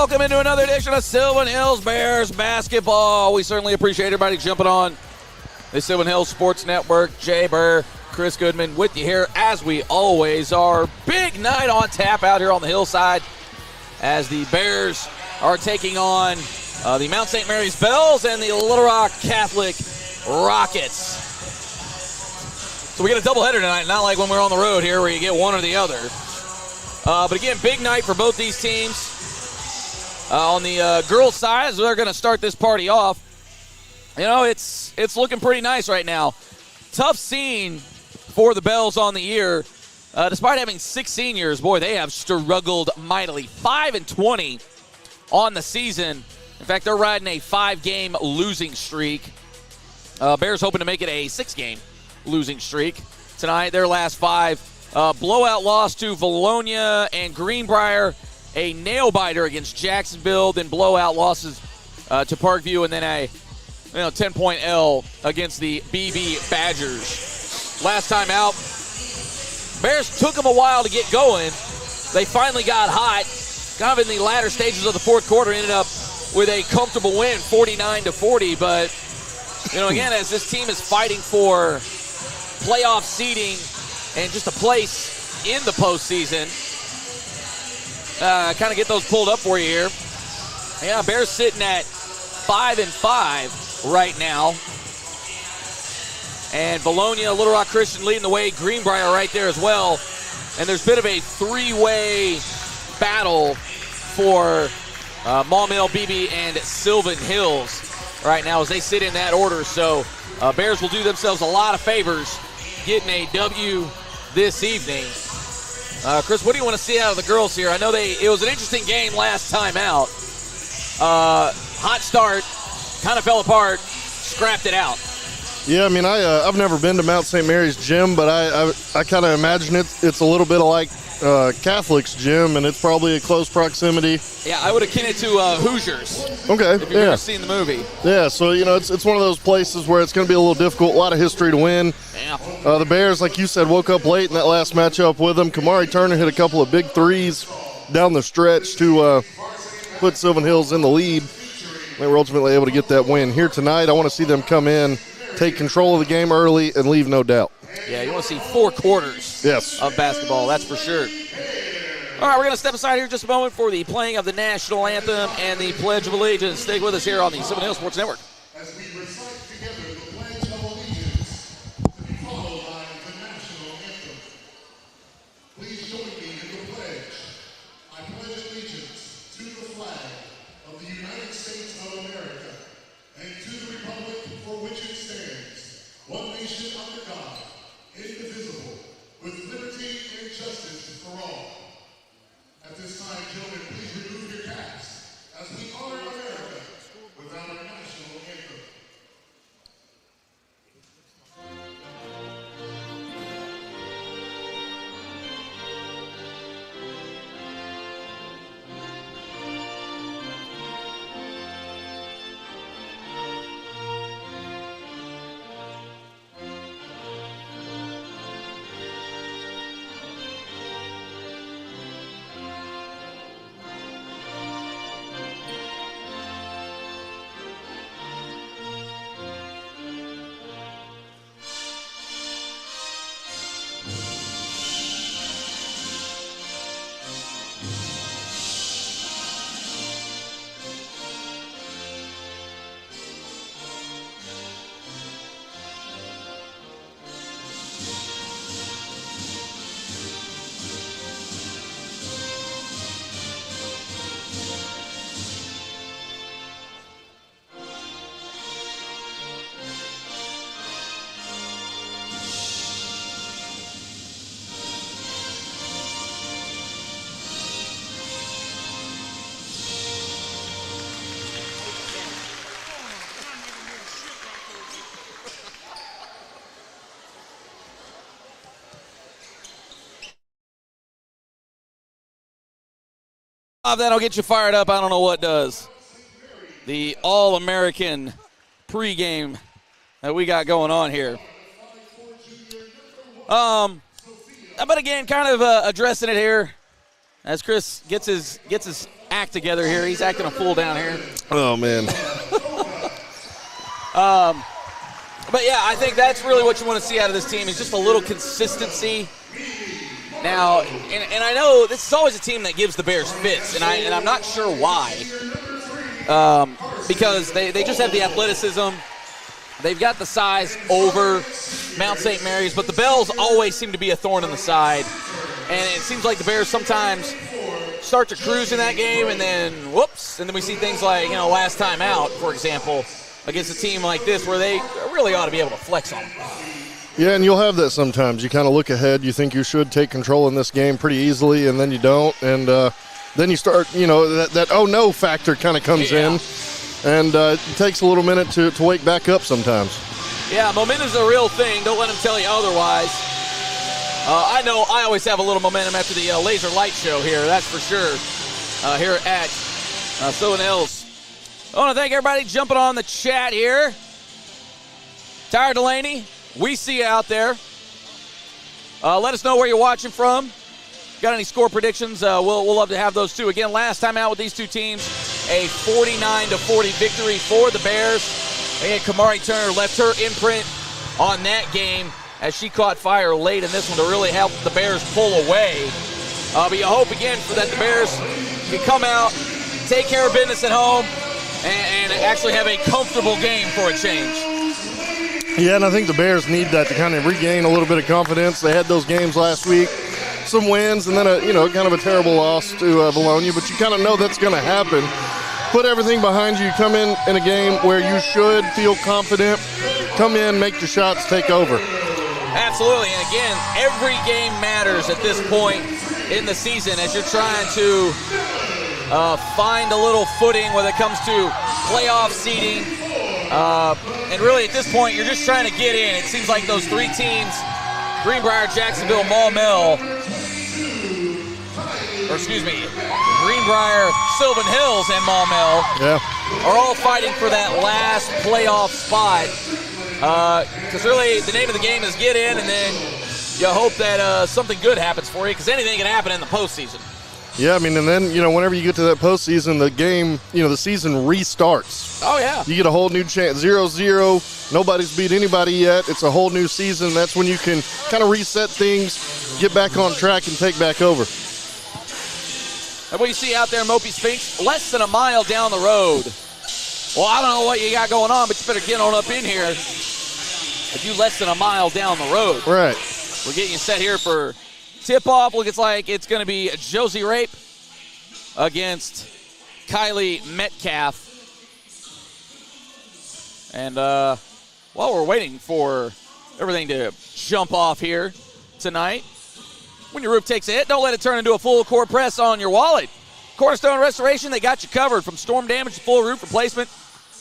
Welcome into another edition of Sylvan Hills Bears basketball. We certainly appreciate everybody jumping on the Sylvan Hills Sports Network. Jay Burr, Chris Goodman with you here as we always are. Big night on tap out here on the hillside as the Bears are taking on the Mount St. Mary's Bells and the Little Rock Catholic Rockets. So we get a doubleheader tonight, not like when we're on the road here where you get one or the other. But again, big night for both these teams. On the girls' side, they're going to start this party off. You know, it's looking pretty nice right now. Tough scene for the Bells on the year. Despite having 6 seniors, boy, they have struggled mightily. 5-20 on the season. In fact, they're riding a 5-game losing streak. Bears hoping to make it a 6-game losing streak tonight. Their last 5. Blowout loss to Valonia and Greenbrier. A nail-biter against Jacksonville, then blowout losses to Parkview, and then a 10-point L against the BB Badgers. Last time out, Bears took them a while to get going. They finally got hot, kind of in the latter stages of the fourth quarter, ended up with a comfortable win, 49-40. But, again, as this team is fighting for playoff seeding and just a place in the postseason, kind of get those pulled up for you here. Yeah, Bears sitting at 5-5 right now. And Bologna, Little Rock Christian leading the way. Greenbrier right there as well. And there's a bit of a 3-way battle for Maumelle, BB, and Sylvan Hills right now as they sit in that order. So Bears will do themselves a lot of favors getting a W this evening. Chris, what do you want to see out of the girls here? I know it was an interesting game last time out. Hot start, kind of fell apart, scrapped it out. Yeah, I mean, I've never been to Mount St. Mary's gym, but I kind of imagine it's a little bit like Catholic's gym, and it's probably a close proximity. Yeah, I would akin it to Hoosiers. Okay, if you've ever seen the movie. Yeah, so, it's one of those places where it's going to be a little difficult, a lot of history to win. Yeah. The Bears, like you said, woke up late in that last matchup with them. Kamari Turner hit a couple of big threes down the stretch to put Sylvan Hills in the lead. They were ultimately able to get that win. Here tonight, I want to see them come in, take control of the game early, and leave no doubt. Yeah, you want to see 4 quarters of basketball, that's for sure. All right, we're going to step aside here just a moment for the playing of the national anthem and the Pledge of Allegiance. Stay with us here on the Sylvan Hill Sports Network. As we recite together the Pledge of Allegiance, to be followed by the national anthem. Please join me in the pledge. I pledge allegiance to the flag of the United States of America and to the republic for which it stands, one nation under God, indivisible, with liberty and justice for all. At this time, gentlemen, please remove your caps as we honor America with our national anthem. If that'll get you fired up, I don't know what does. The All-American pregame that we got going on here. But again, kind of addressing it here as Chris gets his act together here. He's acting a fool down here. Oh, man. But, yeah, I think that's really what you want to see out of this team is just a little consistency. Now, and I know this is always a team that gives the Bears fits, and I'm not sure why. Because they just have the athleticism. They've got the size over Mount St. Mary's, but the Bells always seem to be a thorn in the side. And it seems like the Bears sometimes start to cruise in that game, and then whoops, and then we see things like, last time out, for example, against a team like this where they really ought to be able to flex on them. Yeah, and you'll have that sometimes. You kind of look ahead. You think you should take control in this game pretty easily, and then you don't. And then you start, that oh no factor kind of comes in. And it takes a little minute to wake back up sometimes. Yeah, momentum's a real thing. Don't let them tell you otherwise. I know I always have a little momentum after the laser light show here, that's for sure, here at Sylvan Hills. I want to thank everybody jumping on the chat here. Tyler Delaney, we see you out there. Let us know where you're watching from. Got any score predictions? We'll love to have those too. Again, last time out with these two teams, a 49-40 victory for the Bears. Again, Kamari Turner left her imprint on that game as she caught fire late in this one to really help the Bears pull away. But you hope, again, that the Bears can come out, take care of business at home, and actually have a comfortable game for a change. Yeah, and I think the Bears need that to kind of regain a little bit of confidence. They had those games last week, some wins, and then kind of a terrible loss to Bologna, but you kind of know that's going to happen. Put everything behind you. Come in a game where you should feel confident. Come in, make your shots, take over. Absolutely, and again, every game matters at this point in the season as you're trying to find a little footing when it comes to playoff seeding. And really, at this point, you're just trying to get in. It seems like those three teams, Greenbrier, Jacksonville, Maumelle, Greenbrier, Sylvan Hills, and Maumelle are all fighting for that last playoff spot. Because really, the name of the game is get in, and then you hope that something good happens for you, because anything can happen in the postseason. Yeah, I mean, and then, whenever you get to that postseason, the game, the season restarts. Oh, yeah. You get a whole new chance. 0-0. Nobody's beat anybody yet. It's a whole new season. That's when you can kind of reset things, get back on track, and take back over. And what you see out there in Mopey Spinks, less than a mile down the road. Well, I don't know what you got going on, but you better get on up in here. If you less than a mile down the road. Right. We're getting you set here for tip-off. Looks like it's going to be Josie Rape against Kylie Metcalf. And while we're waiting for everything to jump off here tonight, when your roof takes a hit, don't let it turn into a full core press on your wallet. Cornerstone Restoration, they got you covered from storm damage to full roof replacement.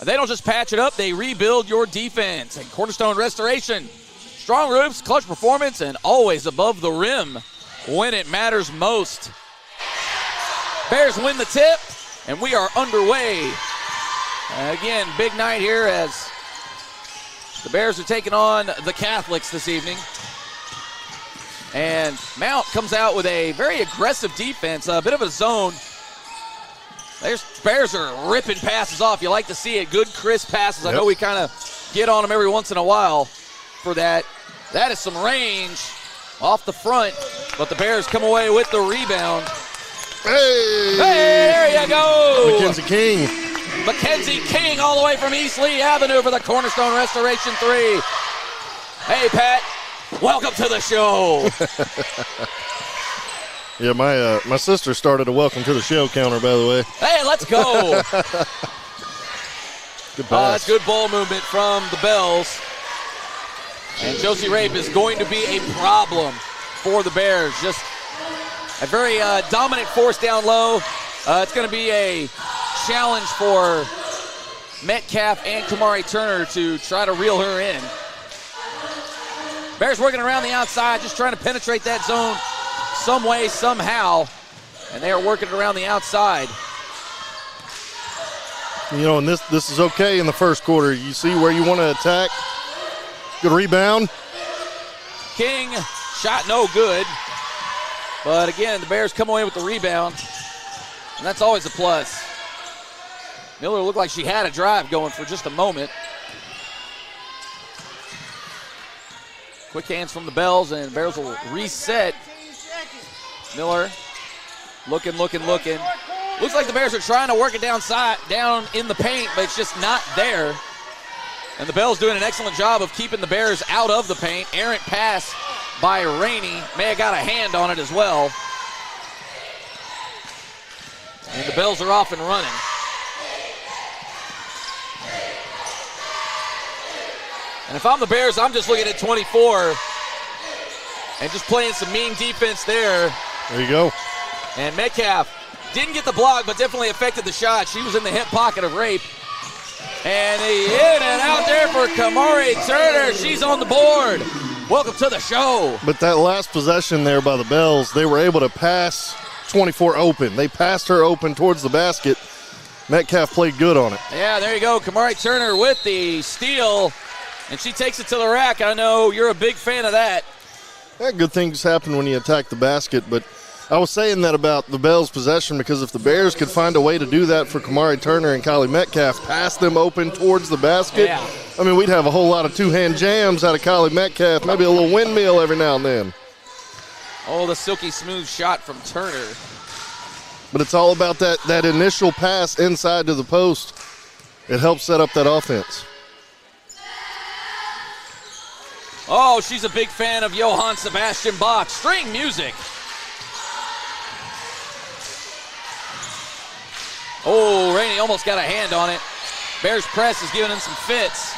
They don't just patch it up, they rebuild your defense. And Cornerstone Restoration, strong roofs, clutch performance, and always above the rim when it matters most. Bears win the tip, and we are underway. Again, big night here as the Bears are taking on the Catholics this evening. And Mount comes out with a very aggressive defense, a bit of a zone. Bears are ripping passes off. You like to see it. Good, crisp passes. I know we kind of get on them every once in a while for that. That is some range off the front, but the Bears come away with the rebound. Hey, there you go. Mackenzie King all the way from East Lee Avenue for the Cornerstone Restoration 3. Hey, Pat, welcome to the show. Yeah, my sister started a welcome to the show counter, by the way. Hey, let's go. Good pass. That's good ball movement from the Bells. And Josie Rape is going to be a problem for the Bears. Just a very dominant force down low. It's going to be a challenge for Metcalf and Kamari Turner to try to reel her in. Bears working around the outside, just trying to penetrate that zone some way, somehow. And they are working around the outside. And this is okay in the first quarter. You see where you want to attack. Good rebound. King, shot no good. But again, the Bears come away with the rebound. And that's always a plus. Miller looked like she had a drive going for just a moment. Quick hands from the Bells, and Bears will reset. Miller looking. Looks like the Bears are trying to work it down in the paint, but it's just not there. And the Bells doing an excellent job of keeping the Bears out of the paint. Errant pass by Rainey. May have got a hand on it as well. And the Bells are off and running. And if I'm the Bears, I'm just looking at 24 and just playing some mean defense there. There you go. And Metcalf didn't get the block, but definitely affected the shot. She was in the hip pocket of Rape. And he in and out there for Kamari Turner. She's on the board. Welcome to the show. But that last possession there by the Bells, they were able to pass 24 open. They passed her open towards the basket. Metcalf played good on it. Yeah, there you go. Kamari Turner with the steal. And she takes it to the rack. I know you're a big fan of that. Yeah, good things happen when you attack the basket, but I was saying that about the Bells' possession because if the Bears could find a way to do that for Kamari Turner and Kylie Metcalf, pass them open towards the basket, I mean, we'd have a whole lot of two-hand jams out of Kylie Metcalf, maybe a little windmill every now and then. Oh, the silky smooth shot from Turner. But it's all about that initial pass inside to the post. It helps set up that offense. Oh, she's a big fan of Johann Sebastian Bach. String music. Oh, Rainey almost got a hand on it. Bears press is giving him some fits.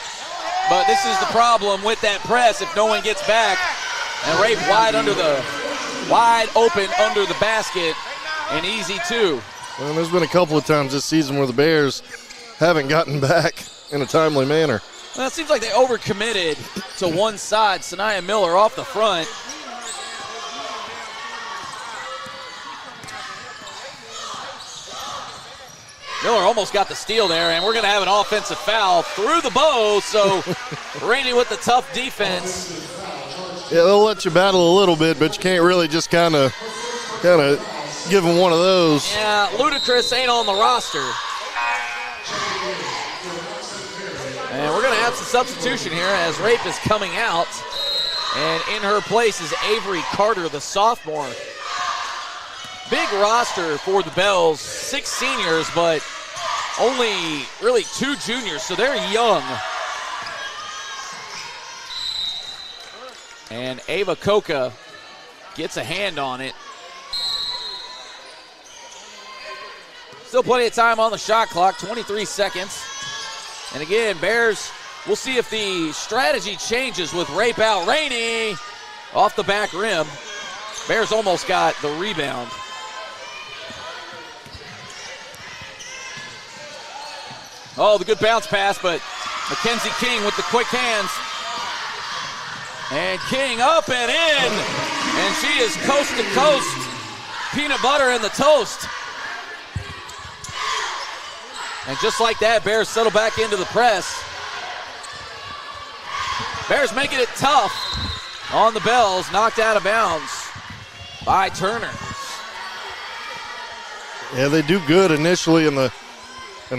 But this is the problem with that press if no one gets back. And Rape wide open under the basket. And easy too. Well, there's been a couple of times this season where the Bears haven't gotten back in a timely manner. Well, it seems like they overcommitted to one side. Sanaya Miller off the front. Miller almost got the steal there, and we're going to have an offensive foul through the bow, so Rainey with the tough defense. Yeah, they'll let you battle a little bit, but you can't really just kind of give him one of those. Yeah, Ludacris ain't on the roster. And we're going to have some substitution here as Rape is coming out. And in her place is Avery Carter, the sophomore. Big roster for the Bells, 6 seniors, but only really 2 juniors, so they're young. And Ava Coca gets a hand on it. Still plenty of time on the shot clock, 23 seconds. And again, Bears, we'll see if the strategy changes with Rape out. Rainey off the back rim. Bears almost got the rebound. Oh, the good bounce pass, but Mackenzie King with the quick hands. And King up and in. And she is coast to coast. Peanut butter in the toast. And just like that, Bears settle back into the press. Bears making it tough on the Bells. Knocked out of bounds by Turner. Yeah, they do good initially in the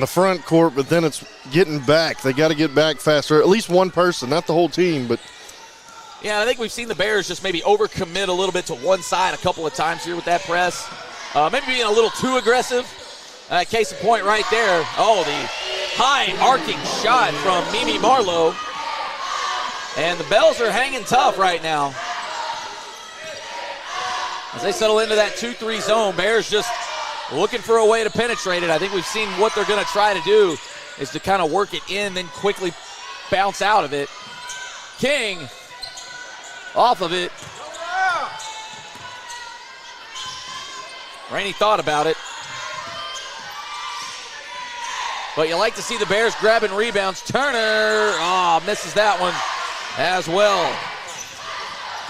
front court, but then it's getting back. They got to get back faster. At least one person, not the whole team, but. Yeah, I think we've seen the Bears just maybe overcommit a little bit to one side a couple of times here with that press. Maybe being a little too aggressive. Case in point right there. Oh, the high arcing shot from Mimi Marlowe. And the Bells are hanging tough right now. As they settle into that 2-3 zone, Bears just looking for a way to penetrate it. I think we've seen what they're going to try to do is to kind of work it in, then quickly bounce out of it. King off of it. Rainey thought about it. But you like to see the Bears grabbing rebounds. Turner, misses that one as well.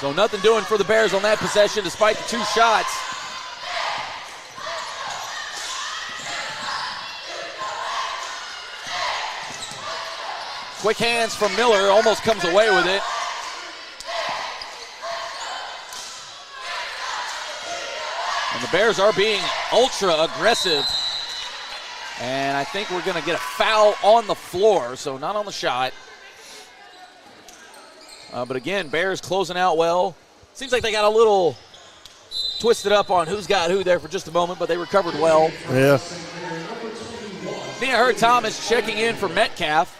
So nothing doing for the Bears on that possession despite the 2 shots. Quick hands from Miller, almost comes away with it. And the Bears are being ultra aggressive. And I think we're going to get a foul on the floor, so not on the shot. But again, Bears closing out well. Seems like they got a little twisted up on who's got who there for just a moment, but they recovered well. Yeah. Nia Hurd-Thomas checking in for Metcalf.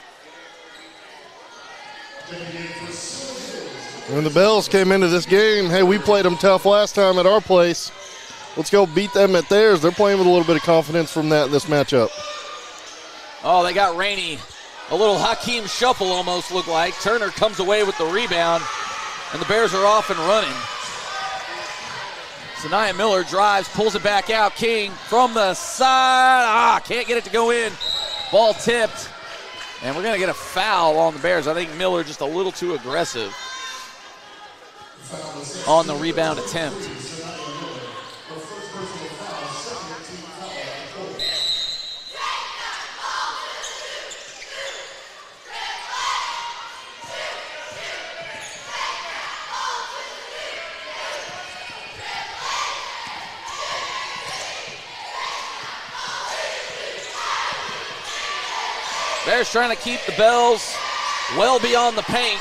When the Bells came into this game, hey, we played them tough last time at our place. Let's go beat them at theirs. They're playing with a little bit of confidence from this matchup. Oh, they got Rainey. A little Hakeem shuffle almost looked like. Turner comes away with the rebound, and the Bears are off and running. Sanaya Miller drives, pulls it back out. King from the side. Can't get it to go in. Ball tipped. And we're going to get a foul on the Bears. I think Miller just a little too aggressive on the rebound attempt. Bears trying to keep the Bells well beyond the paint.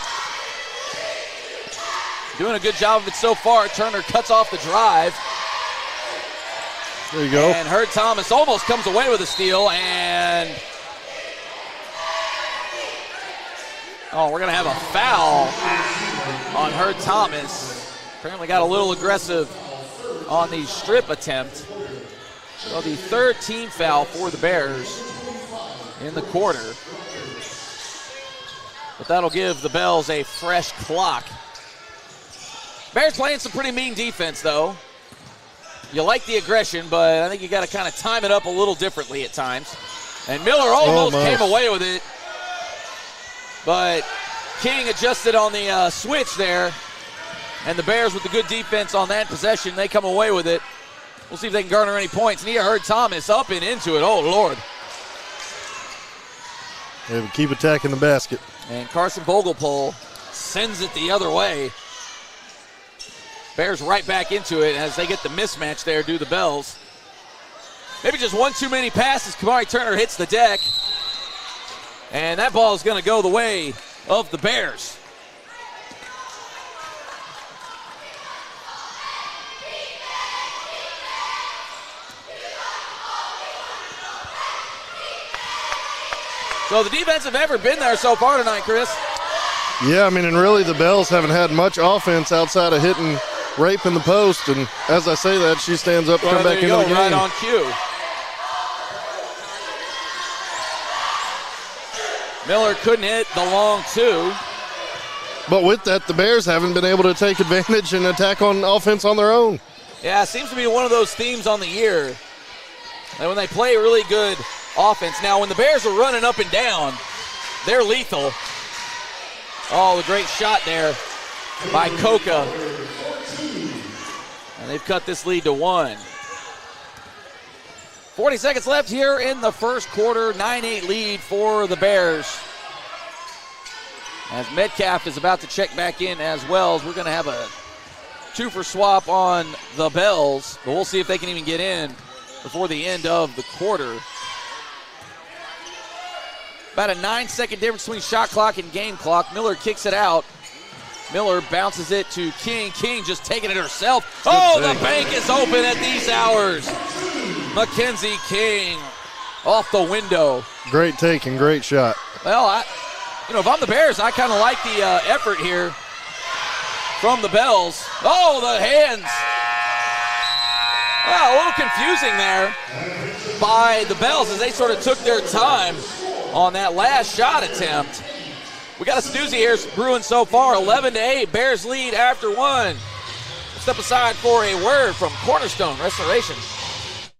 Doing a good job of it so far. Turner cuts off the drive. There you go. And Hurd-Thomas almost comes away with a steal. And we're going to have a foul on Hurd-Thomas. Apparently got a little aggressive on the strip attempt. So the 3rd team foul for the Bears in the quarter. But that'll give the Bells a fresh clock. Bears playing some pretty mean defense, though. You like the aggression, but I think you got to kind of time it up a little differently at times. And Miller almost came away with it. But King adjusted on the switch there. And the Bears with the good defense on that possession, they come away with it. We'll see if they can garner any points. Nia Hurd-Thomas up and into it. Oh, Lord. They would keep attacking the basket. And Carson Vogelpohl sends it the other way. Bears right back into it as they get the mismatch there, do the Bells. Maybe just one too many passes. Kamari Turner hits the deck. And that ball is going to go the way of the Bears. So the defensive effort been there so far tonight, Chris. Yeah, I mean, and really the Bells haven't had much offense outside of hitting Rape in the post. And as I say that, she stands up, come back into the game. Right on cue. Miller couldn't hit the long two. But with that, the Bears haven't been able to take advantage and attack on offense on their own. Yeah, it seems to be one of those themes on the year. And when they play really good offense. Now, when the Bears are running up and down, they're lethal. Oh, the great shot there by Coca. And they've cut this lead to 1. 40 seconds left here in the first quarter. 9-8 lead for the Bears. As Metcalf is about to check back in as well, as we're going to have a 2-for swap on the Bells. But we'll see if they can even get in before the end of the quarter. About a 9-second difference between shot clock and game clock. Miller kicks it out. Miller bounces it to King. King just taking it herself. The bank is open at these hours. Mackenzie King off the window. Great take and great shot. Well, if I'm the Bears, I kind of like the effort here from the Bells. Oh, the hands. Well, a little confusing there by the Bells as they sort of took their time on that last shot attempt. We got a snoozy here brewing so far, 11-8. Bears lead after 1. Step aside for a word from Cornerstone Restoration. It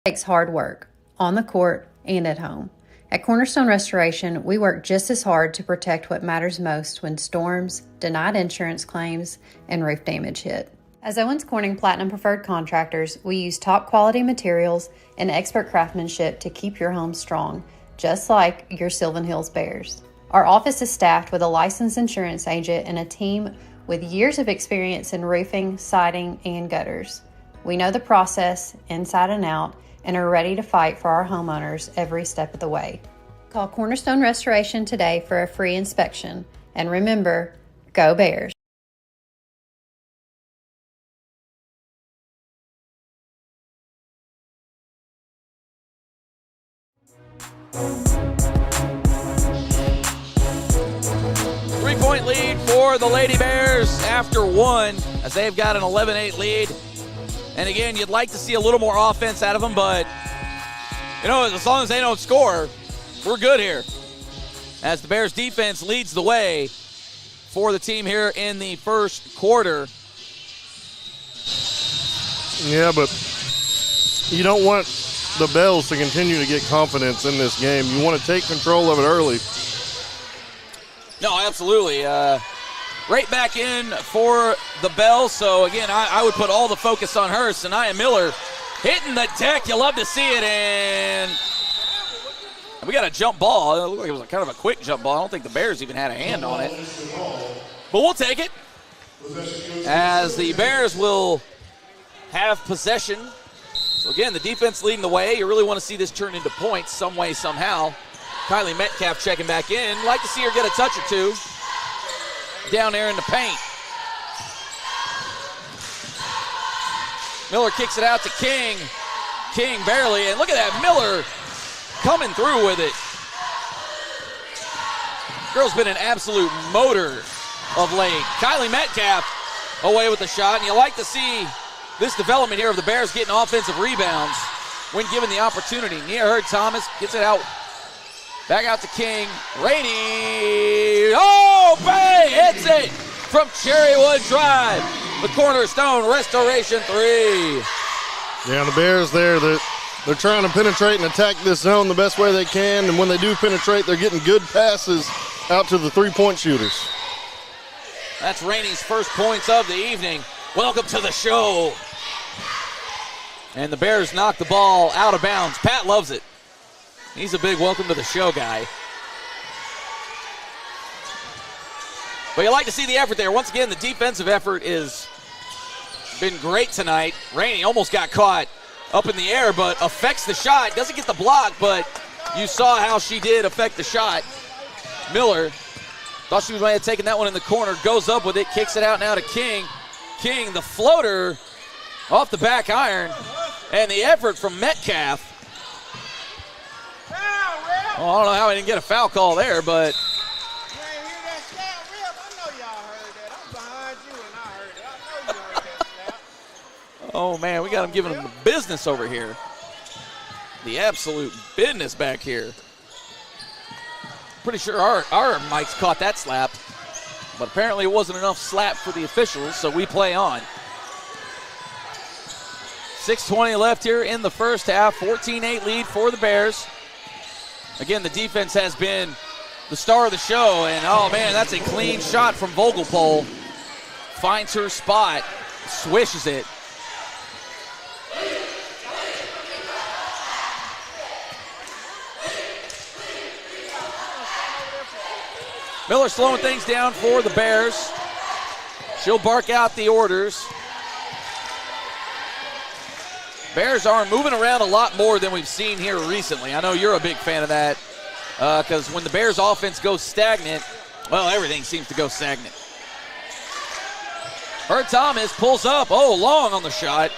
takes hard work, on the court and at home. At Cornerstone Restoration, we work just as hard to protect what matters most when storms, denied insurance claims, and roof damage hit. As Owens Corning Platinum Preferred Contractors, we use top quality materials and expert craftsmanship to keep your home strong, just like your Sylvan Hills Bears. Our office is staffed with a licensed insurance agent and a team with years of experience in roofing, siding, and gutters. We know the process inside and out and are ready to fight for our homeowners every step of the way. Call Cornerstone Restoration today for a free inspection. And remember, go Bears! Three-point lead for the Lady Bears after 1 as they've got an 11-8 lead. And again, you'd like to see a little more offense out of them, but, as long as they don't score, we're good here. As the Bears defense leads the way for the team here in the first quarter. Yeah, but you don't want the Bells to continue to get confidence in this game. You want to take control of it early. No, absolutely. Right back in for the Bells. So, again, I would put all the focus on her. Sanaya Miller hitting the deck. You love to see it. And we got a jump ball. It looked like it was kind of a quick jump ball. I don't think the Bears even had a hand on it. But we'll take it as the Bears will have possession. So, again, the defense leading the way. You really want to see this turn into points some way, somehow. Kylie Metcalf checking back in. Like to see her get a touch or two down there in the paint. Miller kicks it out to King. King barely, and look at that, Miller coming through with it. Girl's been an absolute motor of late. Kylie Metcalf away with the shot, and you like to see this development here of the Bears getting offensive rebounds when given the opportunity. Nia Hurd-Thomas gets it out. Back out to King. Rainey. Oh, bang! Hits it from Cherrywood Drive. The Cornerstone Restoration 3. Yeah, the Bears there, they're trying to penetrate and attack this zone the best way they can. And when they do penetrate, they're getting good passes out to the three-point shooters. That's Rainey's first points of the evening. Welcome to the show. And the Bears knock the ball out of bounds. Pat loves it. He's a big welcome to the show guy. But you like to see the effort there. Once again, the defensive effort is been great tonight. Rainey almost got caught up in the air, but affects the shot. Doesn't get the block, but you saw how she did affect the shot. Miller thought she might have taken that one in the corner. Goes up with it, kicks it out now to King. King, the floater off the back iron. And the effort from Metcalf. Well, I don't know how he didn't get a foul call there, but. Oh, man, we got him giving him the business over here. The absolute business back here. Pretty sure our mics caught that slap, but apparently it wasn't enough slap for the officials, so we play on. 6:20 left here in the first half. 14-8 lead for the Bears. Again, the defense has been the star of the show, and oh man, that's a clean shot from Vogelpohl. Finds her spot, swishes it. Miller slowing things down for the Bears. She'll bark out the orders. Bears are moving around a lot more than we've seen here recently. I know you're a big fan of that because when the Bears offense goes stagnant, well, everything seems to go stagnant. Herb Thomas pulls up. Oh, long on the shot.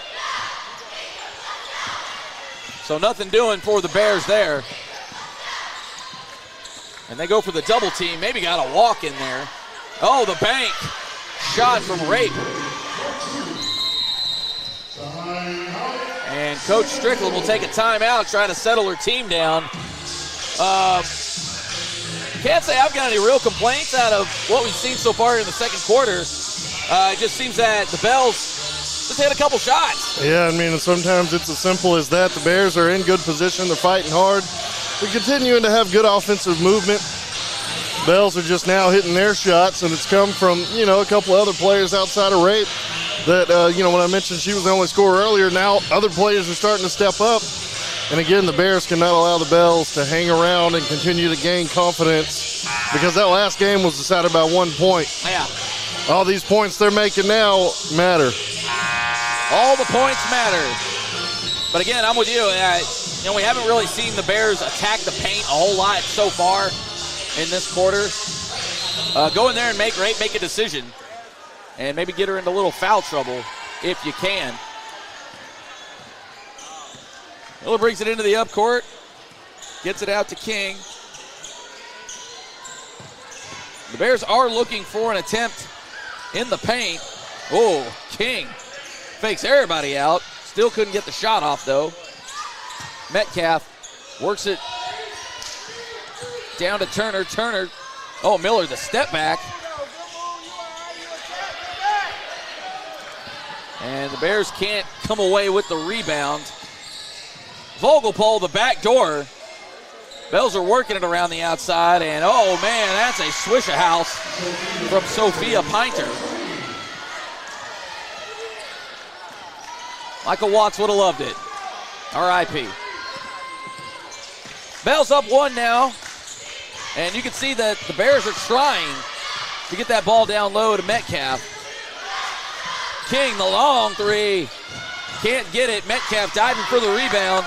So nothing doing for the Bears there. And they go for the double team. Maybe got a walk in there. Oh, the bank shot from Rape. And Coach Strickland will take a timeout, trying to settle her team down. Can't say I've got any real complaints out of what we've seen so far in the second quarter. It just seems that the Bells just hit a couple shots. Yeah, I mean, sometimes it's as simple as that. The Bears are in good position. They're fighting hard. We're continuing to have good offensive movement. Bells are just now hitting their shots, and it's come from, a couple other players outside of Rape that, when I mentioned she was the only scorer earlier, now other players are starting to step up. And again, the Bears cannot allow the Bells to hang around and continue to gain confidence because that last game was decided by 1 point. Yeah. All these points they're making now matter. All the points matter. But again, I'm with you. We haven't really seen the Bears attack the paint a whole lot so far in this quarter. Go in there and make a decision and maybe get her into a little foul trouble if you can. Miller brings it into the up court, gets it out to King. The Bears are looking for an attempt in the paint. Oh, King fakes everybody out. Still couldn't get the shot off, though. Metcalf works it down to Turner. Turner. Oh, Miller, the step back. And the Bears can't come away with the rebound. Vogelpohl, the back door. Bells are working it around the outside, and oh man, that's a swish-a-house from Sophia Pinter. Michael Watts would have loved it. R.I.P. Bells up one now, and you can see that the Bears are trying to get that ball down low to Metcalf. King, the long three, can't get it. Metcalf diving for the rebound.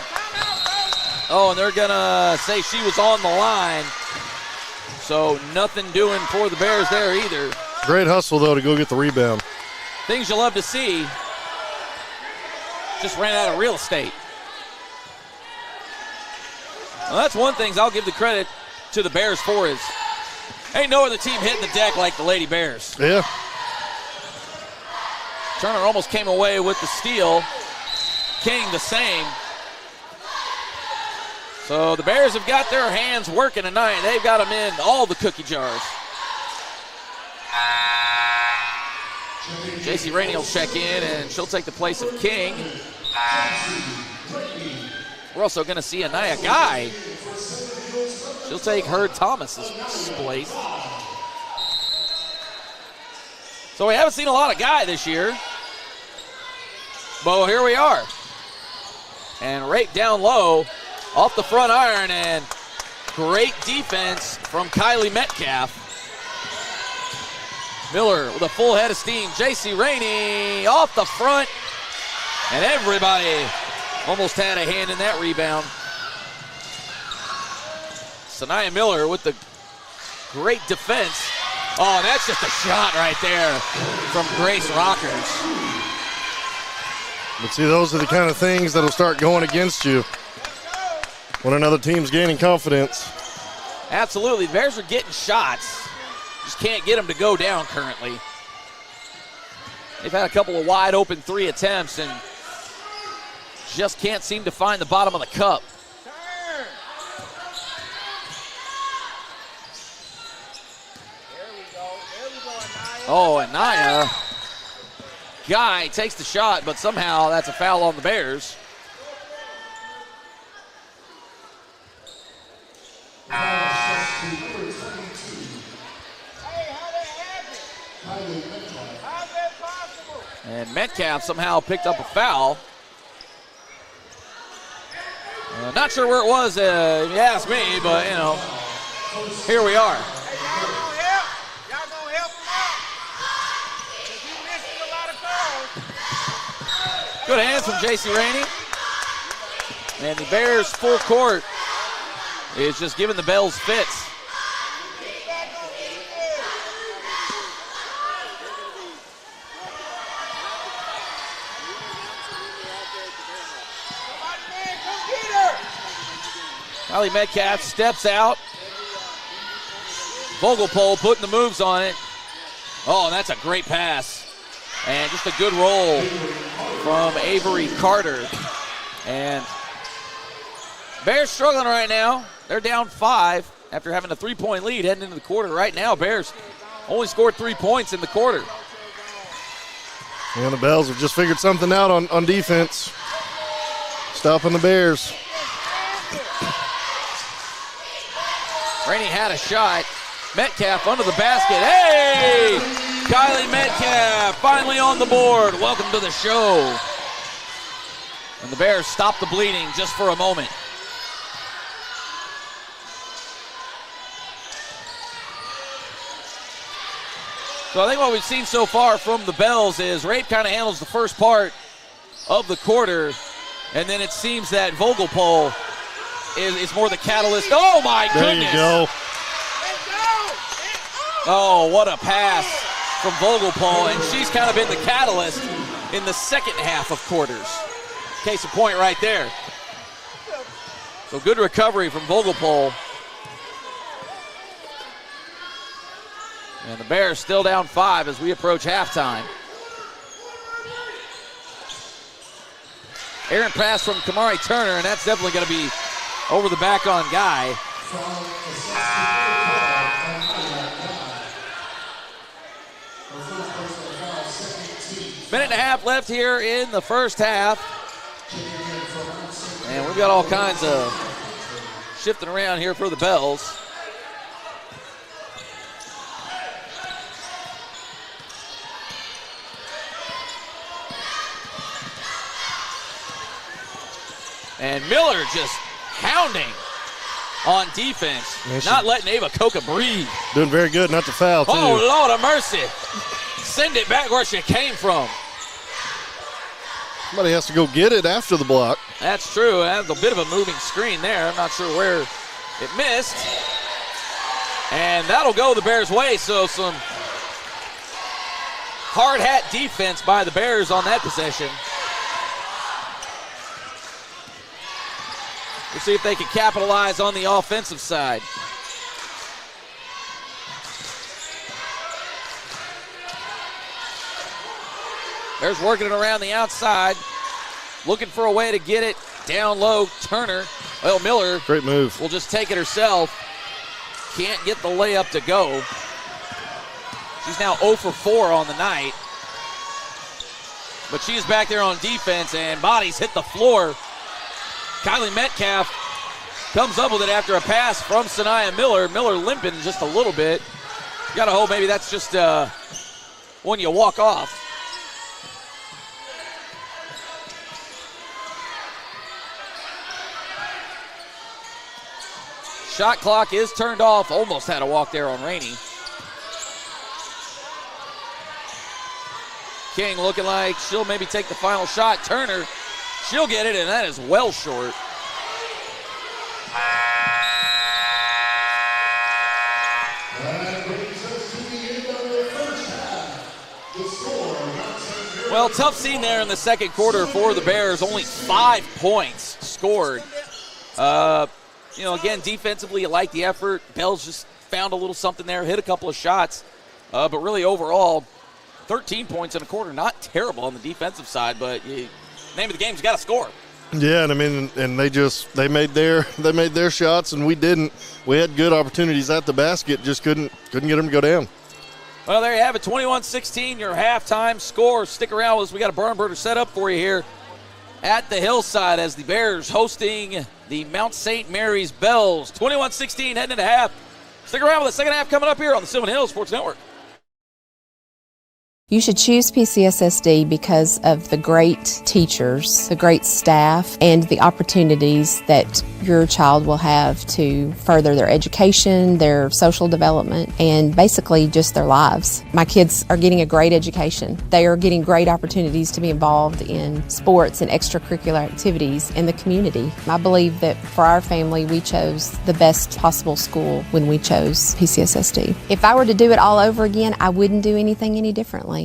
Oh, and they're going to say she was on the line. So nothing doing for the Bears there either. Great hustle, though, to go get the rebound. Things you love to see. Just ran out of real estate. Well, that's one thing I'll give the credit to the Bears for is ain't no other team hitting the deck like the Lady Bears. Yeah. Turner almost came away with the steal. King the same. So the Bears have got their hands working tonight. They've got them in all the cookie jars. J.C. Rainey will check in, and she'll take the place of King. We're also going to see Anaya Guy. She'll take Herb Thomas's place. So we haven't seen a lot of Guy this year. But here we are. And right down low, off the front iron, and great defense from Kylie Metcalf. Miller with a full head of steam. J.C. Rainey off the front. And everybody almost had a hand in that rebound. Sanaya Miller with the great defense. Oh, and that's just a shot right there from Grace Rockers. But see, those are the kind of things that'll start going against you when another team's gaining confidence. Absolutely. The Bears are getting shots. Just can't get them to go down currently. They've had a couple of wide open 3 attempts and just can't seem to find the bottom of the cup. Oh, and Naya Guy takes the shot, but somehow that's a foul on the Bears. And Metcalf somehow picked up a foul. Not sure where it was, if you ask me, but, you know, here we are. Good hands from J.C. Rainey. And the Bears full court is just giving the Bells fits. Kylie Metcalf steps out. Vogelpohl putting the moves on it. Oh, and that's a great pass. And just a good roll from Avery Carter. And Bears struggling right now. They're down 5 after having a 3-point lead heading into the quarter. Right now, Bears only scored 3 points in the quarter. And the Bells have just figured something out on defense. Stopping the Bears. Rainey had a shot. Metcalf under the basket. Hey! Kylie Metcalf finally on the board. Welcome to the show. And the Bears stop the bleeding just for a moment. So I think what we've seen so far from the Bells is Rape kind of handles the first part of the quarter, and then it seems that Vogelpohl is more the catalyst. Oh, my goodness. There you go. Oh, what a pass from Vogelpohl, and she's kind of been the catalyst in the second half of quarters. Case in point right there. So good recovery from Vogelpohl. And the Bears still down 5 as we approach halftime. Errant pass from Kamari Turner, and that's definitely going to be over the back on Guy. Minute and a half left here in the first half. And we've got all kinds of shifting around here for the Bells. And Miller just hounding on defense, not letting Ava Coca breathe. Doing very good not to foul, too. Oh, Lord of mercy. Send it back where she came from. Somebody has to go get it after the block. That's true. That's a bit of a moving screen there. I'm not sure where it missed. And that'll go the Bears' way, so some hard hat defense by the Bears on that possession. We'll see if they can capitalize on the offensive side. Bears working it around the outside, looking for a way to get it down low. Turner, well, Miller. Great move. Will just take it herself. Can't get the layup to go. She's now 0 for 4 on the night. But she's back there on defense, and bodies hit the floor. Kylie Metcalf comes up with it after a pass from Sanaya Miller. Miller limping just a little bit. You gotta hope maybe that's just when you walk off. Shot clock is turned off. Almost had a walk there on Rainey. King looking like she'll maybe take the final shot. Turner, she'll get it, and that is well short. Well, tough scene there in the second quarter for the Bears. Only 5 points scored. Again, defensively, you like the effort. Bell's just found a little something there, hit a couple of shots. But really, overall, 13 points in a quarter. Not terrible on the defensive side, but name of the game's got to score. Yeah, and I mean, and they made their shots, and we didn't. We had good opportunities at the basket, just couldn't get them to go down. Well, there you have it, 21-16, your halftime score. Stick around as we got a barn burner set up for you here at the Hillside as the Bears hosting the Mount St. Mary's Bells. 21-16 heading into half. Stick around with the second half coming up here on the Sylvan Hills Sports Network. You should choose PCSSD because of the great teachers, the great staff, and the opportunities that your child will have to further their education, their social development, and basically just their lives. My kids are getting a great education. They are getting great opportunities to be involved in sports and extracurricular activities in the community. I believe that for our family, we chose the best possible school when we chose PCSSD. If I were to do it all over again, I wouldn't do anything any differently.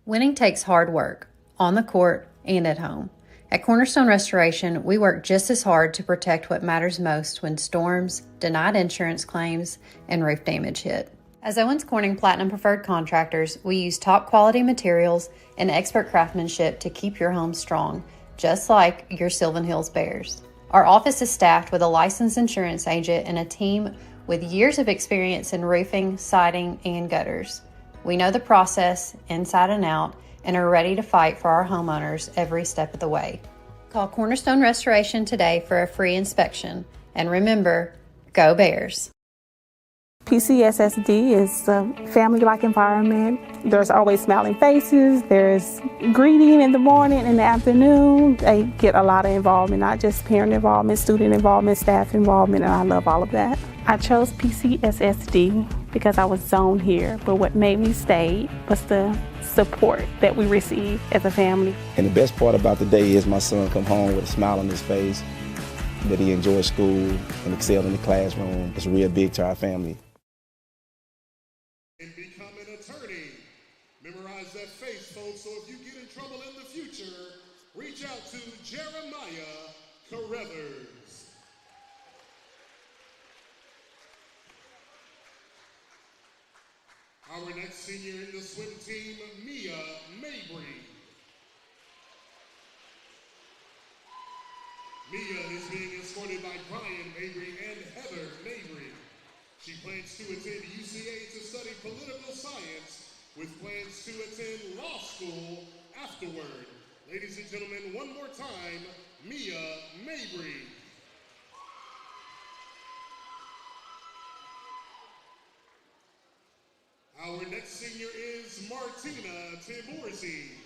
Winning takes hard work, on the court and at home. At Cornerstone Restoration, we work just as hard to protect what matters most when storms, denied insurance claims, and roof damage hit. As Owens Corning Platinum Preferred Contractors, we use top quality materials and expert craftsmanship to keep your home strong, just like your Sylvan Hills Bears. Our office is staffed with a licensed insurance agent and a team with years of experience in roofing, siding, and gutters. We know the process inside and out and are ready to fight for our homeowners every step of the way. Call Cornerstone Restoration today for a free inspection. And remember, go Bears! PCSSD is a family-like environment. There's always smiling faces. There's greeting in the morning and the afternoon. They get a lot of involvement, not just parent involvement, student involvement, staff involvement, and I love all of that. I chose PCSSD because I was zoned here, but what made me stay was the support that we receive as a family. And the best part about the day is my son come home with a smile on his face, that he enjoys school and excelled in the classroom. It's real big to our family. And become an attorney. Memorize that face, folks, so if you get in trouble in the future, reach out to Jeremiah Carruthers. Our next senior in the swim team, Mia Mabry. Mia is being escorted by Brian Mabry and Heather Mabry. She plans to attend UCA to study political science with plans to attend law school afterward. Ladies and gentlemen, one more time, Mia Mabry. Our next senior is Martina Tiborzi.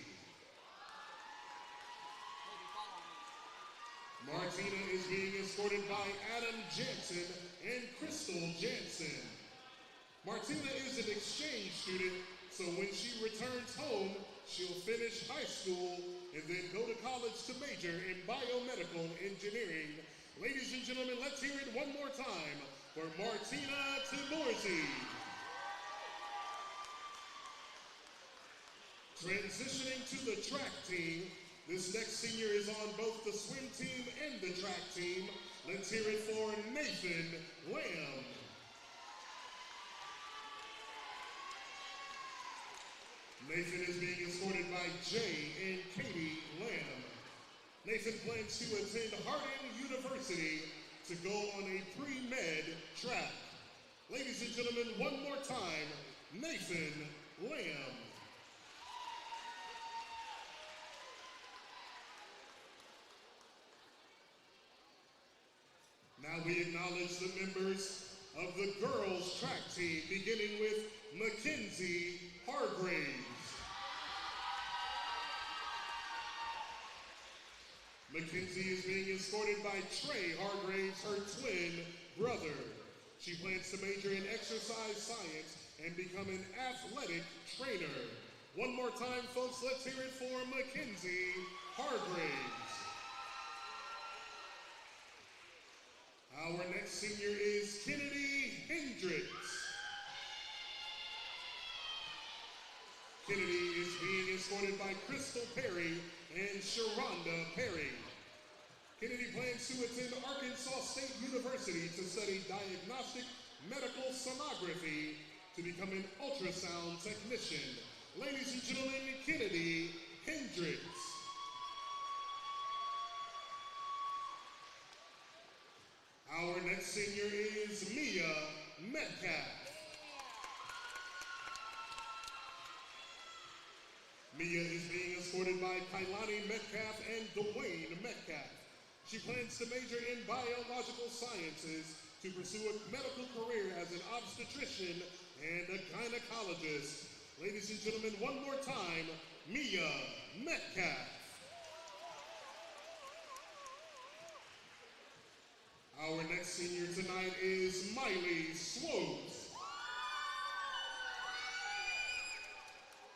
Martina is being escorted by Adam Jansen and Crystal Jansen. Martina is an exchange student, so when she returns home, she'll finish high school and then go to college to major in biomedical engineering. Ladies and gentlemen, let's hear it one more time for Martina Tiborzi. Transitioning to the track team, this next senior is on both the swim team and the track team. Let's hear it for Nathan Lamb. Nathan is being escorted by Jay and Katie Lamb. Nathan plans to attend Harding University to go on a pre-med track. Ladies and gentlemen, one more time, Nathan Lamb. Now we acknowledge the members of the girls' track team, beginning with Mackenzie Hargraves. Mackenzie is being escorted by Trey Hargraves, her twin brother. She plans to major in exercise science and become an athletic trainer. One more time, folks, let's hear it for Mackenzie Hargraves. Our next senior is Kennedy Hendricks. Kennedy is being escorted by Crystal Perry and Sharonda Perry. Kennedy plans to attend Arkansas State University to study diagnostic medical sonography to become an ultrasound technician. Ladies and gentlemen, Kennedy Hendricks. Our next senior is Mia Metcalf. Mia is being escorted by Kailani Metcalf and Dwayne Metcalf. She plans to major in biological sciences to pursue a medical career as an obstetrician and a gynecologist. Ladies and gentlemen, one more time, Mia Metcalf. Our next senior tonight is Miley Swopes.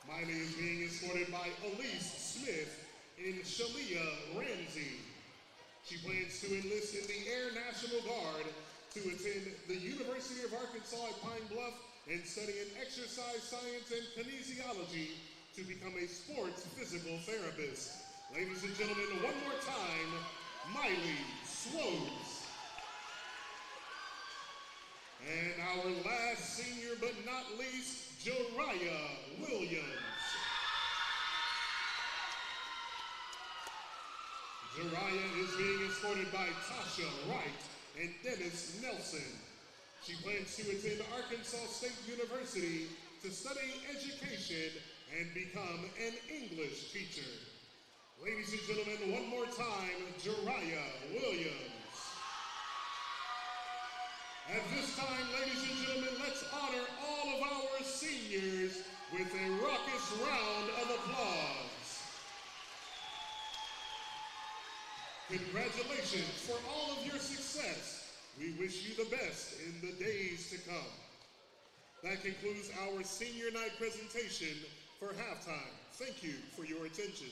Miley is being escorted by Elise Smith and Shalia Ramsey. She plans to enlist in the Air National Guard to attend the University of Arkansas at Pine Bluff and study in exercise science and kinesiology to become a sports physical therapist. Ladies and gentlemen, one more time, Miley Swopes. And our last senior but not least, Jariah Williams. Jariah is being escorted by Tasha Wright and Dennis Nelson. She plans to attend Arkansas State University to study education and become an English teacher. Ladies and gentlemen, one more time, Jariah Williams. At this time, ladies and gentlemen, let's honor all of our seniors with a raucous round of applause. Congratulations for all of your success. We wish you the best in the days to come. That concludes our senior night presentation for halftime. Thank you for your attention.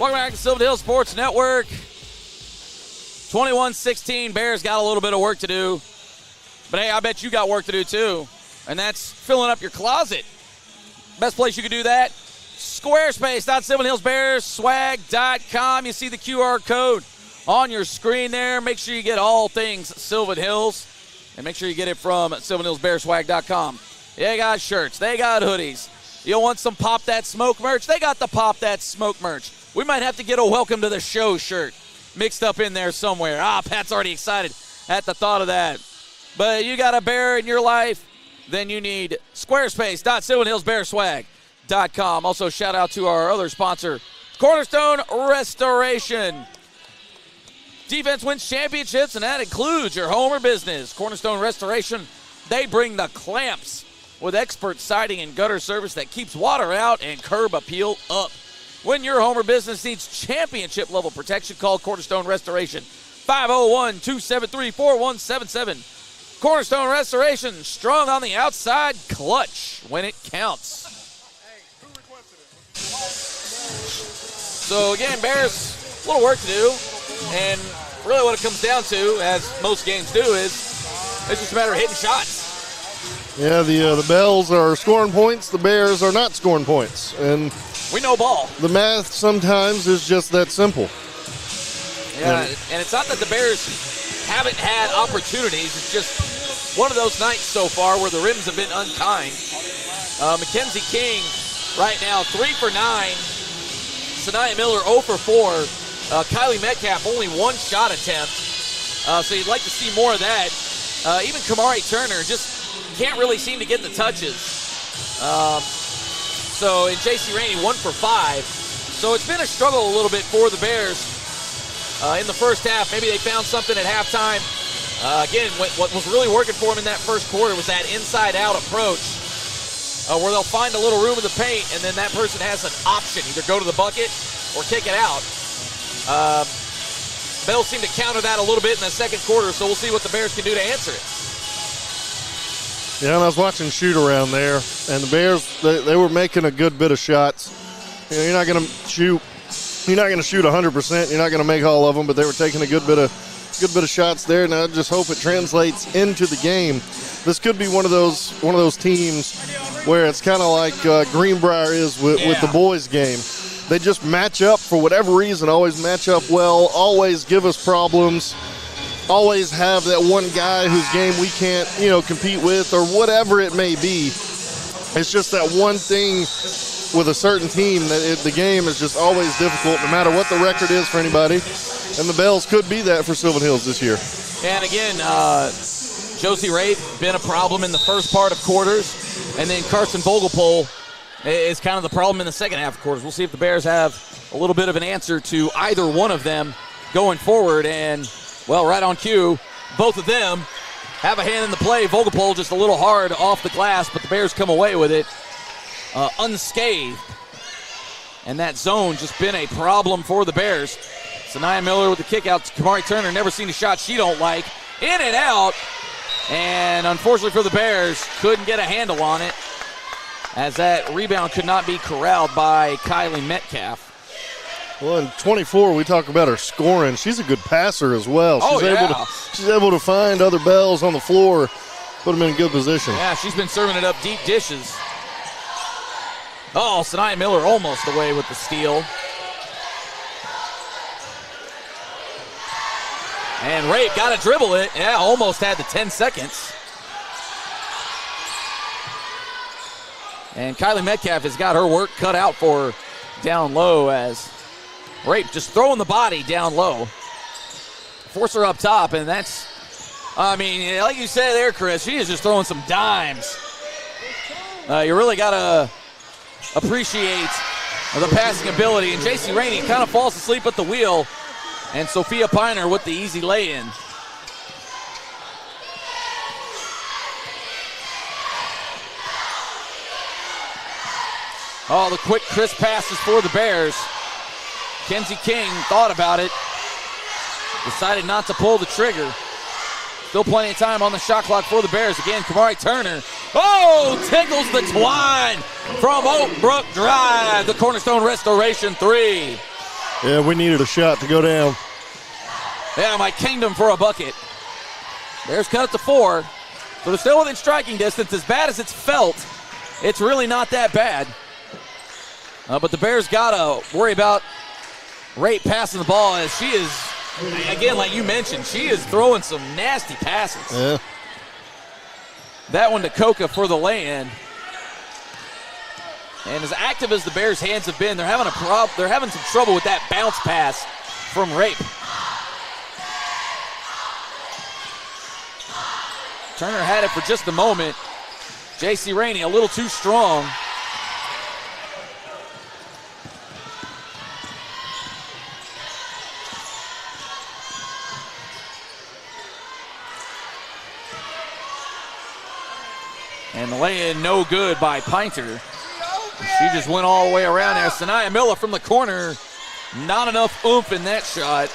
Welcome back to Sylvan Hill Sports Network. 21-16, Bears got a little bit of work to do. But hey, I bet you got work to do too. And that's filling up your closet. Best place you can do that, squarespace.sylvanhillsbearswag.com. You see the QR code on your screen there. Make sure you get all things Sylvan Hills. And make sure you get it from sylvanhillsbearswag.com. They got shirts. They got hoodies. You want some Pop That Smoke merch? They got the Pop That Smoke merch. We might have to get a welcome to the show shirt mixed up in there somewhere. Pat's already excited at the thought of that. But you got a bear in your life, then you need squarespace.sylvanhillsbearswag.com. Also, shout out to our other sponsor, Cornerstone Restoration. Defense wins championships, and that includes your home or business. Cornerstone Restoration, they bring the clamps with expert siding and gutter service that keeps water out and curb appeal up. When your home or business needs championship-level protection, call Cornerstone Restoration, 501-273-4177. Cornerstone Restoration, strong on the outside, clutch when it counts. So, again, Bears, a little work to do. And really what it comes down to, as most games do, is it's just a matter of hitting shots. Yeah, the Bells are scoring points. The Bears are not scoring points. And we know ball. The math sometimes is just that simple. Yeah, and it's not that the Bears haven't had opportunities. It's just one of those nights so far where the rims have been unkind. Mackenzie King right now 3 for 9. Sanaya Miller 0 for 4. Kylie Metcalf only 1 shot attempt. So you'd like to see more of that. Even Kamari Turner just can't really seem to get the touches. And J.C. Rainey 1 for 5. So it's been a struggle a little bit for the Bears in the first half. Maybe they found something at halftime. Again, what was really working for them in that first quarter was that inside-out approach where they'll find a little room in the paint, and then that person has an option, either go to the bucket or kick it out. Bells seem to counter that a little bit in the second quarter, so we'll see what the Bears can do to answer it. Yeah, and I was watching shoot around there, and the Bears, they were making a good bit of shots. You know, you're not going to shoot 100%. You're not going to make all of them, but they were taking a good bit of shots there, and I just hope it translates into the game. This could be one of those teams where it's kind of like Greenbrier is with the boys' game. They just match up for whatever reason, always match up well, always give us problems, always have that one guy whose game we can't, compete with or whatever it may be. It's just that one thing with a certain team that the game is just always difficult no matter what the record is for anybody. And the Bells could be that for Sylvan Hills this year. And again, Josie Rape been a problem in the first part of quarters, and then Carson Vogelpol is kind of the problem in the second half of quarters. We'll see if the Bears have a little bit of an answer to either one of them going forward. And, well, right on cue, both of them have a hand in the play. Vogelpol just a little hard off the glass, but the Bears come away with it unscathed. And that zone just been a problem for the Bears. Sanaya Miller with the kick out to Kamari Turner. Never seen a shot she don't like. In and out. And unfortunately for the Bears, couldn't get a handle on it, as that rebound could not be corralled by Kylie Metcalf. Well, in 24, we talk about her scoring. She's a good passer as well. She's able to find other Bells on the floor, put them in a good position. Yeah, she's been serving it up deep dishes. Oh, Sanaya Miller almost away with the steal. And Rape got to dribble it. Yeah, almost had the 10 seconds. And Kylie Metcalf has got her work cut out for her down low, as Rape just throwing the body down low. Force her up top, and that's, like you said there, Chris, she is just throwing some dimes. You really got to appreciate the passing ability. And J.C. Rainey kind of falls asleep at the wheel, and Sophia Piner with the easy lay-in. Oh, the quick, crisp passes for the Bears. Kenzie King thought about it. Decided not to pull the trigger. Still plenty of time on the shot clock for the Bears. Again, Kamari Turner. Oh, tickles the twine from Oak Brook Drive. The Cornerstone Restoration 3. Yeah, we needed a shot to go down. Yeah, my kingdom for a bucket. Bears cut it to 4. So they're still within striking distance. As bad as it's felt, it's really not that bad. But the Bears got to worry about Rape passing the ball, as she is, again, like you mentioned, she is throwing some nasty passes. Yeah. That one to Coca for the lay-in. And as active as the Bears' hands have been, they're having some trouble with that bounce pass from Rape. Turner had it for just a moment. J.C. Rainey a little too strong. And the lay-in no good by Pinter. She just went all the way around there. Sanaya Miller from the corner. Not enough oomph in that shot.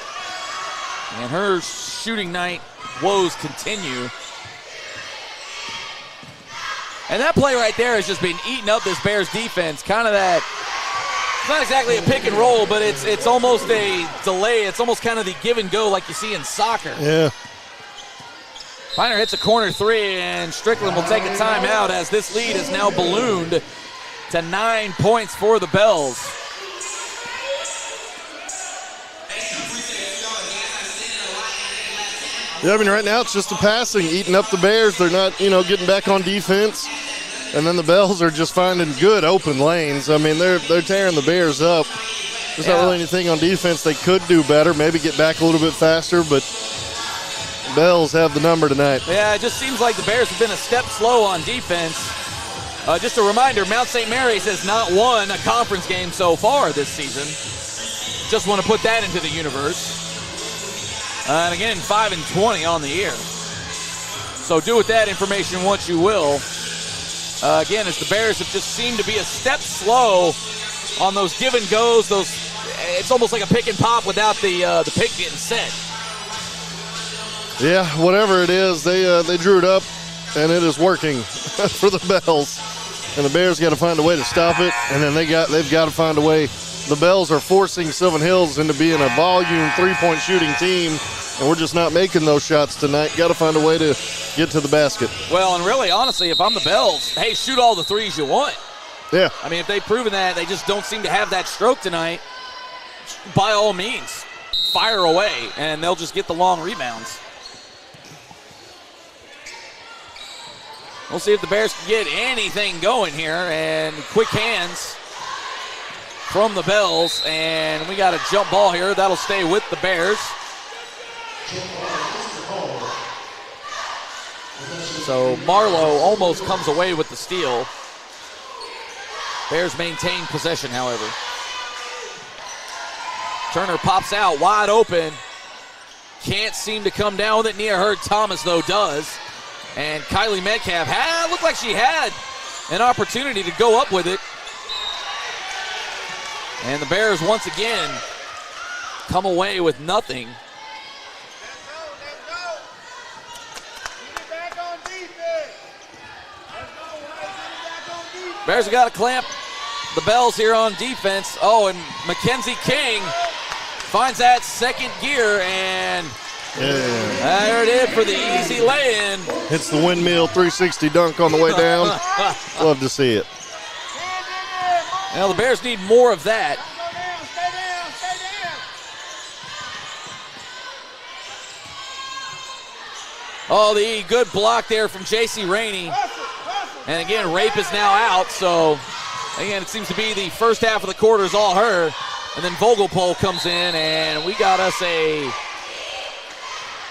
And her shooting night woes continue. And that play right there has just been eating up this Bears defense. Kind of that, it's not exactly a pick and roll, but it's almost a delay. It's almost kind of the give and go like you see in soccer. Yeah. Piner hits a corner three, and Strickland will take a timeout as this lead is now ballooned to 9 points for the Bells. Yeah, I mean, right now it's just the passing, eating up the Bears. They're not, getting back on defense. And then the Bells are just finding good open lanes. I mean, they're tearing the Bears up. There's not really anything on defense they could do better, maybe get back a little bit faster, but Bells have the number tonight. Yeah, it just seems like the Bears have been a step slow on defense. Just a reminder, Mount St. Mary's has not won a conference game so far this season. Just want to put that into the universe. And again, 5-20 on the year. So do with that information what you will. Again, as the Bears have just seemed to be a step slow on those give and goes. It's almost like a pick and pop without the pick getting set. Yeah, whatever it is, they drew it up, and it is working for the Bells. And the Bears got to find a way to stop it, and then they've got to find a way. The Bells are forcing Sylvan Hills into being a volume three-point shooting team, and we're just not making those shots tonight. Got to find a way to get to the basket. Well, and really, honestly, if I'm the Bells, hey, shoot all the threes you want. Yeah. I mean, if they've proven that, they just don't seem to have that stroke tonight, by all means, fire away, and they'll just get the long rebounds. We'll see if the Bears can get anything going here, and quick hands from the Bells, and we got a jump ball here. That'll stay with the Bears. So Marlowe almost comes away with the steal. Bears maintain possession, however. Turner pops out wide open. Can't seem to come down with it. Nia Hurd-Thomas, though, does. And Kylie Metcalf looked like she had an opportunity to go up with it. And the Bears once again come away with nothing. Bears have got to clamp the Bells here on defense. Oh, and Mackenzie King finds that second gear, and there it is for the easy lay-in. Hits the windmill 360 dunk on the way down. Love to see it. Now the Bears need more of that. Oh, the good block there from J.C. Rainey. And again, Rape is now out, so again, it seems to be the first half of the quarter is all her. And then Vogelpohl comes in, and we got us I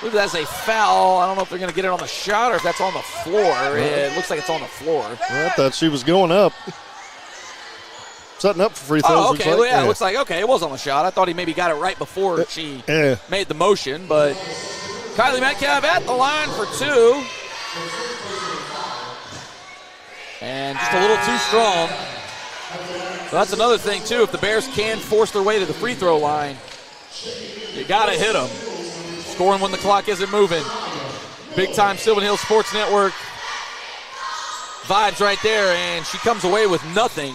believe that's a foul. I don't know if they're going to get it on the shot or if that's on the floor. It looks like it's on the floor. Well, I thought she was going up. Setting up for free throws. Oh, okay. Looks like. Well, yeah, it looks like, okay, it was on the shot. I thought he maybe got it right before she made the motion, but Kylie Metcalf at the line for two. And just a little too strong. So that's another thing, too. If the Bears can force their way to the free throw line, you got to hit them. Scoring when the clock isn't moving. Big-time Sylvan Hills Sports Network vibes right there, and she comes away with nothing.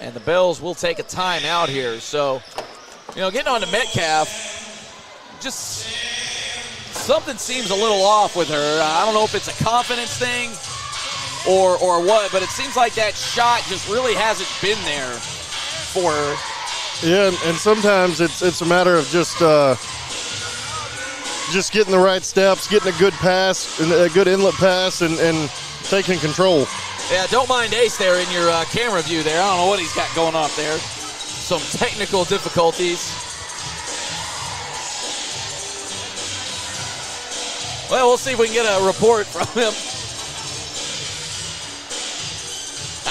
And the Bells will take a timeout here. So, getting on to Metcalf, just something seems a little off with her. I don't know if it's a confidence thing or what, but it seems like that shot just really hasn't been there for her. Yeah, and sometimes it's a matter of just getting the right steps, getting a good pass, and a good inlet pass, and taking control. Yeah, don't mind Ace there in your camera view there. I don't know what he's got going on up there. Some technical difficulties. Well, we'll see if we can get a report from him.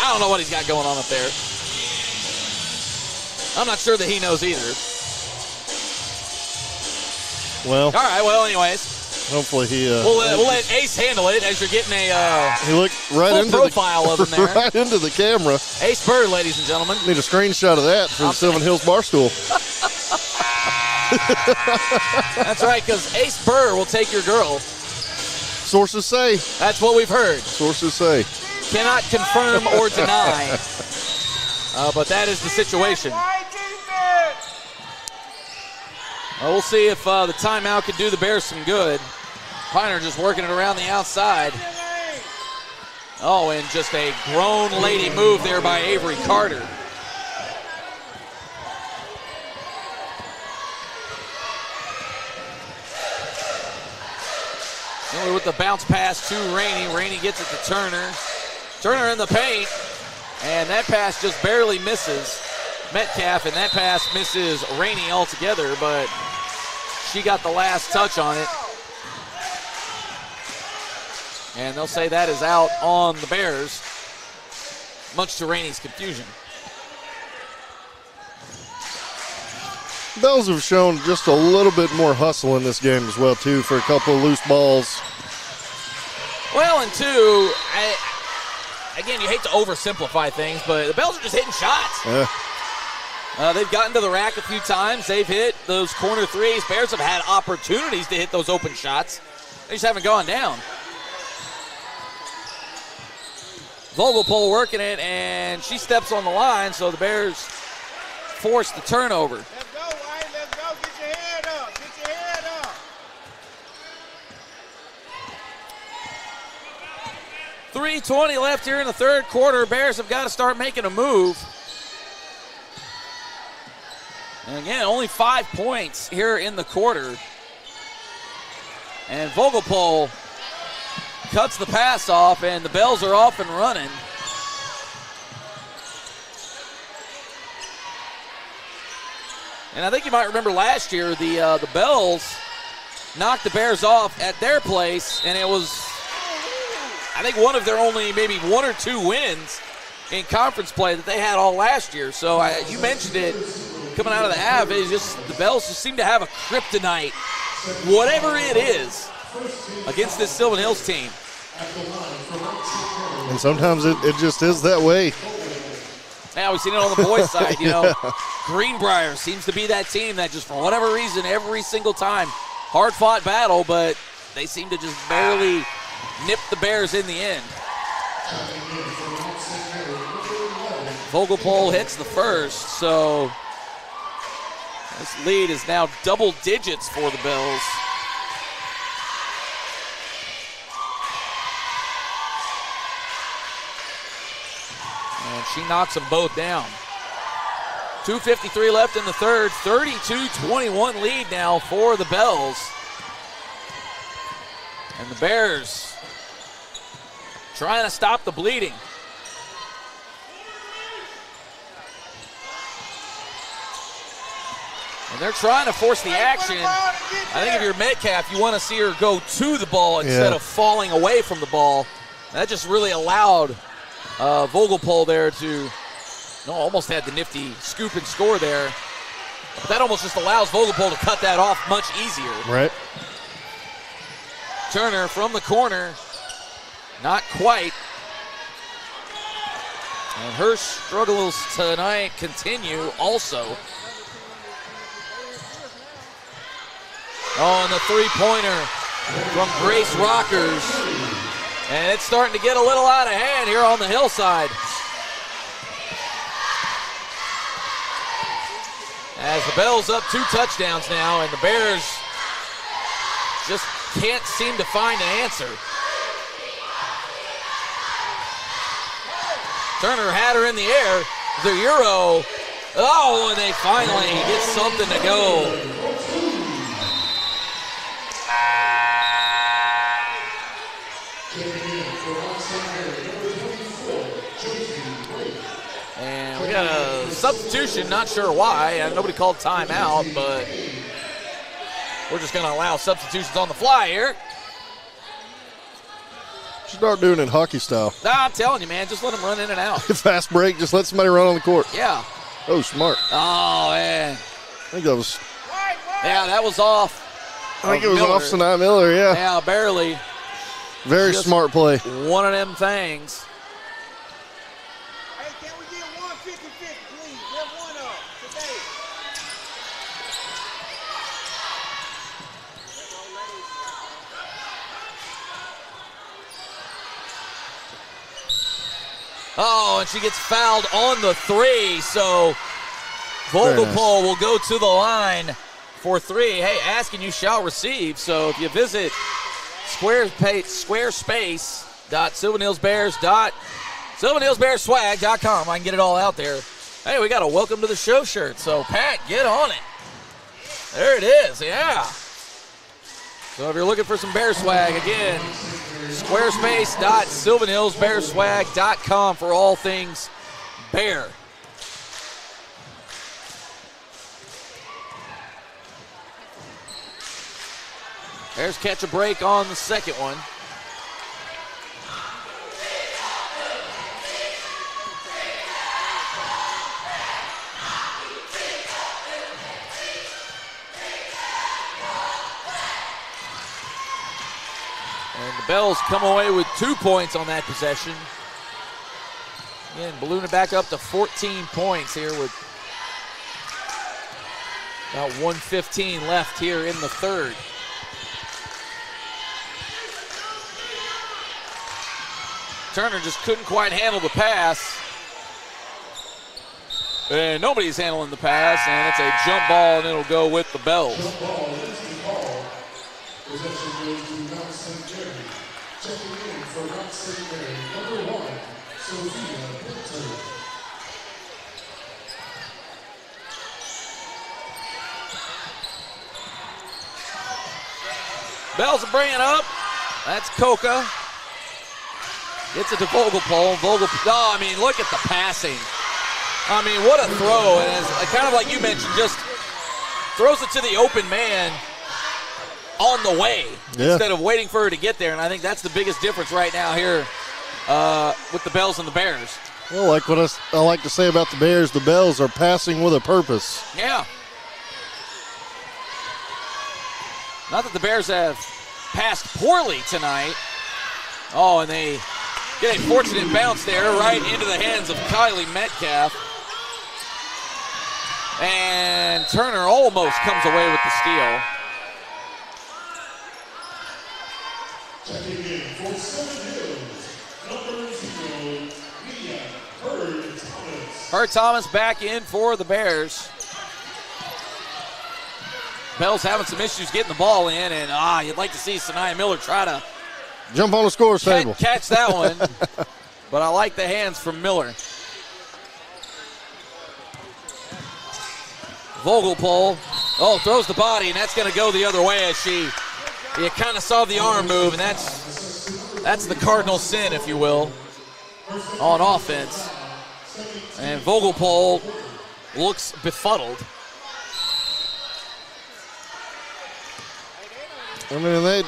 I don't know what he's got going on up there. I'm not sure that he knows either. Well, all right. Well, anyways. Hopefully he. We'll let Ace handle it as you're getting a he looked right full into profile of him there. Right into the camera. Ace Bird, ladies and gentlemen. Need a screenshot of that for the Sylvan Hills Barstool. That's right, because Ace Burr will take your girl. Sources say. That's what we've heard. Sources say. Cannot confirm or deny. But that is the situation. We'll see if the timeout can do the Bears some good. Piner just working it around the outside. Oh, and just a grown lady move there by Avery Carter. Miller with the bounce pass to Rainey. Rainey gets it to Turner. Turner in the paint. And that pass just barely misses Metcalf, and that pass misses Rainey altogether, but she got the last touch on it. And they'll say that is out on the Bears, much to Rainey's confusion. Bells have shown just a little bit more hustle in this game as well, too, for a couple of loose balls. Well, and two, again, you hate to oversimplify things, but the Bells are just hitting shots. Yeah. They've gotten to the rack a few times. They've hit those corner threes. Bears have had opportunities to hit those open shots. They just haven't gone down. Vogelpohl working it, and she steps on the line, so the Bears force the turnover. Let's go, White. Let's go. Get your head up. Get your head up. 3:20 left here in the third quarter. Bears have got to start making a move. And again, only 5 points here in the quarter. And Vogelpohl cuts the pass off, and the Bells are off and running. And I think you might remember last year, the Bells knocked the Bears off at their place, and it was, I think, one of their only maybe 1 or 2 wins in conference play that they had all last year. So you mentioned it coming out of the half. It's just the Bells just seem to have a kryptonite, whatever it is, against this Sylvan Hills team. And sometimes it just is that way. Yeah, we've seen it on the boys' side. You know, Greenbrier seems to be that team that just, for whatever reason, every single time, hard-fought battle, but they seem to just barely nip the Bears in the end. Vogelpohl hits the first, so this lead is now double digits for the Bells. And she knocks them both down. 2:53 left in the third. 32-21 lead now for the Bells. And the Bears trying to stop the bleeding. And they're trying to force the action. I think if you're Metcalf, you want to see her go to the ball instead of falling away from the ball. That just really allowed Vogelpohl there to, almost had the nifty scoop and score there. But that almost just allows Vogelpohl to cut that off much easier. Right. Turner from the corner, not quite. And her struggles tonight continue also. Oh, and the three-pointer from Grace Rockers. And it's starting to get a little out of hand here on the hillside. As the Bells up 2 touchdowns now, and the Bears just can't seem to find an answer. Turner had her in the air. The Euro. Oh, and they finally get something to go. And we got a substitution, not sure why. Nobody called timeout, but we're just going to allow substitutions on the fly here. Start doing it hockey style. I'm telling you, man, just let them run in and out. Fast break, just let somebody run on the court. Yeah. Oh, smart. Oh, man. I think that was. Yeah, that was off. I think it was off Sinai Miller, yeah. Yeah, barely. Very Just smart play. One of them things. Hey, can we get 150, please? Get one up today. Oh, and she gets fouled on the three, so Vogelpohl will go to the line for three. Hey, ask and you shall receive. So if you visit squarespaceswag.sylvanhillsbearswag.com, I can get it all out there. Hey, we got a welcome to the show shirt. So, Pat, get on it. There it is, yeah. So if you're looking for some bear swag, again, squarespace.sylvanhillsbearswag.com for all things bear. Bears catch a break on the second one. And the Bells come away with 2 points on that possession. Again, balloon it back up to 14 points here with about 1:15 left here in the third. Turner just couldn't quite handle the pass. And nobody's handling the pass, and it's a jump ball, and it'll go with the Bells. Possession goes to Mount St. Mary. Checking in for Mount St. Mary, number 1, Sophia Pinto. Bells will bring it up. That's Coca. Gets it to Vogelpohl. Oh, I mean, look at the passing. I mean, what a throw. And it's kind of like you mentioned, just throws it to the open man on the way instead of waiting for her to get there. And I think that's the biggest difference right now here with the Bells and the Bears. Well, like what I like to say about the Bears, the Bells are passing with a purpose. Yeah. Not that the Bears have passed poorly tonight. Oh, and they get a fortunate bounce there right into the hands of Kylie Metcalf. And Turner almost comes away with the steal. Checking in for Sylvan Hills, number 0, Leah Thomas. Hurt Thomas back in for the Bears. Bell's having some issues getting the ball in, and you'd like to see Sanaya Miller try to jump on the scores table. Catch that one. But I like the hands from Miller. Vogelpohl, throws the body, and that's going to go the other way as you kind of saw the arm move, and that's the cardinal sin, if you will, on offense. And Vogelpohl looks befuddled. I mean, the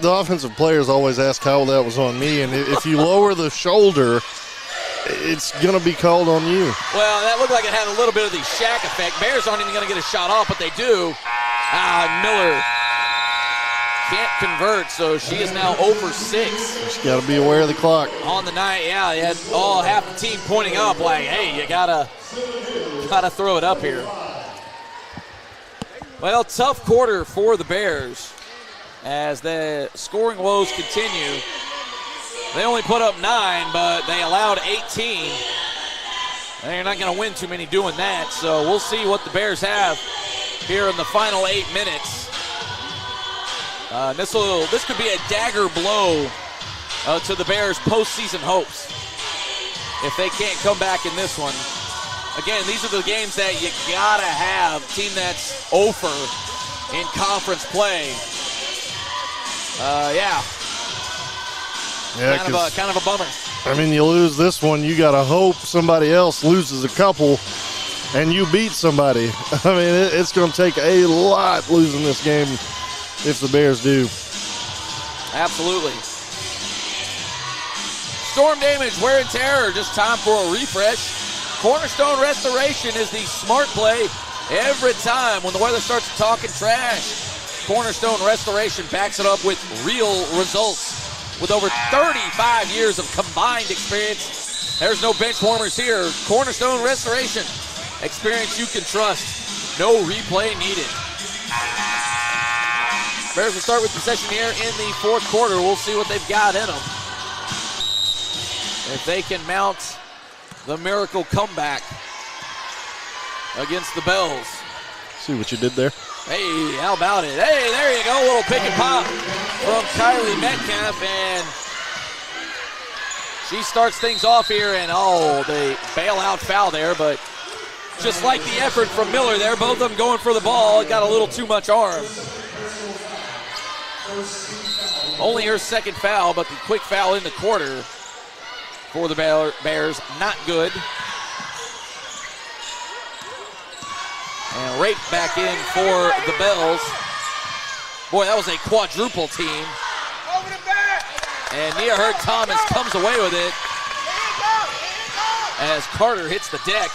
offensive players always ask how that was on me, and if you lower the shoulder, it's going to be called on you. Well, that looked like it had a little bit of the Shaq effect. Bears aren't even going to get a shot off, but they do. Miller can't convert, so she is now over 6. She's got to be aware of the clock. On the night, yeah, you had half the team pointing up like, hey, you gotta throw it up here. Well, tough quarter for the Bears as the scoring woes continue. They only put up 9, but they allowed 18. They're not going to win too many doing that, so we'll see what the Bears have here in the final 8 minutes. This could be a dagger blow to the Bears' postseason hopes if they can't come back in this one. Again, these are the games that you gotta have. Team that's over in conference play. Kind of a bummer. I mean, you lose this one, you gotta hope somebody else loses a couple, and you beat somebody. I mean, it's going to take a lot losing this game if the Bears do. Absolutely. Storm damage, wear and tear, or just time for a refresh. Cornerstone Restoration is the smart play every time when the weather starts talking trash. Cornerstone Restoration backs it up with real results. With over 35 years of combined experience, there's no bench warmers here. Cornerstone Restoration, experience you can trust. No replay needed. Bears will start with possession here in the fourth quarter. We'll see what they've got in them. If they can mount the miracle comeback against the Bells. See what you did there? Hey, how about it? Hey, there you go. A little pick and pop from Kylie Metcalf, and she starts things off here, and they bailout foul there, but just like the effort from Miller there, both of them going for the ball. It got a little too much arm. Only her second foul, but the quick foul in the quarter for the Bears, not good. And Rape back in for the Bells. Boy, that was a quadruple team. And Nia Hurd-Thomas comes away with it as Carter hits the deck.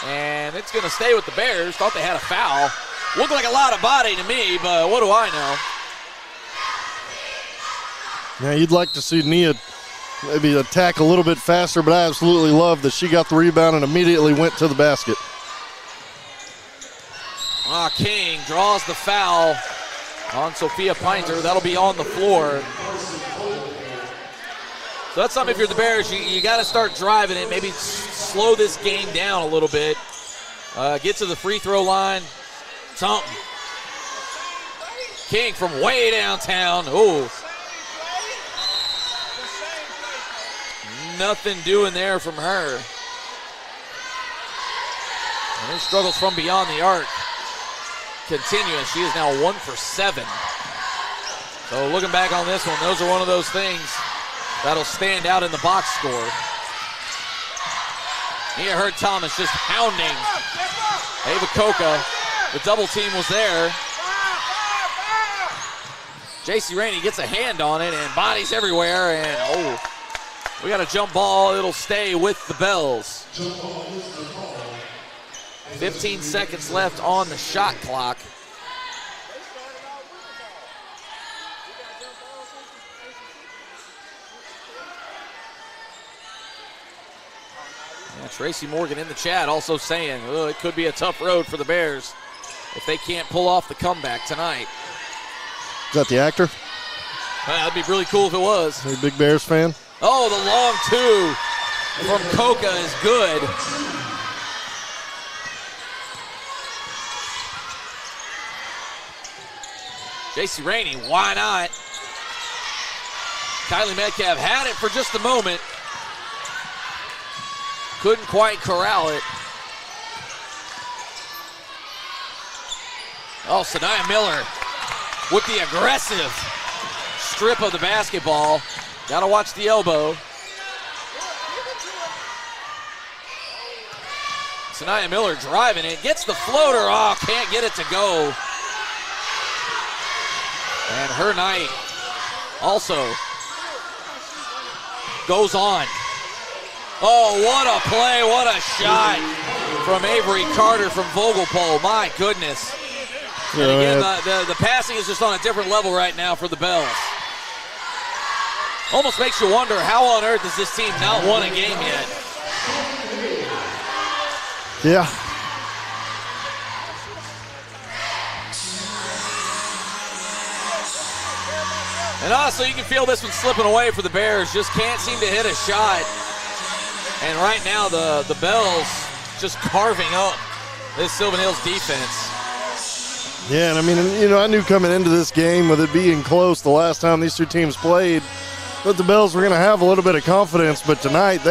And it's going to stay with the Bears. Thought they had a foul. Looked like a lot of body to me, but what do I know? Yeah, you'd like to see Nia maybe attack a little bit faster, but I absolutely love that she got the rebound and immediately went to the basket. King draws the foul on Sophia Pinter. That'll be on the floor. So that's something if you're the Bears, you got to start driving it. Maybe slow this game down a little bit. Get to the free throw line. Something. King from way downtown. Ooh. Nothing doing there from her. And her struggles from beyond the arc continue, and she is now 1 for 7. So looking back on this one, those are one of those things that'll stand out in the box score. Nia Hurd-Thomas just pounding Ava Coca. The double team was there. J.C. Rainey gets a hand on it, and bodies everywhere, and we got a jump ball. It'll stay with the Bells. 15 seconds left on the shot clock. Yeah, Tracy Morgan in the chat also saying, it could be a tough road for the Bears if they can't pull off the comeback tonight. Is that the actor? That'd be really cool if it was. Are you a big Bears fan? Oh, the long two from Coca is good. J.C. Rainey, why not? Kylie Metcalf had it for just a moment. Couldn't quite corral it. Oh, Sanaya Miller with the aggressive strip of the basketball. Gotta watch the elbow. Sanaya Miller driving it. Gets the floater. Can't get it to go. And her night also goes on. Oh, what a play. What a shot from Avery Carter from Vogelpol. My goodness. And again, the passing is just on a different level right now for the Bells. Almost makes you wonder how on earth has this team not won a game yet? Yeah. And honestly, you can feel this one slipping away for the Bears. Just can't seem to hit a shot. And right now, the Bells just carving up this Sylvan Hills defense. Yeah, and I mean, I knew coming into this game with it being close the last time these two teams played that the Bells were going to have a little bit of confidence, but tonight,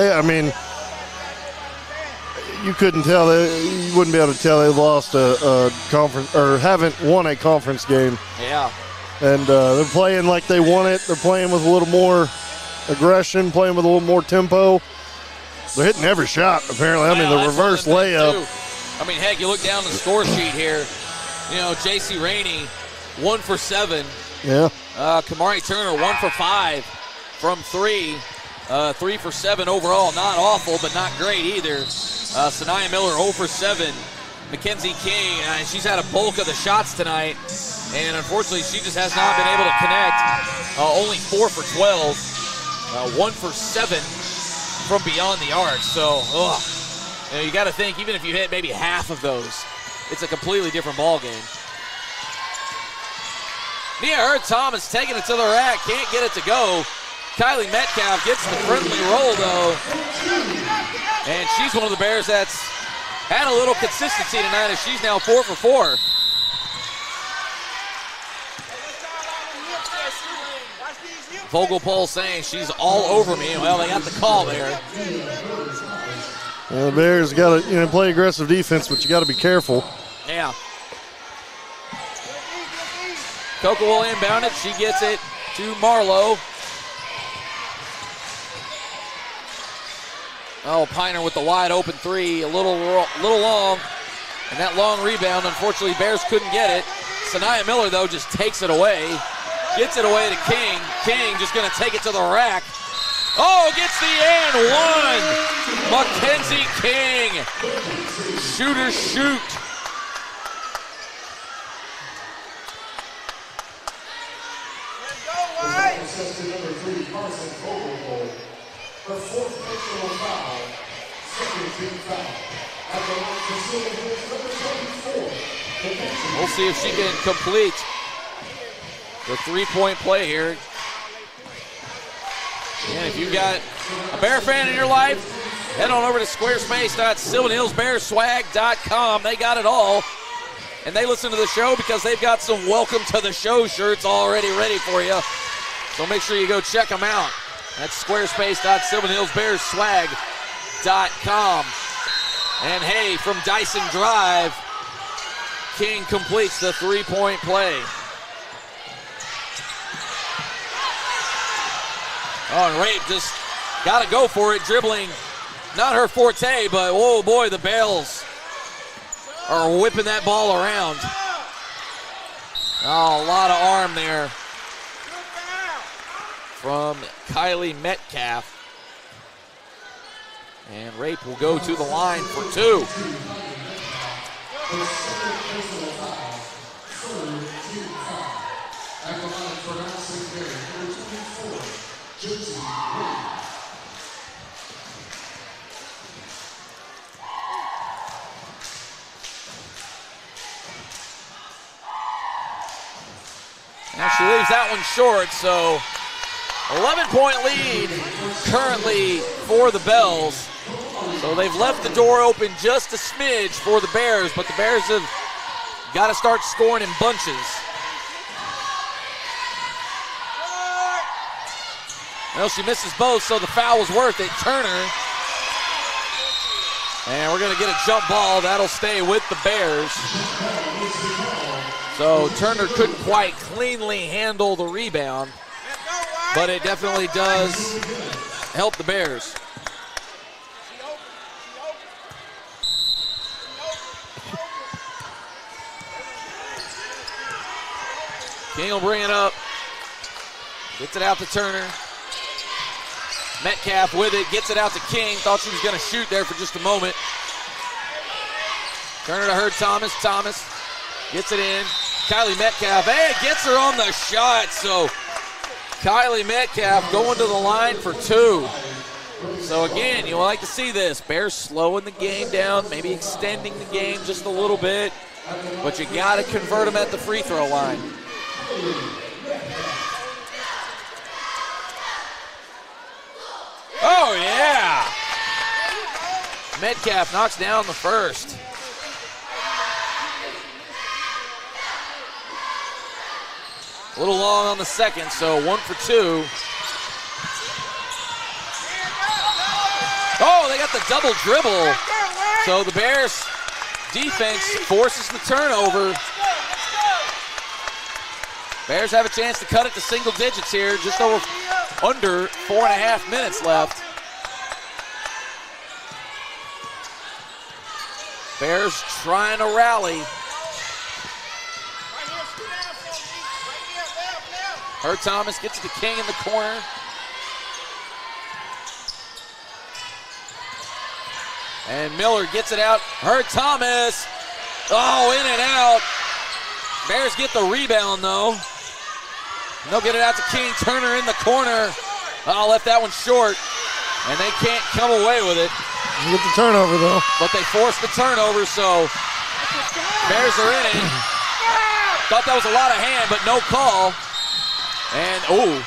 you couldn't tell. You wouldn't be able to tell they lost a conference or haven't won a conference game. Yeah. And they're playing like they want it. They're playing with a little more aggression, playing with a little more tempo. They're hitting every shot, apparently. I mean, the reverse layup. I mean, heck, you look down the score sheet here. J.C. Rainey, 1 for 7. Yeah. Kamari Turner, 1 for 5 from 3. 3 for 7 overall. Not awful, but not great either. Sanaya Miller 0 for 7. Mackenzie King, she's had a bulk of the shots tonight, and unfortunately she just has not been able to connect. Only 4 for 12, 1 for 7 from beyond the arc. So, you got to think, even if you hit maybe half of those, it's a completely different ball game. Nia Hurd-Thomas taking it to the rack, can't get it to go. Kylie Metcalf gets the friendly roll, though. And she's one of the Bears that's had a little consistency tonight, as she's now 4 for 4. Vogelpohl saying she's all over me. Well, they got the call there. Yeah, the Bears got to play aggressive defense, but you got to be careful. Yeah. Coca will inbound it. She gets it to Marlowe. Oh, Piner with the wide open three, a little long. And that long rebound, unfortunately, Bears couldn't get it. Sanaya Miller, though, just takes it away. Gets it away to King. King just going to take it to the rack. Oh, gets the and one. Mackenzie King. Shooter shoot. Her fourth personal foul, second team foul. At the line for Sylvan, number 24. We'll see if she can complete the three-point play here. And if you've got a Bear fan in your life, head on over to squarespace.sylvanhillsbearswag.com. They got it all. And they listen to the show because they've got some Welcome to the Show shirts already ready for you. So make sure you go check them out. That's squarespace.sylvanhillsbearswag.com. And hey, from Dyson Drive, King completes the three-point play. Oh, and Rape just got to go for it, dribbling. Not her forte, but oh boy, the Bells are whipping that ball around. Oh, a lot of arm there from Kylie Metcalf. And Rape will go to the line for two. Now she leaves that one short, so 11-point lead currently for the Bells. So they've left the door open just a smidge for the Bears, but the Bears have got to start scoring in bunches. Well, she misses both, so the foul was worth it. Turner. And we're going to get a jump ball. That'll stay with the Bears. So Turner couldn't quite cleanly handle the rebound, but it definitely does help the Bears. King will bring it up. Gets it out to Turner. Metcalf with it, gets it out to King. Thought she was going to shoot there for just a moment. Turner to Hurd-Thomas. Thomas gets it in. Kylie Metcalf, hey, gets her on the shot. So Kylie Metcalf going to the line for two. So again, you like to see this. Bears slowing the game down, maybe extending the game just a little bit. But you got to convert them at the free throw line. Oh, yeah. Metcalf knocks down the first. A little long on the second, so 1 for 2. Oh, they got the double dribble. So the Bears defense forces the turnover. Bears have a chance to cut it to single digits here, just under 4.5 minutes left. Bears trying to rally. Hurd-Thomas gets it to King in the corner. And Miller gets it out. Hurt Thomas. Oh, in and out. Bears get the rebound, though. And they'll get it out to King. Turner in the corner. Oh, left that one short. And they can't come away with it. You get the turnover, though. But they forced the turnover, so Bears are in it. Thought that was a lot of hand, but no call. And, ooh.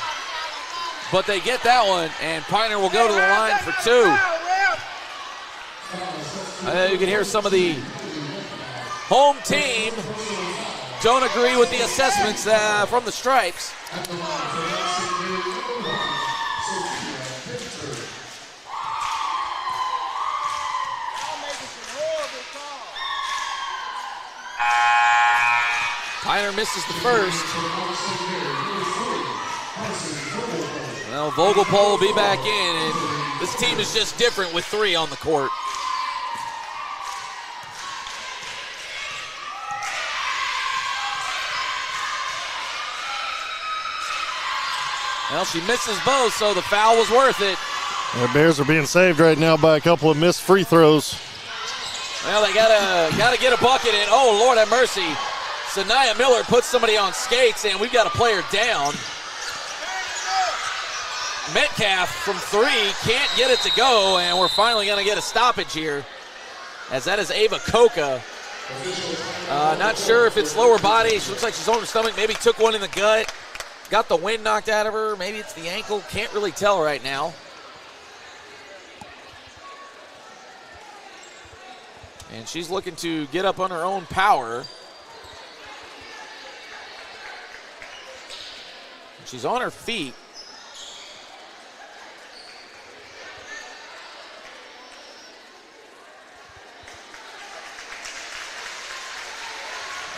But they get that one, and Pioneer will go to the line for 2. You can hear some of the home team don't agree with the assessments from the Stripes. Pioneer misses the first. Well, Vogelpohl will be back in, and this team is just different with 3 on the court. Well, she misses both, so the foul was worth it. The Bears are being saved right now by a couple of missed free throws. Well, they gotta get a bucket in. Oh, Lord have mercy. Sanaya Miller puts somebody on skates, and we've got a player down. Metcalf from 3 can't get it to go, and we're finally going to get a stoppage here, as that is Ava Coca. Not sure if it's lower body. She looks like she's on her stomach. Maybe took one in the gut. Got the wind knocked out of her. Maybe it's the ankle. Can't really tell right now. And she's looking to get up on her own power. She's on her feet.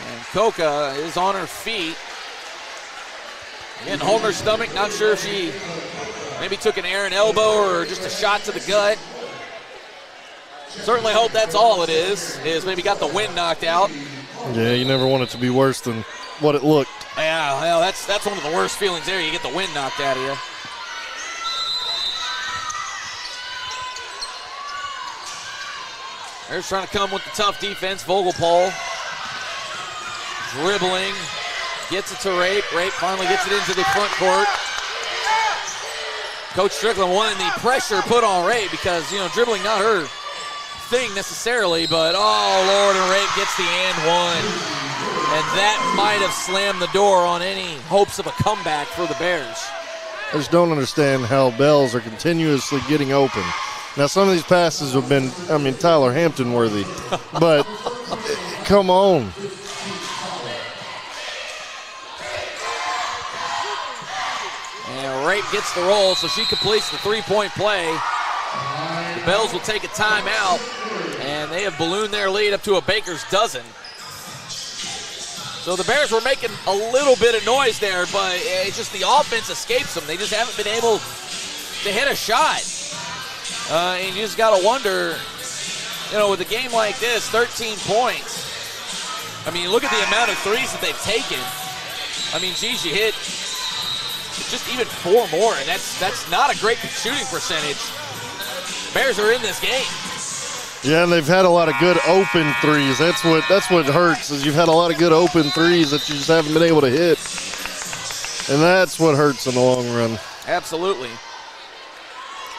And Coca is on her feet. Again, holding her stomach. Not sure if she maybe took an errant elbow or just a shot to the gut. Certainly hope that's all it is maybe got the wind knocked out. Yeah, you never want it to be worse than what it looked. Yeah, well, that's one of the worst feelings there. You get the wind knocked out of you. They're just trying to come with the tough defense. Vogelpohl dribbling, gets it to Rape. Rape finally gets it into the front court. Coach Strickland wanting the pressure put on Rape because, dribbling not her thing necessarily, but oh, Lord, and Rape gets the and one. And that might have slammed the door on any hopes of a comeback for the Bears. I just don't understand how Bells are continuously getting open. Now, some of these passes have been, Tyler Hampton worthy, but come on. And Rape gets the roll, so she completes the three-point play. The Bells will take a timeout, and they have ballooned their lead up to a baker's dozen. So the Bears were making a little bit of noise there, but it's just the offense escapes them. They just haven't been able to hit a shot. And you just got to wonder, with a game like this, 13 points. Look at the amount of threes that they've taken. Geez, you hit just even 4 more, and that's not a great shooting percentage. Bears are in this game. Yeah, and they've had a lot of good open threes. That's what hurts, is you've had a lot of good open threes that you just haven't been able to hit. And that's what hurts in the long run. Absolutely.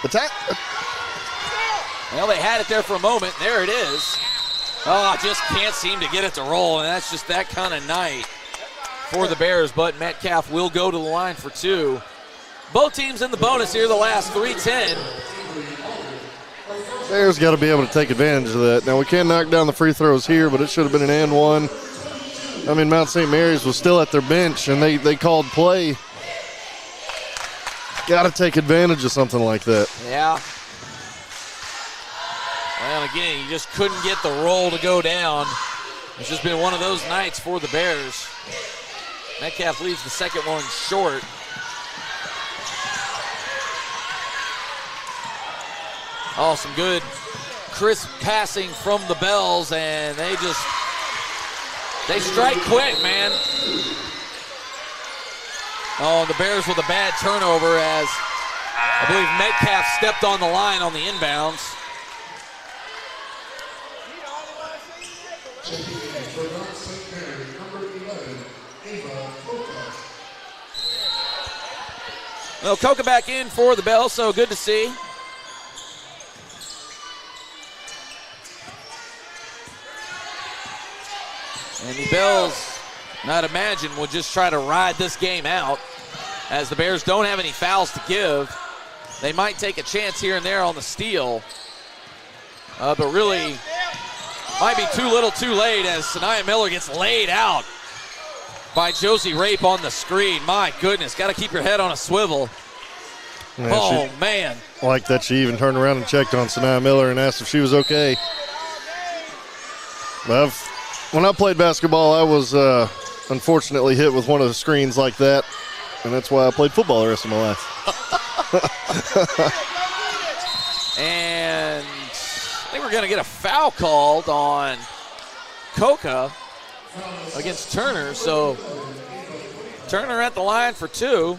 Attack. Well, they had it there for a moment. There it is. Oh, just can't seem to get it to roll, and that's just that kind of night for the Bears. But Metcalf will go to the line for 2. Both teams in the bonus here, the last 3:10. Bears got to be able to take advantage of that. Now, we can't knock down the free throws here, but it should have been an and one. Mount St. Mary's was still at their bench, and they called play. Got to take advantage of something like that. Yeah. Well, again, you just couldn't get the roll to go down. It's just been one of those nights for the Bears. Metcalf leaves the second one short. Oh, some good crisp passing from the Bells, and they strike quick, man. Oh, the Bears with a bad turnover as I believe Metcalf stepped on the line on the inbounds. Well, Coca back in for the Bells, so good to see. And the Bells, I'd imagine, will just try to ride this game out as the Bears don't have any fouls to give. They might take a chance here and there on the steal, but really might be too little too late as Sanaya Miller gets laid out by Josie Rape on the screen. My goodness, got to keep your head on a swivel. Yeah, man. Like that she even turned around and checked on Sanaya Miller and asked if she was okay. But when I played basketball, I was unfortunately hit with one of the screens like that, and that's why I played football the rest of my life. And I think we're going to get a foul called on Coca against Turner. So Turner at the line for 2.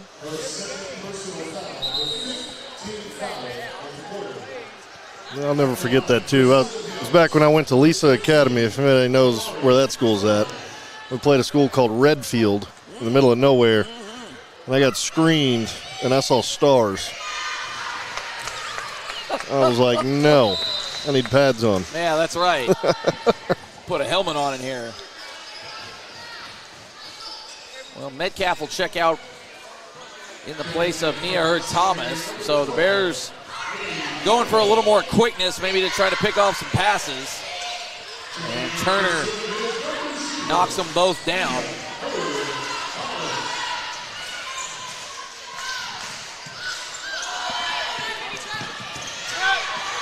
I'll never forget that, too. It was back when I went to Lisa Academy, if anybody knows where that school's at. We played a school called Redfield in the middle of nowhere, and I got screened, and I saw stars. I was like, no, I need pads on. Yeah, that's right. Put a helmet on in here. Well, Metcalf will check out in the place of Nia Hurd-Thomas. So the Bears going for a little more quickness, maybe to try to pick off some passes. And Turner knocks them both down.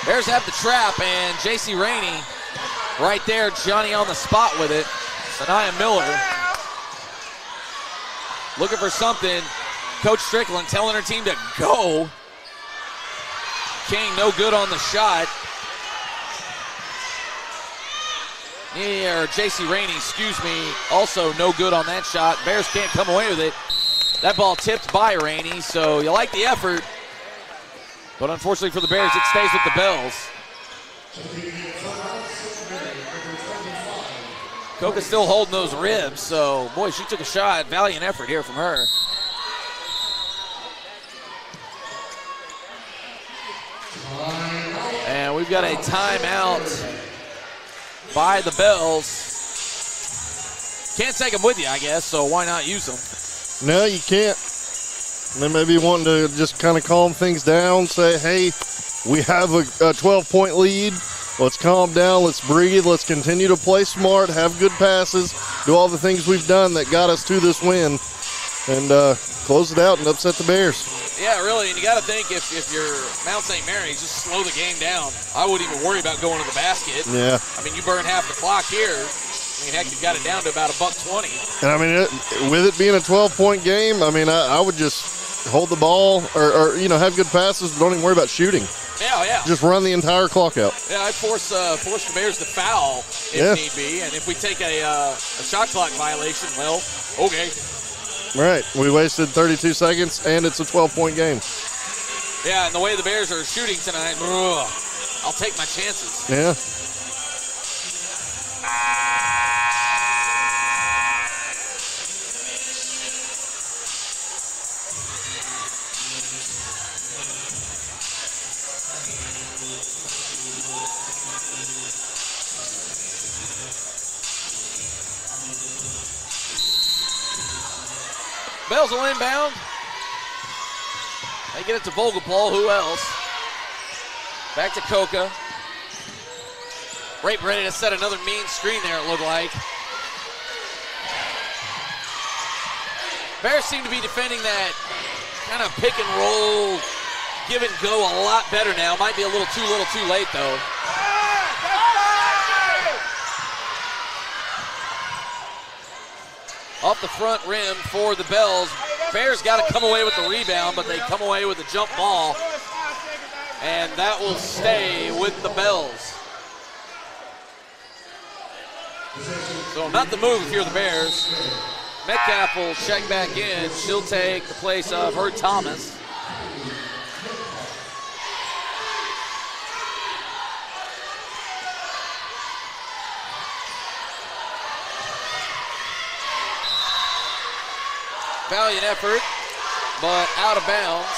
Bears have the trap, and J.C. Rainey right there, Johnny on the spot with it. Sanaya Miller looking for something. Coach Strickland telling her team to go. King no good on the shot. Or J.C. Rainey, excuse me, also no good on that shot. Bears can't come away with it. That ball tipped by Rainey, so you like the effort. But unfortunately for the Bears, it stays with the Bells. Coca's still holding those ribs, so boy, she took a shot. Valiant effort here from her. And we've got a timeout by the Bells. Can't take them with you, I guess, so why not use them? No, you can't. They may be wanting to just kind of calm things down, say, hey, we have a 12-point lead. Let's calm down. Let's breathe. Let's continue to play smart, have good passes, do all the things we've done that got us to this win, and close it out and upset the Bears. Yeah, really, and you got to think if you're Mount St. Mary's, just slow the game down. I wouldn't even worry about going to the basket. Yeah. I mean, you burn half the clock here. I mean, heck, you've got it down to about $1.20. And, I mean, with it being a 12-point game, I mean, I would just hold the ball or have good passes, but don't even worry about shooting. Yeah. Just run the entire clock out. Yeah, I'd force the Bears to foul if need be. And if we take a shot clock violation, well, okay. Right. We wasted 32 seconds, and it's a 12-point game. Yeah, and the way the Bears are shooting tonight, I'll take my chances. Yeah. Bells will inbound. They get it to Vogelpohl. Who else? Back to Coca. Rape ready to set another mean screen there, it looked like. Bears seem to be defending that kind of pick and roll, give and go a lot better now. Might be a little too late, though. Off the front rim for the Bells. Bears got to come away with the rebound, but they come away with a jump ball. And that will stay with the Bells. So not the move if you're the Bears. Metcalf will check back in. She'll take the place of Hurd-Thomas. Valiant effort, but out of bounds.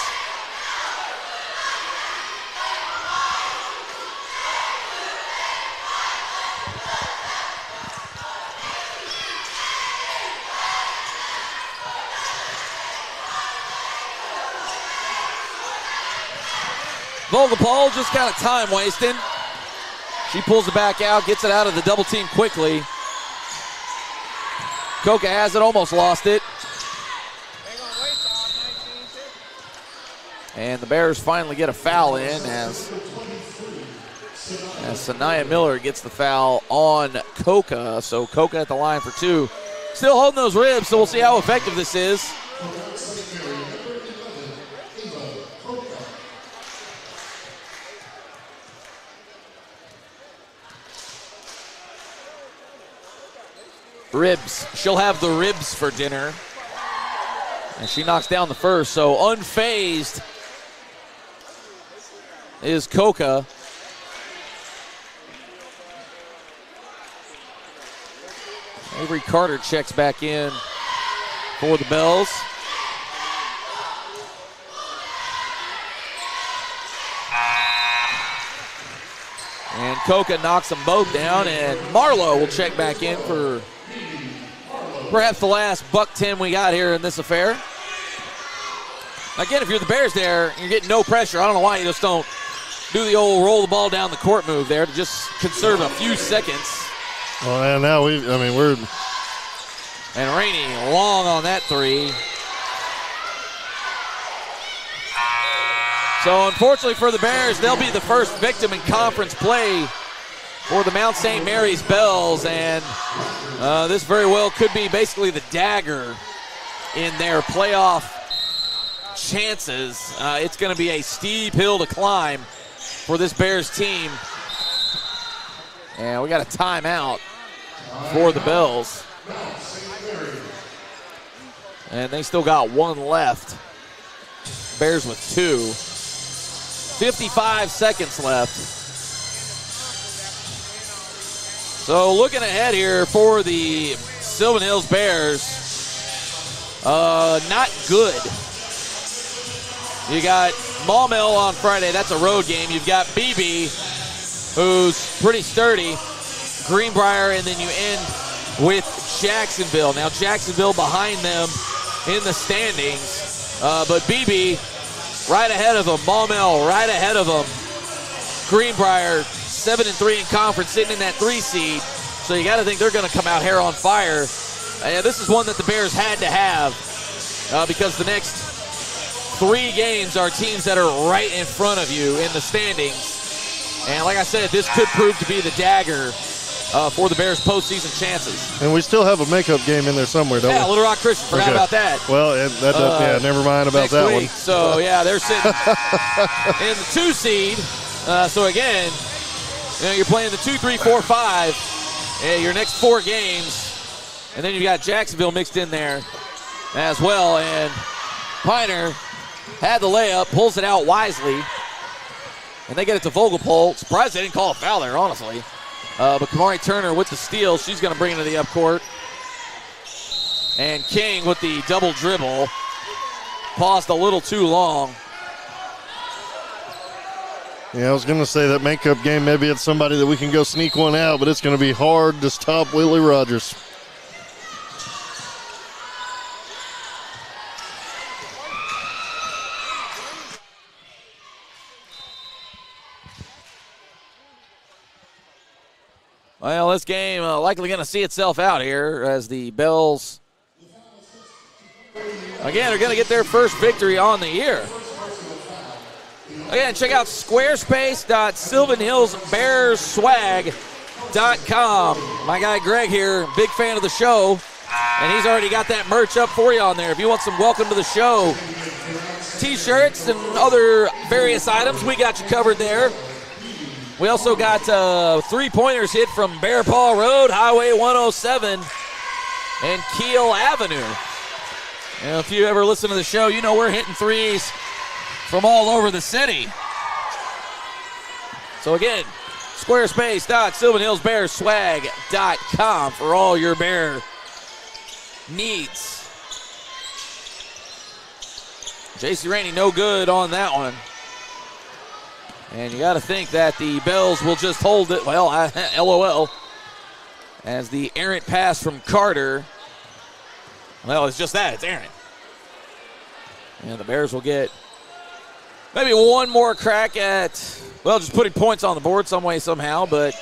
Vogelpohl just kind of time wasting. She pulls it back out, gets it out of the double team quickly. Coca has it, almost lost it. And the Bears finally get a foul in as Sanaya Miller gets the foul on Coca. So Coca at the line for two. Still holding those ribs, so we'll see how effective this is. Ribs. She'll have the ribs for dinner. And she knocks down the first, so unfazed is Coca. Avery Carter checks back in for the Bells. And Coca knocks them both down, and Marlowe will check back in for perhaps the last $1.10 we got here in this affair. Again, if you're the Bears there, you're getting no pressure. I don't know why you just don't do the old roll the ball down the court move there to just conserve a few seconds. Well, and now we're. And Rainey long on that three. So unfortunately for the Bears, they'll be the first victim in conference play for the Mount St. Mary's Bells, and this very well could be basically the dagger in their playoff chances. It's going to be a steep hill to climb for this Bears team. And we got a timeout for the Bells. And they still got one left. Bears with two. 55 seconds left. So looking ahead here for the Sylvan Hills Bears, not good. You got Maumelle on Friday. That's a road game. You've got BB, who's pretty sturdy. Greenbrier, and then you end with Jacksonville. Now Jacksonville behind them in the standings, but BB right ahead of them. Maumelle right ahead of them. Greenbrier 7-3 in conference, sitting in that 3 seed. So you got to think they're going to come out hair on fire. This is one that the Bears had to have because the next 3 games are teams that are right in front of you in the standings. And like I said, this could prove to be the dagger for the Bears' postseason chances. And we still have a makeup game in there somewhere, don't we? Yeah, Little Rock Christian. Forgot about that. Well, never mind about that week. one. So, yeah, they're sitting in the 2 seed. So, again, you're playing the 2, 3, 4, 5, your next 4 games. And then you've got Jacksonville mixed in there as well. And Piner had the layup, pulls it out wisely. And they get it to Vogelpohl. Surprised they didn't call a foul there, honestly. But Kamari Turner with the steal. She's going to bring it to the up court. And King with the double dribble. Paused a little too long. Yeah, I was going to say that makeup game, maybe it's somebody that we can go sneak one out, but it's going to be hard to stop Willie Rogers. Well, this game likely going to see itself out here as the Bells, again, are going to get their first victory on the year. Again, check out squarespace.sylvanhillsbearswag.com. My guy Greg here, big fan of the show, and he's already got that merch up for you on there. If you want some welcome to the show t-shirts and other various items, we got you covered there. We also got 3-pointers hit from Bear Paw Road, Highway 107, and Keel Avenue. And if you ever listen to the show, you know we're hitting threes from all over the city. So again, squarespace.sylvanhillsbearswag.com for all your Bear needs. J.C. Rainey no good on that one. And you got to think that the Bells will just hold it. Well, LOL. As the errant pass from Carter. Well, it's just that. It's errant. And the Bears will get maybe one more crack at, well, just putting points on the board some way, somehow. But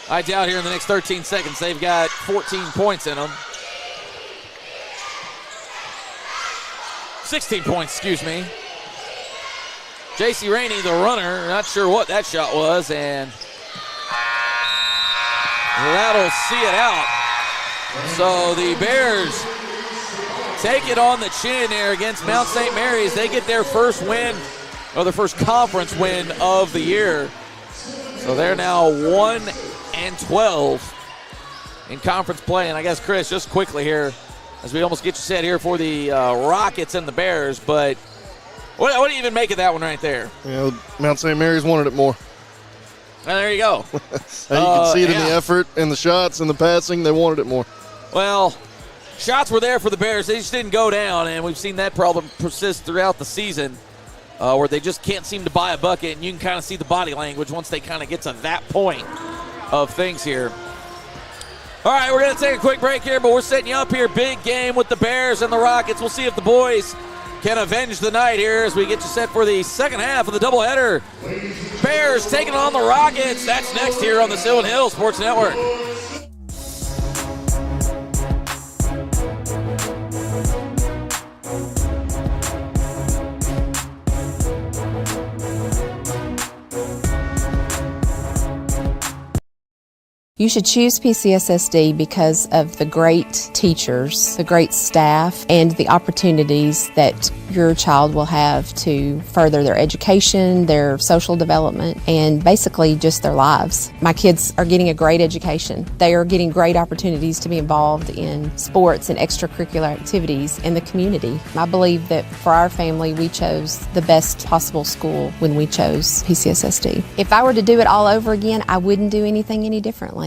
I doubt here in the next 13 seconds they've got 14 points in them. 16 points, excuse me. J.C. Rainey, the runner, not sure what that shot was, and that'll see it out. So the Bears take it on the chin there against Mount St. Mary's. They get their first win, or their first conference win of the year. So they're now 1-12 in conference play. And I guess, Chris, just quickly here, as we almost get you set here for the Rockets and the Bears, but what do you even make of that one right there? Mount St. Mary's wanted it more. Well, there you go. And you can see it in the effort and the shots and the passing. They wanted it more. Well, shots were there for the Bears. They just didn't go down, and we've seen that problem persist throughout the season where they just can't seem to buy a bucket, and you can kind of see the body language once they kind of get to that point of things here. All right, we're going to take a quick break here, but we're setting you up here. Big game with the Bears and the Rockets. We'll see if the boys can avenge the night here as we get you set for the second half of the doubleheader. Bears taking on the Rockets. That's next here on the Sylvan Hill Sports Network. You should choose PCSSD because of the great teachers, the great staff, and the opportunities that your child will have to further their education, their social development, and basically just their lives. My kids are getting a great education. They are getting great opportunities to be involved in sports and extracurricular activities in the community. I believe that for our family, we chose the best possible school when we chose PCSSD. If I were to do it all over again, I wouldn't do anything any differently.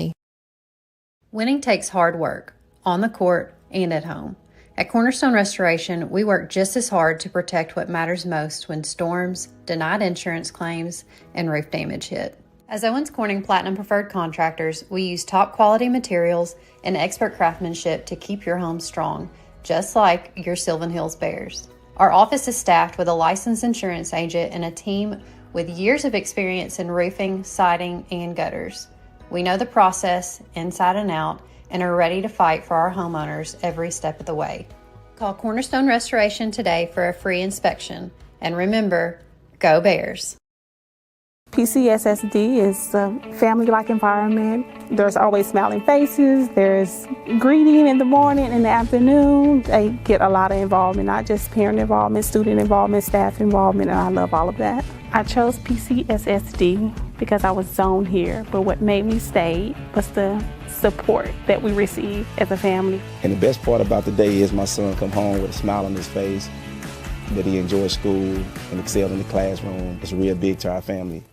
Winning takes hard work, on the court and at home. At Cornerstone Restoration, we work just as hard to protect what matters most when storms, denied insurance claims, and roof damage hit. As Owens Corning Platinum Preferred Contractors, we use top quality materials and expert craftsmanship to keep your home strong, just like your Sylvan Hills Bears. Our office is staffed with a licensed insurance agent and a team with years of experience in roofing, siding, and gutters. We know the process inside and out and are ready to fight for our homeowners every step of the way. Call Cornerstone Restoration today for a free inspection. And remember, go Bears! PCSSD is a family-like environment. There's always smiling faces. There's greeting in the morning and the afternoon. They get a lot of involvement, not just parent involvement, student involvement, staff involvement, and I love all of that. I chose PCSSD because I was zoned here, but what made me stay was the support that we receive as a family. And the best part about the day is my son come home with a smile on his face, that he enjoys school and excel in the classroom. It's real big to our family.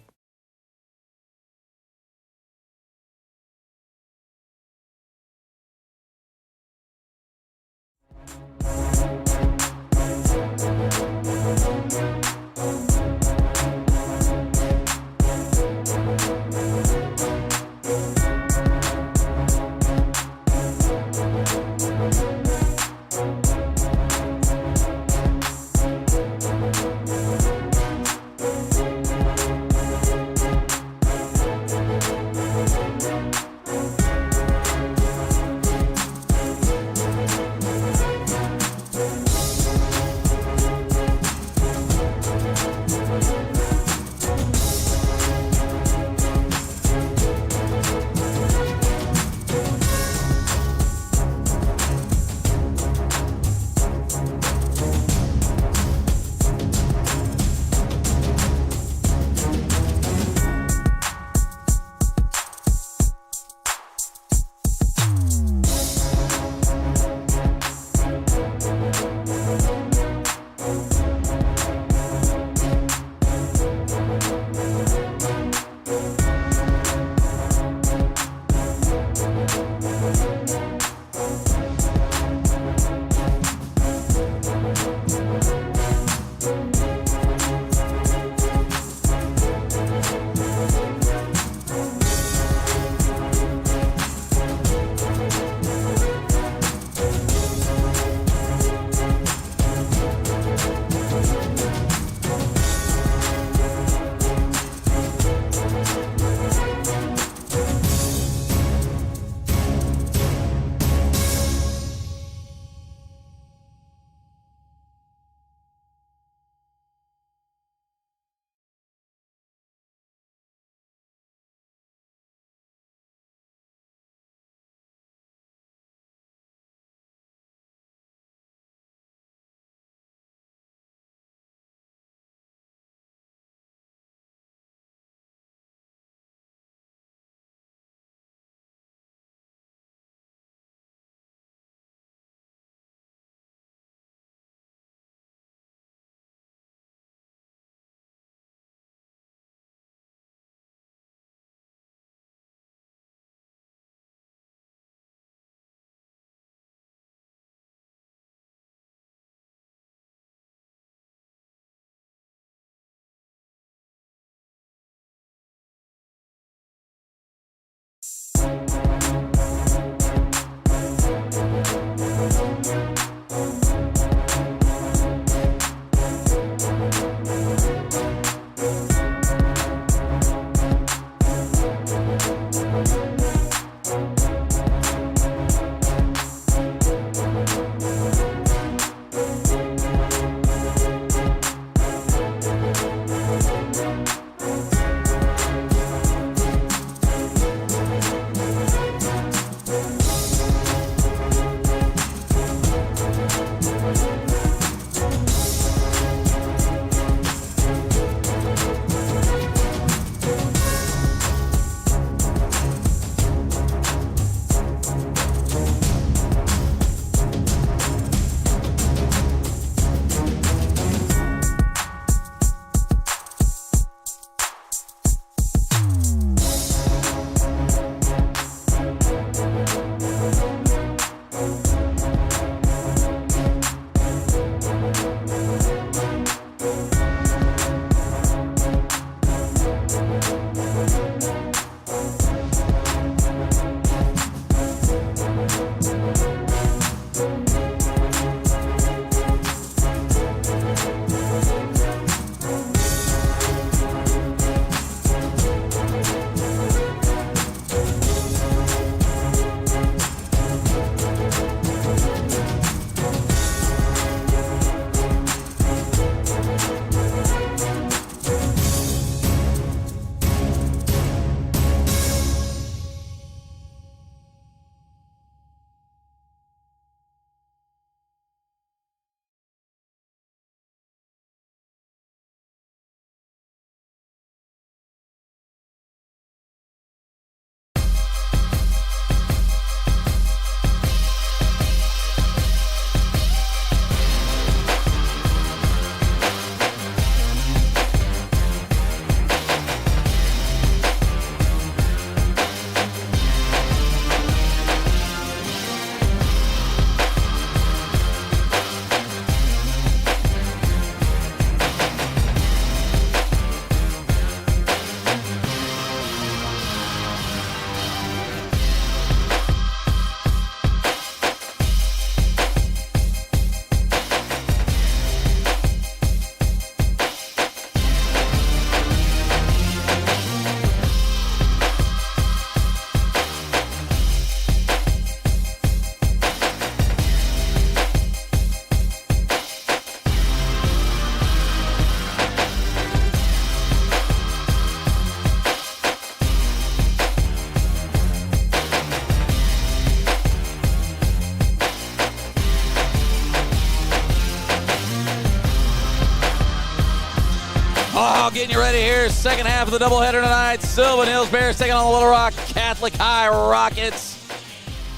getting you ready here. Second half of the doubleheader tonight. Sylvan Hills Bears taking on the Little Rock Catholic High Rockets.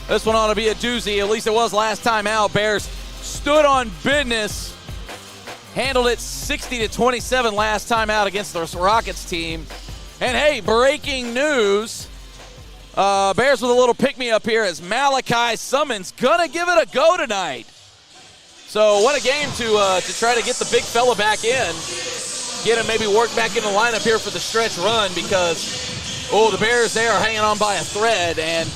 This one ought to be a doozy. At least it was last time out. Bears stood on business. Handled it 60-27 last time out against the Rockets team. And hey, breaking news. Bears with a little pick-me-up here as Malachi Summons gonna give it a go tonight. So what a game to try to get the big fella back in. Get him maybe work back in the lineup here for the stretch run because, the Bears, they are hanging on by a thread. And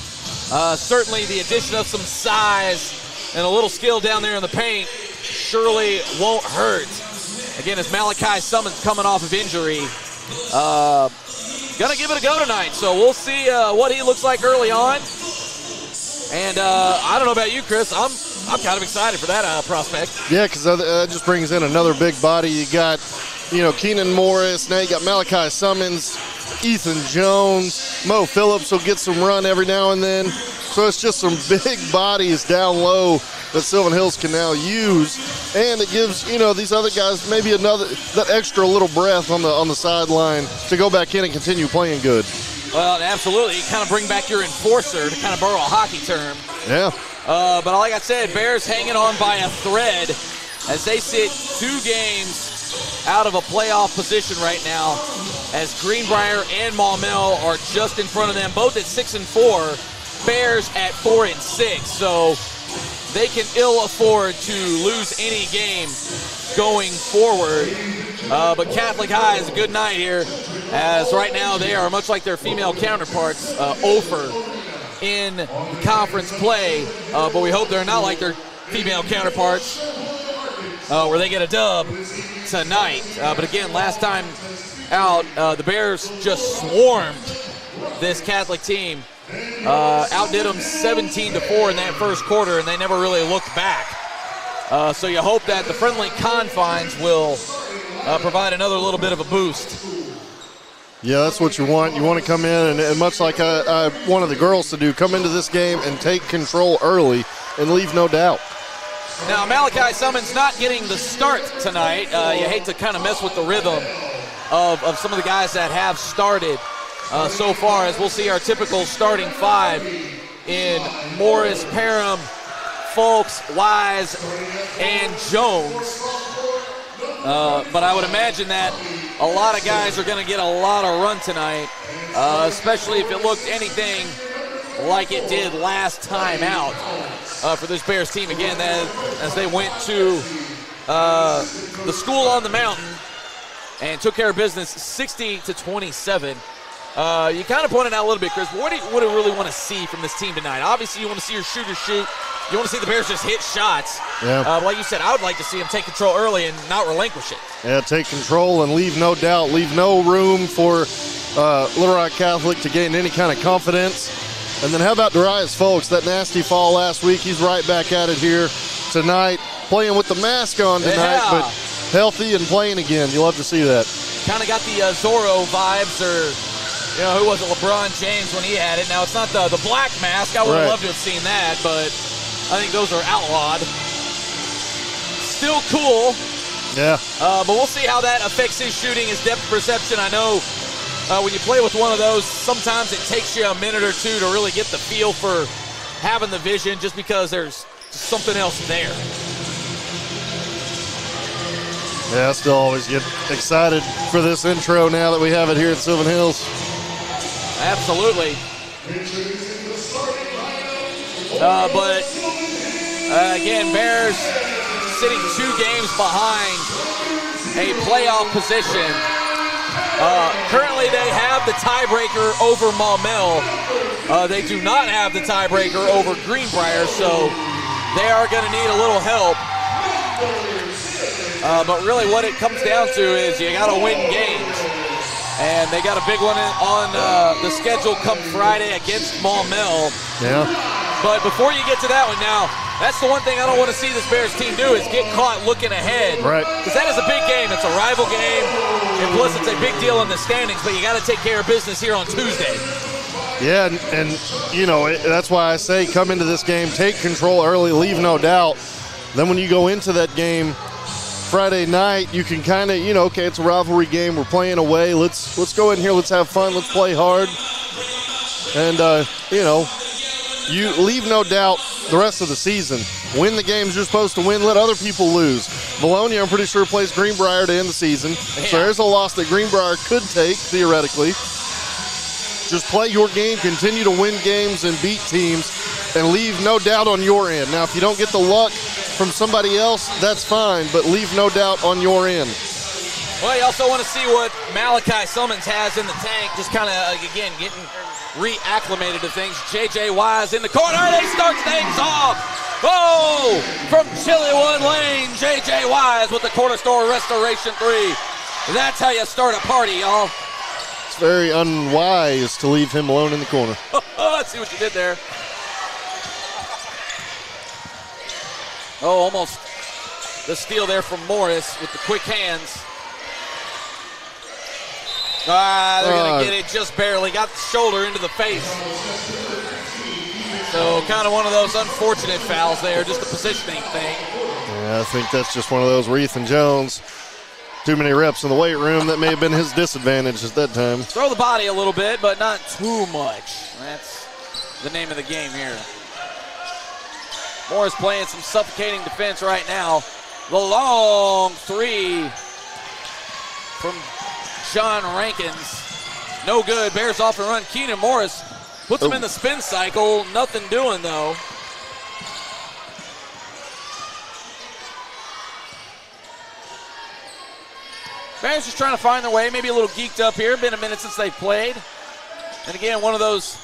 certainly the addition of some size and a little skill down there in the paint surely won't hurt. Again, as Malachi Summons coming off of injury. Gonna give it a go tonight, so we'll see what he looks like early on. And I don't know about you, Chris. I'm kind of excited for that prospect. Yeah, because that just brings in another big body. You got, Keenan Morris. Now you got Malachi Summons, Ethan Jones, Mo Phillips will get some run every now and then. So it's just some big bodies down low that Sylvan Hills can now use, and it gives these other guys maybe that extra little breath on the sideline to go back in and continue playing good. Well, absolutely, you kind of bring back your enforcer to kind of borrow a hockey term. Yeah. But like I said, Bears hanging on by a thread as they sit 2 games out of a playoff position right now, as Greenbrier and Maumelle are just in front of them, both at 6-4. Bears at 4-6. So they can ill afford to lose any game going forward. But Catholic High is a good night here, as right now they are much like their female counterparts, over in conference play. But we hope they're not like their female counterparts, where they get a dub tonight. But again, last time out, the Bears just swarmed this Catholic team. Outdid them 17-4 in that first quarter, and they never really looked back. So you hope that the friendly confines will provide another little bit of a boost. Yeah, that's what you want. You want to come in, and much like I wanted the girls to do, come into this game and take control early and leave no doubt. Now, Malachi Summons not getting the start tonight. You hate to kind of mess with the rhythm of some of the guys that have started so far, as we'll see our typical starting 5 in Morris, Parham, Folks, Wise, and Jones. But I would imagine that a lot of guys are going to get a lot of run tonight, especially if it looked anything like it did last time out for this Bears team. Again, as they went to the school on the mountain and took care of business 60-27. You kind of pointed out a little bit, Chris, what do you really want to see from this team tonight? Obviously, you want to see your shooters shoot. You want to see the Bears just hit shots. Yeah. But like you said, I would like to see them take control early and not relinquish it. Yeah, take control and leave no doubt, leave no room for Little Rock Catholic to gain any kind of confidence. And then how about Darius Folks? That nasty fall last week, he's right back at it here tonight, playing with the mask on tonight, but healthy and playing again. You love to see that. Kind of got the Zorro vibes, or who was it, LeBron James when he had it. Now, it's not the black mask. I would have loved to have seen that, but I think those are outlawed. Still cool. Yeah. But we'll see how that affects his shooting, his depth perception. I know when you play with one of those, sometimes it takes you a minute or two to really get the feel for having the vision, just because there's something else there. Yeah, I still always get excited for this intro now that we have it here at Sylvan Hills. Absolutely. But again, Bears sitting 2 games behind a playoff position. Currently, they have the tiebreaker over Maumelle. They do not have the tiebreaker over Greenbrier, so they are going to need a little help. But really what it comes down to is you got to win games. And they got a big one on the schedule come Friday against Maumelle. Yeah. But before you get to that one now, that's the one thing I don't want to see this Bears team do, is get caught looking ahead. Right. Because that is a big game. It's a rival game. And plus, it's a big deal in the standings, but you got to take care of business here on Tuesday. Yeah, and that's why I say come into this game, take control early, leave no doubt. Then when you go into that game Friday night, you can kind of, okay, it's a rivalry game. We're playing away. Let's go in here. Let's have fun. Let's play hard. And, you leave no doubt the rest of the season. Win the games you're supposed to win. Let other people lose. Bologna, I'm pretty sure, plays Greenbrier to end the season. Yeah. So there's a loss that Greenbrier could take, theoretically. Just play your game, continue to win games and beat teams, and leave no doubt on your end. Now, if you don't get the luck from somebody else, that's fine, but leave no doubt on your end. Well, you also want to see what Malachi Summons has in the tank, just kind of, again, getting reacclimated to things. J.J. Wise in the corner. They start things off. Oh, from Chillywood Lane, J.J. Wise with the corner store restoration 3. That's how you start a party, y'all. It's very unwise to leave him alone in the corner. Let's see what you did there. Oh, almost the steal there from Morris with the quick hands. They're going to get it just barely. Got the shoulder into the face. So kind of one of those unfortunate fouls there, just a positioning thing. Yeah, I think that's just one of those where Ethan Jones, too many reps in the weight room. That may have been his disadvantage at that time. Throw the body a little bit, but not too much. That's the name of the game here. Morris playing some suffocating defense right now. The long 3 from John Rankins. No good. Bears off and run. Keenan Morris puts him in the spin cycle. Nothing doing, though. Bears just trying to find their way. Maybe a little geeked up here. Been a minute since they've played. And again, one of those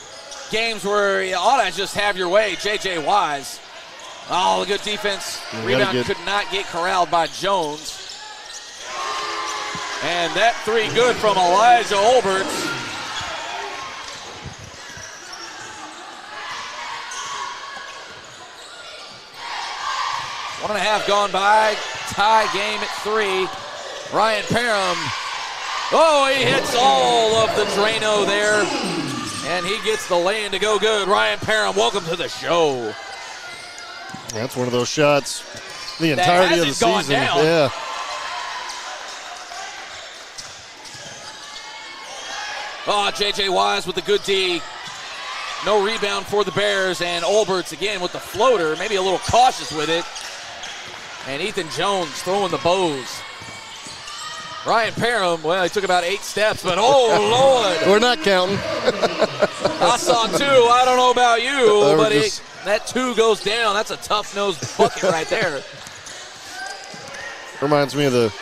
games where you ought to just have your way. J.J. Wise. Oh, good defense. Rebound could not get corralled by Jones. And that 3 good from Elijah Olberts. One and a half gone by. Tie game at 3. Ryan Parham. Oh, he hits all of the Drano there. And he gets the lane to go good. Ryan Parham, welcome to the show. That's one of those shots the entirety of the season. Down. Yeah. Oh, J.J. Wise with the good D. No rebound for the Bears. And Olberts again with the floater. Maybe a little cautious with it. And Ethan Jones throwing the bows. Ryan Parham, well, he took about 8 steps, but oh, Lord. We're not counting. I saw 2. I don't know about you, but that 2 goes down. That's a tough-nosed bucket right there. Reminds me of the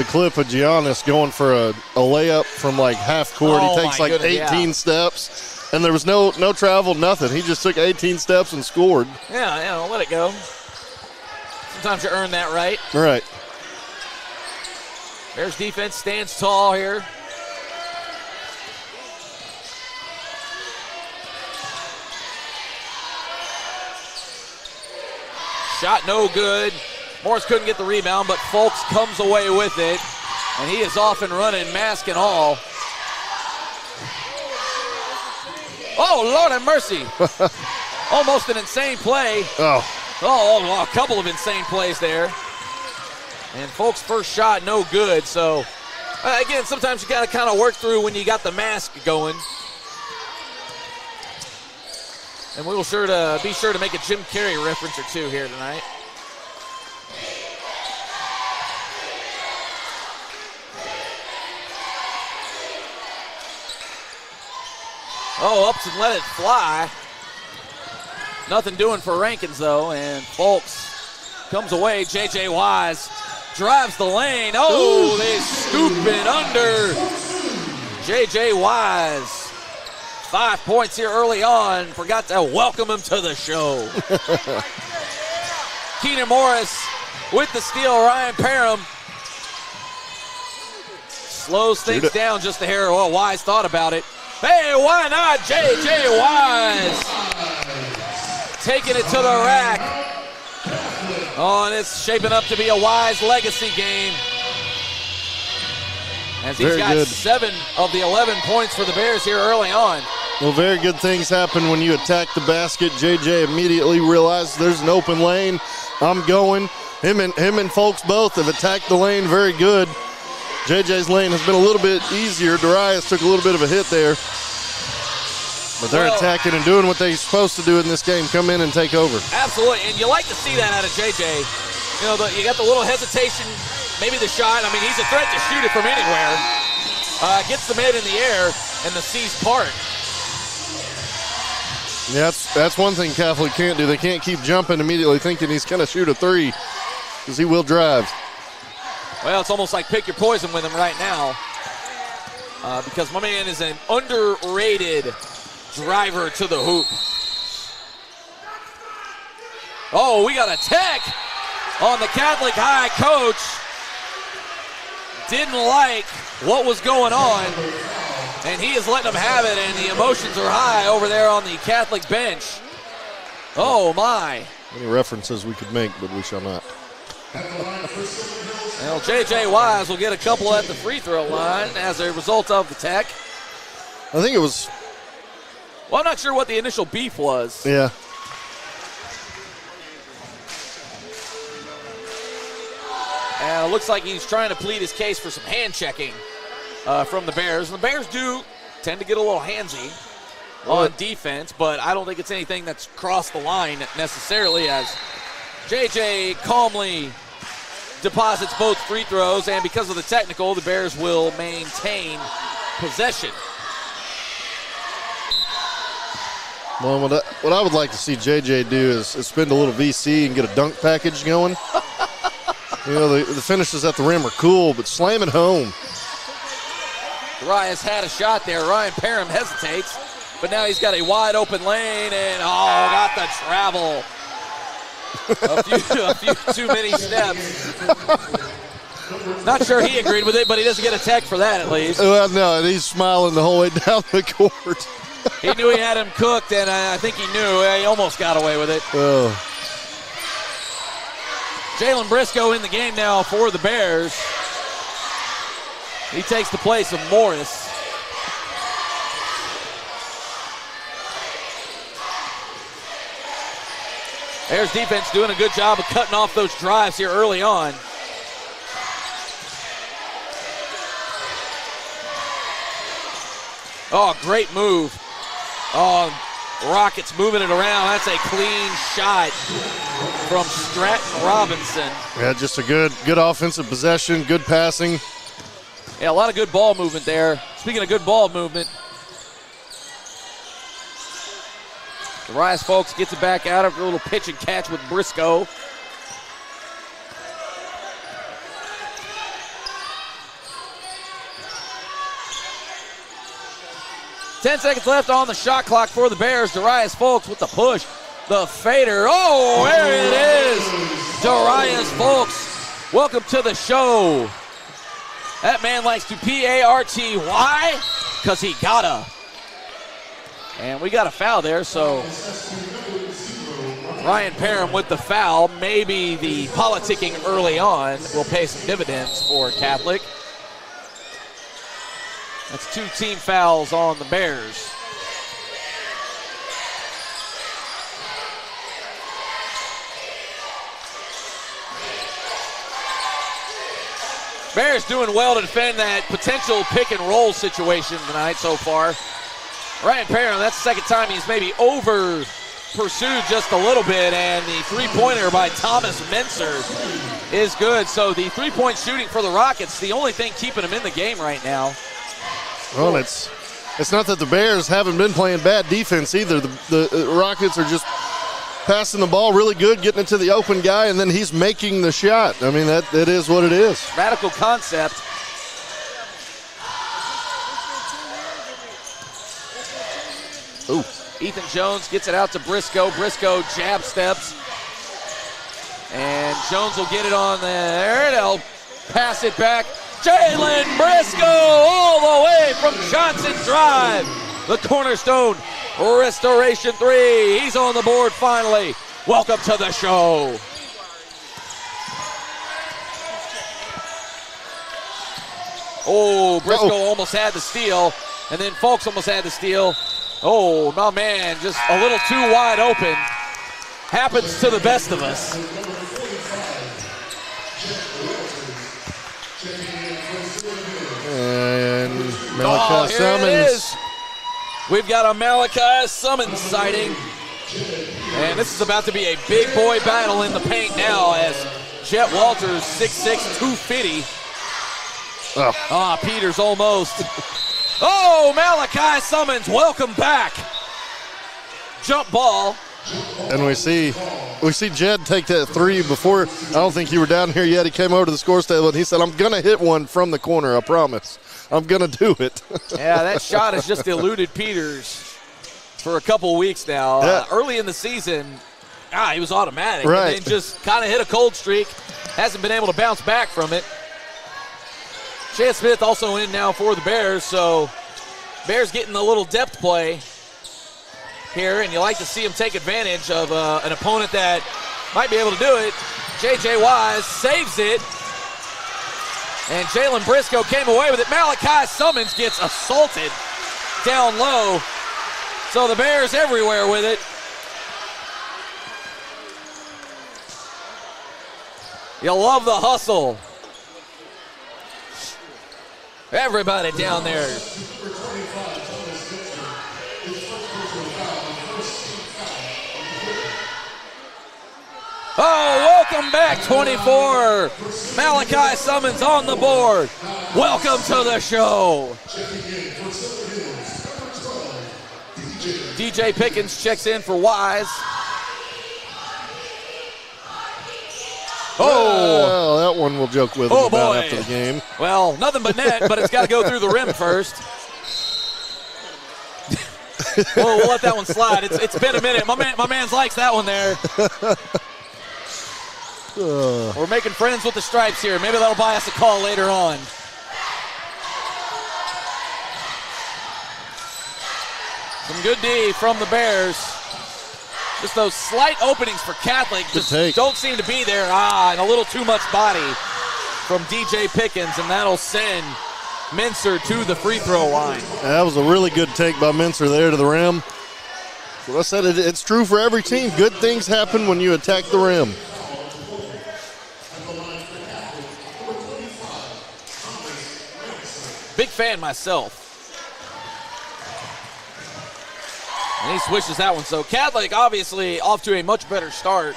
clip of Giannis going for a layup from like half court. Oh, he takes like 18 steps, and there was no travel, nothing. He just took 18 steps and scored. Yeah, let it go. Sometimes you earn that right. Right. Bears defense stands tall here. Shot no good. Morris couldn't get the rebound, but Fultz comes away with it. And he is off and running, mask and all. Oh, Lord have mercy. Almost an insane play. Oh, a couple of insane plays there. And Fultz' first shot, no good. So, again, sometimes you got to kind of work through when you got the mask going. And we will be sure to make a Jim Carrey reference or 2 here tonight. Oh, ups and let it fly. Nothing doing for Rankins, though. And Fultz comes away. J.J. Wise drives the lane. Oh, they scoop it under. J.J. Wise. 5 points here early on. Forgot to welcome him to the show. Keenan Morris with the steal. Ryan Parham slows things down just a hair. Well, Wise thought about it. Hey, why not? J.J. Wise taking it to the rack. Oh, and it's shaping up to be a Wise legacy game. As he's got 7 of the 11 points for the Bears here early on. Well, very good things happen when you attack the basket. JJ immediately realized there's an open lane. I'm going. Him and Folks both have attacked the lane very good. JJ's lane has been a little bit easier. Darius took a little bit of a hit there. But they're attacking and doing what they're supposed to do in this game, come in and take over. Absolutely, and you like to see that out of JJ. You know, you got the little hesitation, maybe the shot. I mean, he's a threat to shoot it from anywhere. Gets the mid in the air, and the C's part. Yeah, that's one thing Catholic can't do. They can't keep jumping immediately thinking he's going to shoot a three, because he will drive. Well, it's almost like pick your poison with him right now, because my man is an underrated driver to the hoop. Oh, we got a tech on the Catholic High coach. Didn't like what was going on, and he is letting them have it, and the emotions are high over there on the Catholic bench. Oh, my. Many references we could make, but we shall not. Well, J.J. Wise will get a couple at the free throw line as a result of the tech. I think it was... Well, I'm not sure what the initial beef was. Yeah. And it looks like he's trying to plead his case for some hand checking from the Bears. And the Bears do tend to get a little handsy on defense, but I don't think it's anything that's crossed the line necessarily, as JJ calmly deposits both free throws, and because of the technical, the Bears will maintain possession. Well, what I would like to see JJ do is spend a little VC and get a dunk package going. You know, the finishes at the rim are cool, but slam it home. Darius had a shot there. Ryan Parham hesitates, but now he's got a wide open lane, and got the travel. A few too many steps. Not sure he agreed with it, but he doesn't get a tech for that at least. Well, no, and he's smiling the whole way down the court. He knew he had him cooked, and I think he knew. He almost got away with it. Oh. Jalen Briscoe in the game now for the Bears. He takes the place of Morris. Bears defense doing a good job of cutting off those drives here early on. Oh, great move. Oh, Rockets moving it around. That's a clean shot from Stratton Robinson. Yeah, just a good offensive possession, good passing. Yeah, a lot of good ball movement there. Speaking of good ball movement, Darius Folks gets it back out after a little pitch and catch with Briscoe. Ten seconds left on the shot clock for the Bears. Darius Folks with the push. The fader. Oh, there it is. Darius Folks. Welcome to the show. That man likes to P-A-R-T. Why? Because he gotta. And we got a foul there, so Ryan Parham with the foul. Maybe the politicking early on will pay some dividends for Catholic. That's 2 team fouls on the Bears. Bears doing well to defend that potential pick and roll situation tonight so far. Ryan Parham, that's the second time he's maybe over pursued just a little bit, and the three-pointer by Thomas Menser is good. So the three-point shooting for the Rockets, the only thing keeping them in the game right now. Well, it's not that the Bears haven't been playing bad defense either. The Rockets are just passing the ball really good, getting it to the open guy, and then he's making the shot. I mean, that is what it is. Radical concept. Ooh. Ethan Jones gets it out to Briscoe. Briscoe jab steps. And Jones will get it on there. They'll pass it back. Jalen Briscoe all the way from Johnson Drive. The cornerstone restoration three. He's on the board finally. Welcome to the show. Oh, Briscoe almost had the steal. And then Folks almost had the steal. Oh, my man, just a little too wide open. Happens to the best of us. And Here Malachi it Summons. is. We've got a Malachi Summons sighting. And this is about to be a big boy battle in the paint now as Jet Walters, 6'6", 250. Peters almost. Oh, Malachi Summons, welcome back. Jump ball. And we see Jed take that three before. I don't think you were down here yet. He came over to the scores table and he said, I'm going to hit one from the corner, I promise. I'm going to do it. Yeah, that shot has just eluded Peters for a couple weeks now. Yeah. Early in the season, he was automatic. Right. And then just kind of hit a cold streak. Hasn't been able to bounce back from it. Chance Smith also in now for the Bears, so Bears getting a little depth play here, and you like to see him take advantage of an opponent that might be able to do it. J.J. Wise saves it, and Jalen Briscoe came away with it. Malachi Summons gets assaulted down low, so the Bears everywhere with it. You'll love the hustle. Everybody down there. Oh, welcome back, 24. Malachi Summons on the board. Welcome to the show. DJ Pickens checks in for Wise. Oh, that one we'll joke with him about boy. after the game. Well, nothing but net, but it's got to go through the rim first. We'll let that one slide. It's been a minute. My man's likes that one there. We're making friends with the Stripes here. Maybe that'll buy us a call later on. Some good D from the Bears. Just those slight openings for Catholic just don't seem to be there. And a little too much body from DJ Pickens, and that'll send Mincer to the free throw line. That was a really good take by Mincer there to the rim. What I said, it's true for every team. Good things happen when you attack the rim. Big fan myself. And he swishes that one. So Catholic obviously off to a much better start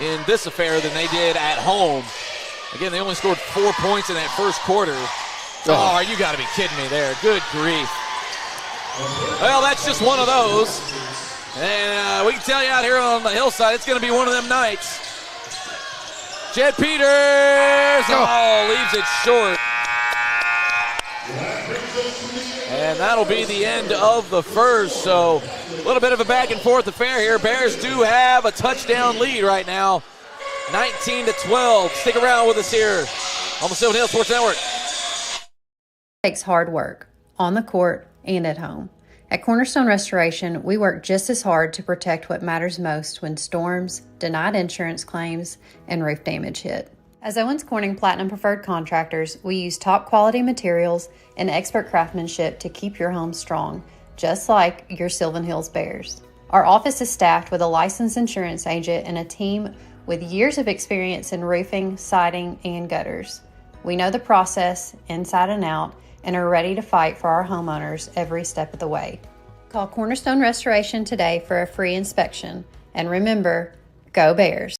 in this affair than they did at home. Again, they only scored 4 points in that first quarter. Oh, you got to be kidding me there. Good grief. Well, that's just one of those. And we can tell you out here on the hillside, it's going to be one of them nights. Jed Peters, leaves it short. And that'll be the end of the first. So a little bit of a back and forth affair here. Bears do have a touchdown lead right now, 19-12. Stick around with us here on the Sylvan Hill Sports Network. Takes hard work on the court and at home. At Cornerstone Restoration, we work just as hard to protect what matters most when storms, denied insurance claims, and roof damage hit. As Owens Corning Platinum Preferred Contractors, we use top quality materials and expert craftsmanship to keep your home strong, just like your Sylvan Hills Bears. Our office is staffed with a licensed insurance agent and a team with years of experience in roofing, siding, and gutters. We know the process inside and out and are ready to fight for our homeowners every step of the way. Call Cornerstone Restoration today for a free inspection. And remember, go Bears.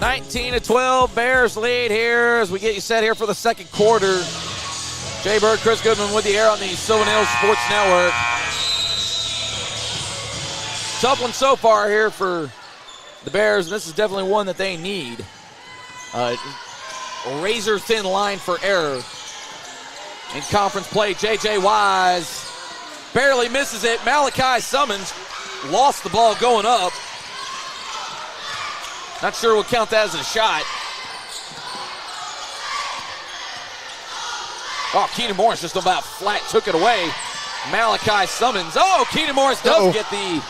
(19-12) Bears lead here as we get you set here for the second quarter. Jay Bird, Chris Goodman with you here on the Sylvan Hills Sports Network. Tough one so far here for the Bears, and this is definitely one that they need. A razor-thin line for error in conference play. J.J. Wise barely misses it. Malachi Summons lost the ball going up. Not sure we'll count that as a shot. Oh, Keenan Morris just about flat took it away. Malachi Summons. Oh, Keenan Morris does get the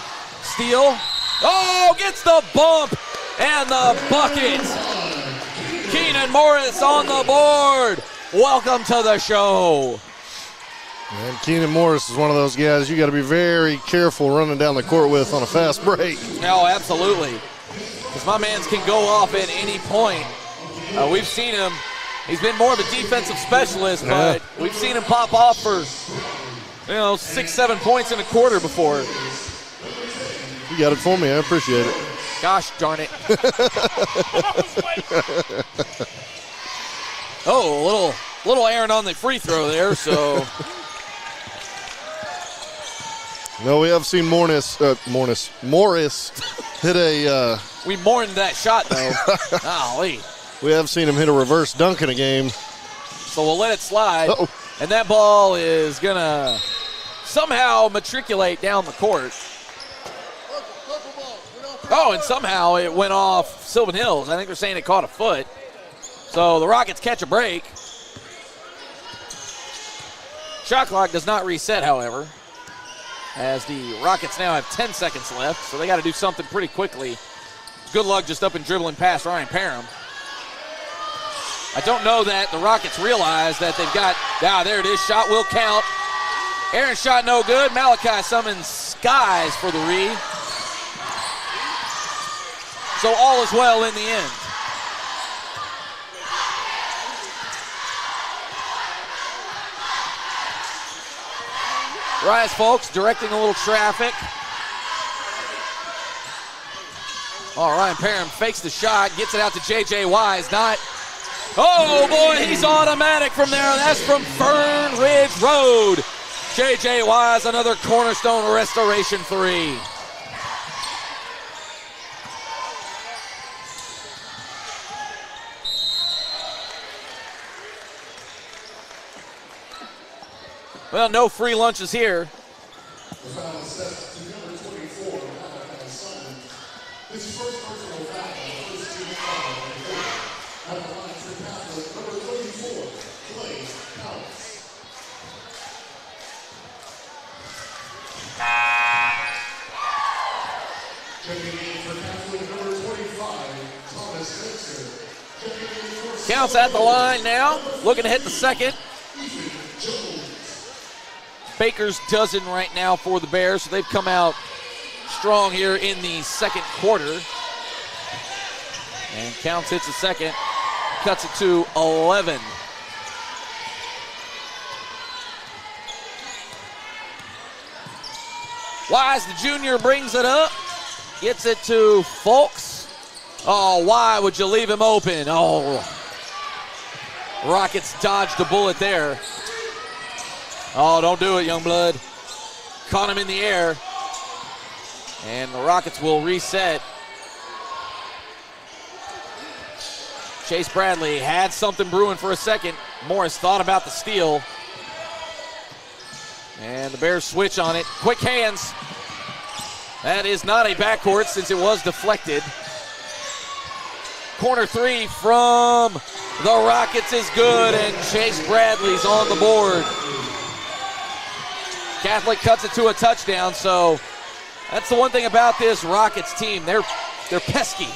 steal. Oh, gets the bump and the bucket. Keenan Morris on the board. Welcome to the show. And Keenan Morris is one of those guys you got to be very careful running down the court with on a fast break. Oh, absolutely. Because my man can go off at any point. We've seen him. He's been more of a defensive specialist, but we've seen him pop off for, 6-7 points in a quarter before. You got it for me. I appreciate it. Gosh darn it. Oh, a little errant on the free throw there, so. No, we have seen Morris hit a. We mourned that shot, though. Golly. We have seen him hit a reverse dunk in a game. So we'll let it slide. And that ball is going to somehow matriculate down the court. Oh, and somehow it went off Sylvan Hills. I think they're saying it caught a foot. So the Rockets catch a break. Shot clock does not reset, however, as the Rockets now have 10 seconds left, so they got to do something pretty quickly. Good luck just up and dribbling past Ryan Parham. I don't know that the Rockets realize that they've got, there it is, shot will count. Aaron's shot no good. Malachi Summons skies for the read. So all is well in the end. Rise, folks, directing a little traffic. All right, Parham fakes the shot, gets it out to J.J. Wise. Oh, boy, he's automatic from there. That's from Fern Ridge Road. J.J. Wise, another cornerstone restoration three. Well, no free lunches here. The foul is set to number 24, Malachi Summons. His first personal foul, first team foul. At the line for Catholis, number 34, Catholis. Checking in for Catholis, number 25, Thomas Dexter. Counts at the line now, looking to hit the second. Baker's dozen right now for the Bears, so they've come out strong here in the second quarter. And Counts hits the second, cuts it to 11. Wise, the junior, brings it up, gets it to Fulks. Oh, why would you leave him open? Oh, Rockets dodged a bullet there. Oh, don't do it, young blood. Caught him in the air. And the Rockets will reset. Chase Bradley had something brewing for a second. Morris thought about the steal. And the Bears switch on it. Quick hands. That is not a backcourt since it was deflected. Corner three from the Rockets is good, and Chase Bradley's on the board. Catholic cuts it to a touchdown, so that's the one thing about this Rockets team. They're pesky.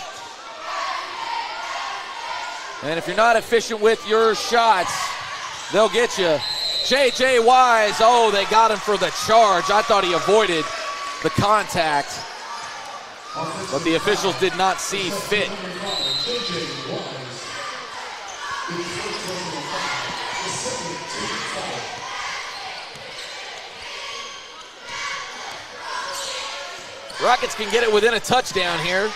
And if you're not efficient with your shots, they'll get you. J.J. Wise, oh, they got him for the charge. I thought he avoided the contact, but the officials did not see fit. Rockets can get it within a touchdown here.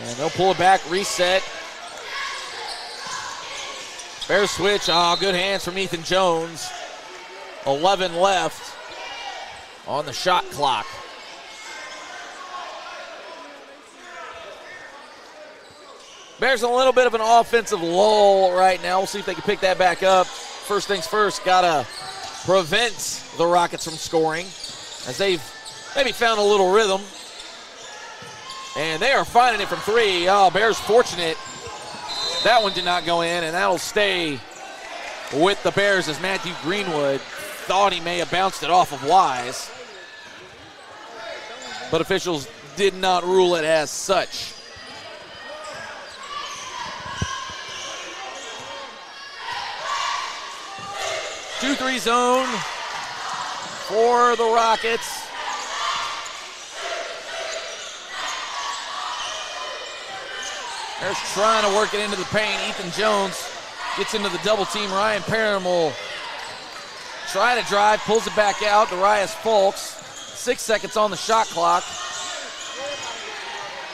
And they'll pull it back, reset. Bears switch. Oh, good hands from Ethan Jones. 11 left on the shot clock. Bears in a little bit of an offensive lull right now. We'll see if they can pick that back up. First things first, gotta prevent the Rockets from scoring as they've maybe found a little rhythm. And they are finding it from 3. Oh, Bears fortunate. That one did not go in, and that'll stay with the Bears as Matthew Greenwood thought he may have bounced it off of Wise. But officials did not rule it as such. Two-three zone for the Rockets. Bears trying to work it into the paint. Ethan Jones gets into the double team. Ryan Parham will try to drive, pulls it back out. Darius Folks, 6 seconds on the shot clock.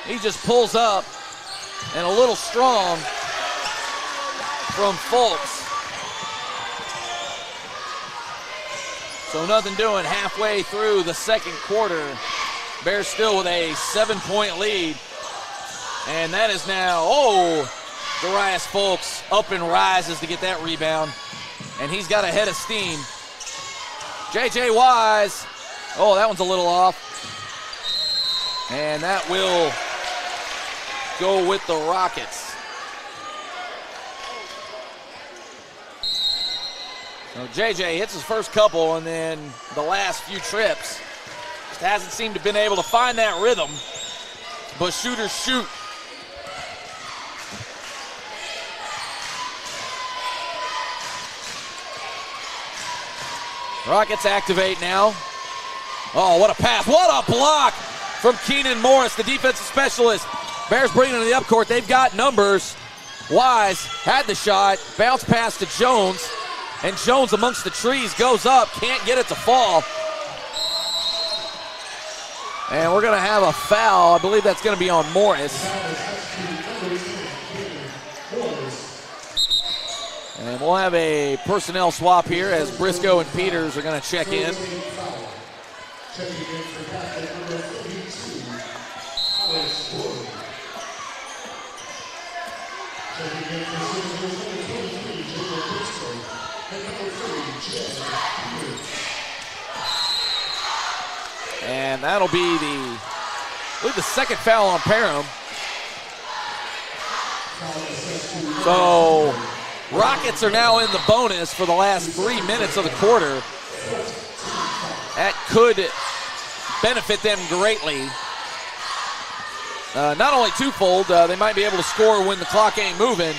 He just pulls up, and a little strong from Folks. So nothing doing halfway through the second quarter. Bears still with a 7-point lead. And that is now, Darius Folks up and rises to get that rebound. And he's got a head of steam. J.J. Wise, that one's a little off. And that will go with the Rockets. So J.J. hits his first couple, and then the last few trips just hasn't seemed to have been able to find that rhythm. But shooters shoot. Rockets activate now. Oh, what a pass. What a block from Keenan Morris, the defensive specialist. Bears bringing it to the upcourt. They've got numbers. Wise had the shot. Bounce pass to Jones. And Jones amongst the trees goes up. Can't get it to fall. And we're going to have a foul. I believe that's going to be on Morris. And we'll have a personnel swap here as Briscoe and Peters are going to check in. And that'll be the second foul on Parham. So Rockets are now in the bonus for the last 3 minutes of the quarter. That could benefit them greatly. Not only twofold, they might be able to score when the clock ain't moving,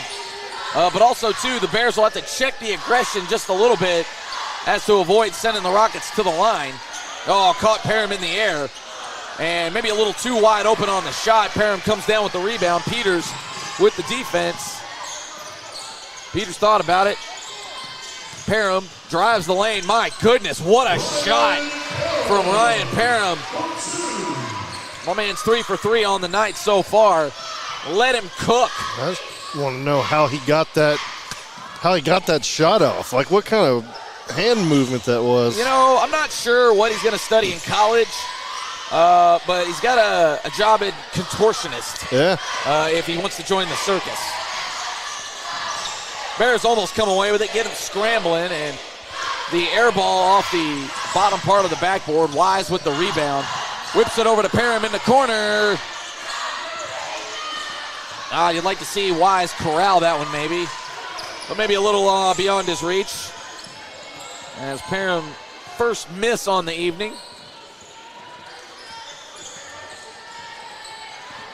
but also, too, the Bears will have to check the aggression just a little bit as to avoid sending the Rockets to the line. Caught Parham in the air, and maybe a little too wide open on the shot. Parham comes down with the rebound. Peters with the defense. Peters thought about it. Parham drives the lane. My goodness, what a shot from Ryan Parham. My man's 3 for 3 on the night so far. Let him cook. I just want to know how he got that shot off. Like, what kind of hand movement that was. I'm not sure what he's going to study in college, but he's got a job at contortionist. Yeah. If he wants to join the circus. Bears almost come away with it, get him scrambling, and the air ball off the bottom part of the backboard. Wise with the rebound. Whips it over to Parham in the corner. You'd like to see Wise corral that one maybe. But maybe a little beyond his reach. As Parham first miss on the evening.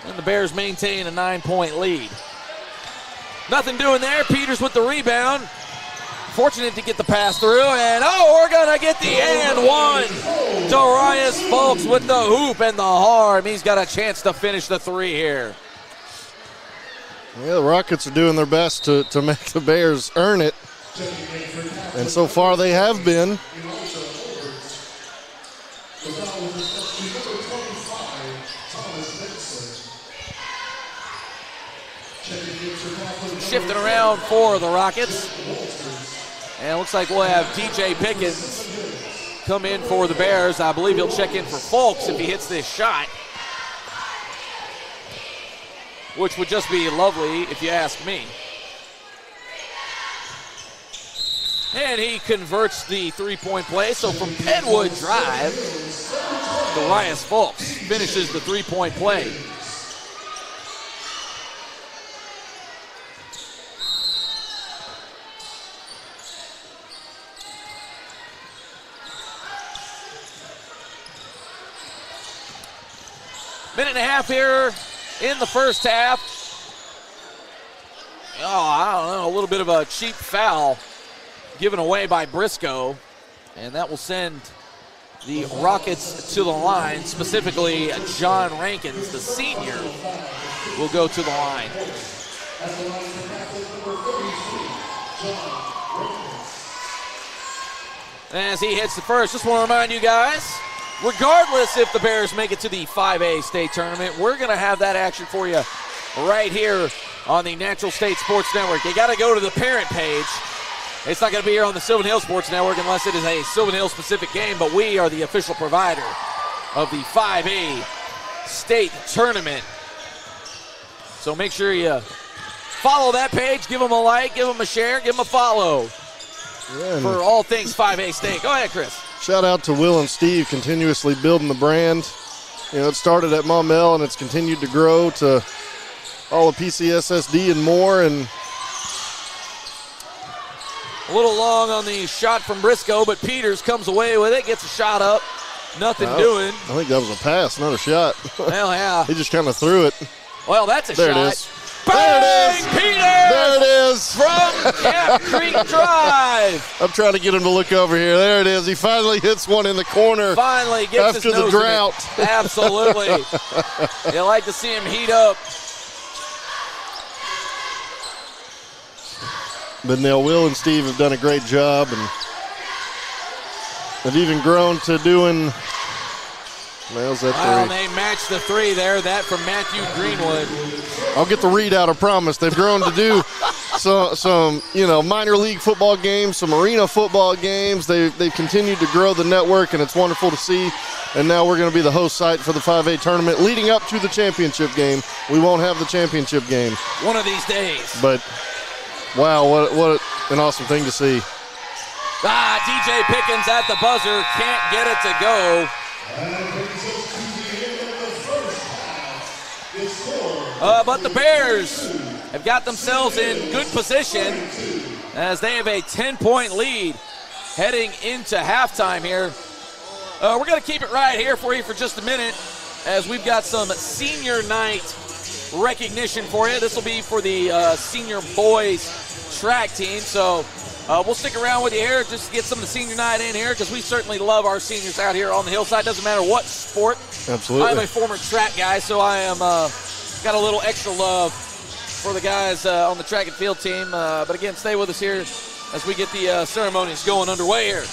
And the Bears maintain a 9-point lead. Nothing doing there. Peters with the rebound. Fortunate to get the pass through. And we're going to get the and one. Darius Folks with the hoop and the harm. He's got a chance to finish the three here. Yeah, the Rockets are doing their best to make the Bears earn it. And so far they have been. Shifting around for the Rockets. And it looks like we'll have DJ Pickens come in for the Bears. I believe he'll check in for Folks if he hits this shot, which would just be lovely if you ask me. And he converts the three-point play. So from Penwood drive, Darius Folks finishes the three-point play. Minute and a half here in the first half. Oh, I don't know, a little bit of a cheap foul given away by Briscoe. And that will send the Rockets to the line. Specifically, John Rankins, the senior, will go to the line. As he hits the first, just want to remind you guys, regardless if the Bears make it to the 5A state tournament, we're going to have that action for you right here on the Natural State Sports Network. You got to go to the parent page. It's not going to be here on the Sylvan Hill Sports Network unless it is a Sylvan Hill specific game, but we are the official provider of the 5A state tournament. So make sure you follow that page, give them a like, give them a share, give them a follow for all things 5A state. Go ahead, Chris. Shout out to Will and Steve, continuously building the brand. You know, it started at Maumelle and it's continued to grow to all of PCSSD and more. And a little long on the shot from Briscoe, but Peters comes away with it, gets a shot up. Nothing doing. I think that was a pass, not a shot. Well, yeah. He just kind of threw it. Well, that's a there shot. It is. Bang! There it is. Peters! There it is. From Cap Creek Drive. I'm trying to get him to look over here. There it is. He finally hits one in the corner. Finally gets after his nose the drought. In it. Absolutely. You like to see him heat up. But now Will and Steve have done a great job, and they've even grown to doing. Well, they matched the three there. That from Matthew Greenwood. I'll get the readout, I promise. They've grown to do some minor league football games, some arena football games. They've continued to grow the network, and it's wonderful to see. And now we're going to be the host site for the 5A tournament leading up to the championship game. We won't have the championship game one of these days. But wow, what an awesome thing to see. DJ Pickens at the buzzer. Can't get it to go. But the Bears have got themselves in good position as they have a 10-point lead heading into halftime here. We're going to keep it right here for you for just a minute as we've got some senior night recognition for you. This will be for the senior boys track team. So we'll stick around with you here just to get some of the senior night in here because we certainly love our seniors out here on the hillside. Doesn't matter what sport. Absolutely. I'm a former track guy, so I am got a little extra love for the guys on the track and field team. But again, stay with us here as we get the ceremonies going underway here.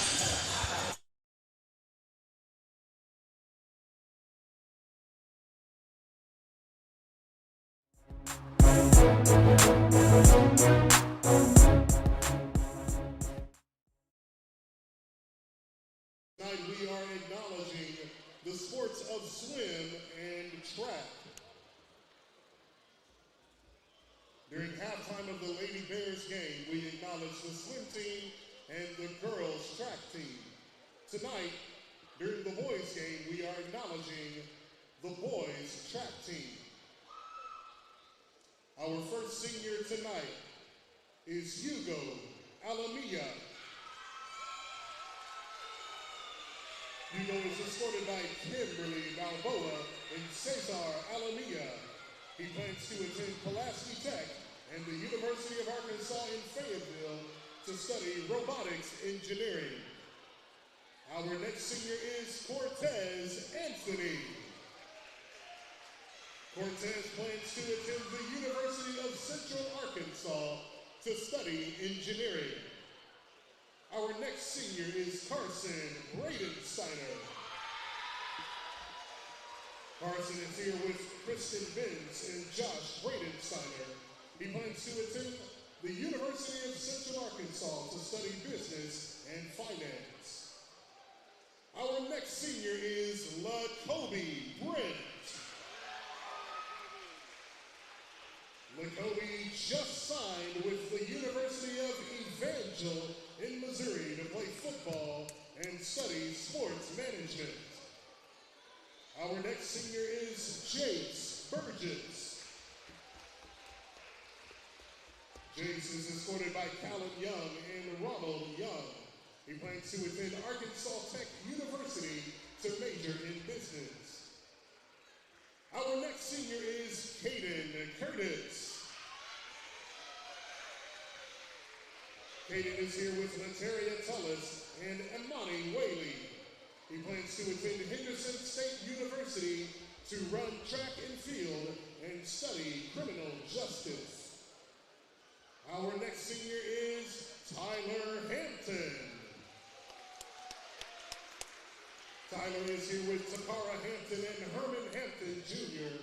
Tonight we are acknowledging the sports of swim and track. During halftime of the Lady Bears game, we acknowledge the swim team and the girls track team. Tonight, during the boys game, we are acknowledging the boys track team. Our first senior tonight is Hugo Alamilla. Hugo is escorted by Kimberly Balboa and Cesar Alamilla. He plans to attend Pulaski Tech and the University of Arkansas in Fayetteville to study robotics engineering. Our next senior is Cortez Anthony. Cortez plans to attend the University of Central Arkansas to study engineering. Our next senior is Carson Bradensteiner. Carson is here with Kristen Benz and Josh Bradensteiner. He plans to attend the University of Central Arkansas to study business and finance. Our next senior is LaCoby Brent. LaCoby just signed with the University of Evangel in Missouri to play football and study sports management. Our next senior is Jace Burgess. Jace is escorted by Callum Young and Ronald Young. He plans to attend Arkansas Tech University to major in business. Our next senior is Caden Curtis. Caden is here with Lataria Tullis and Imani Whaley. He plans to attend Henderson State University to run track and field and study criminal justice. Our next senior is Tyler Hampton. Tyler is here with Takara Hampton and Herman Hampton Jr.,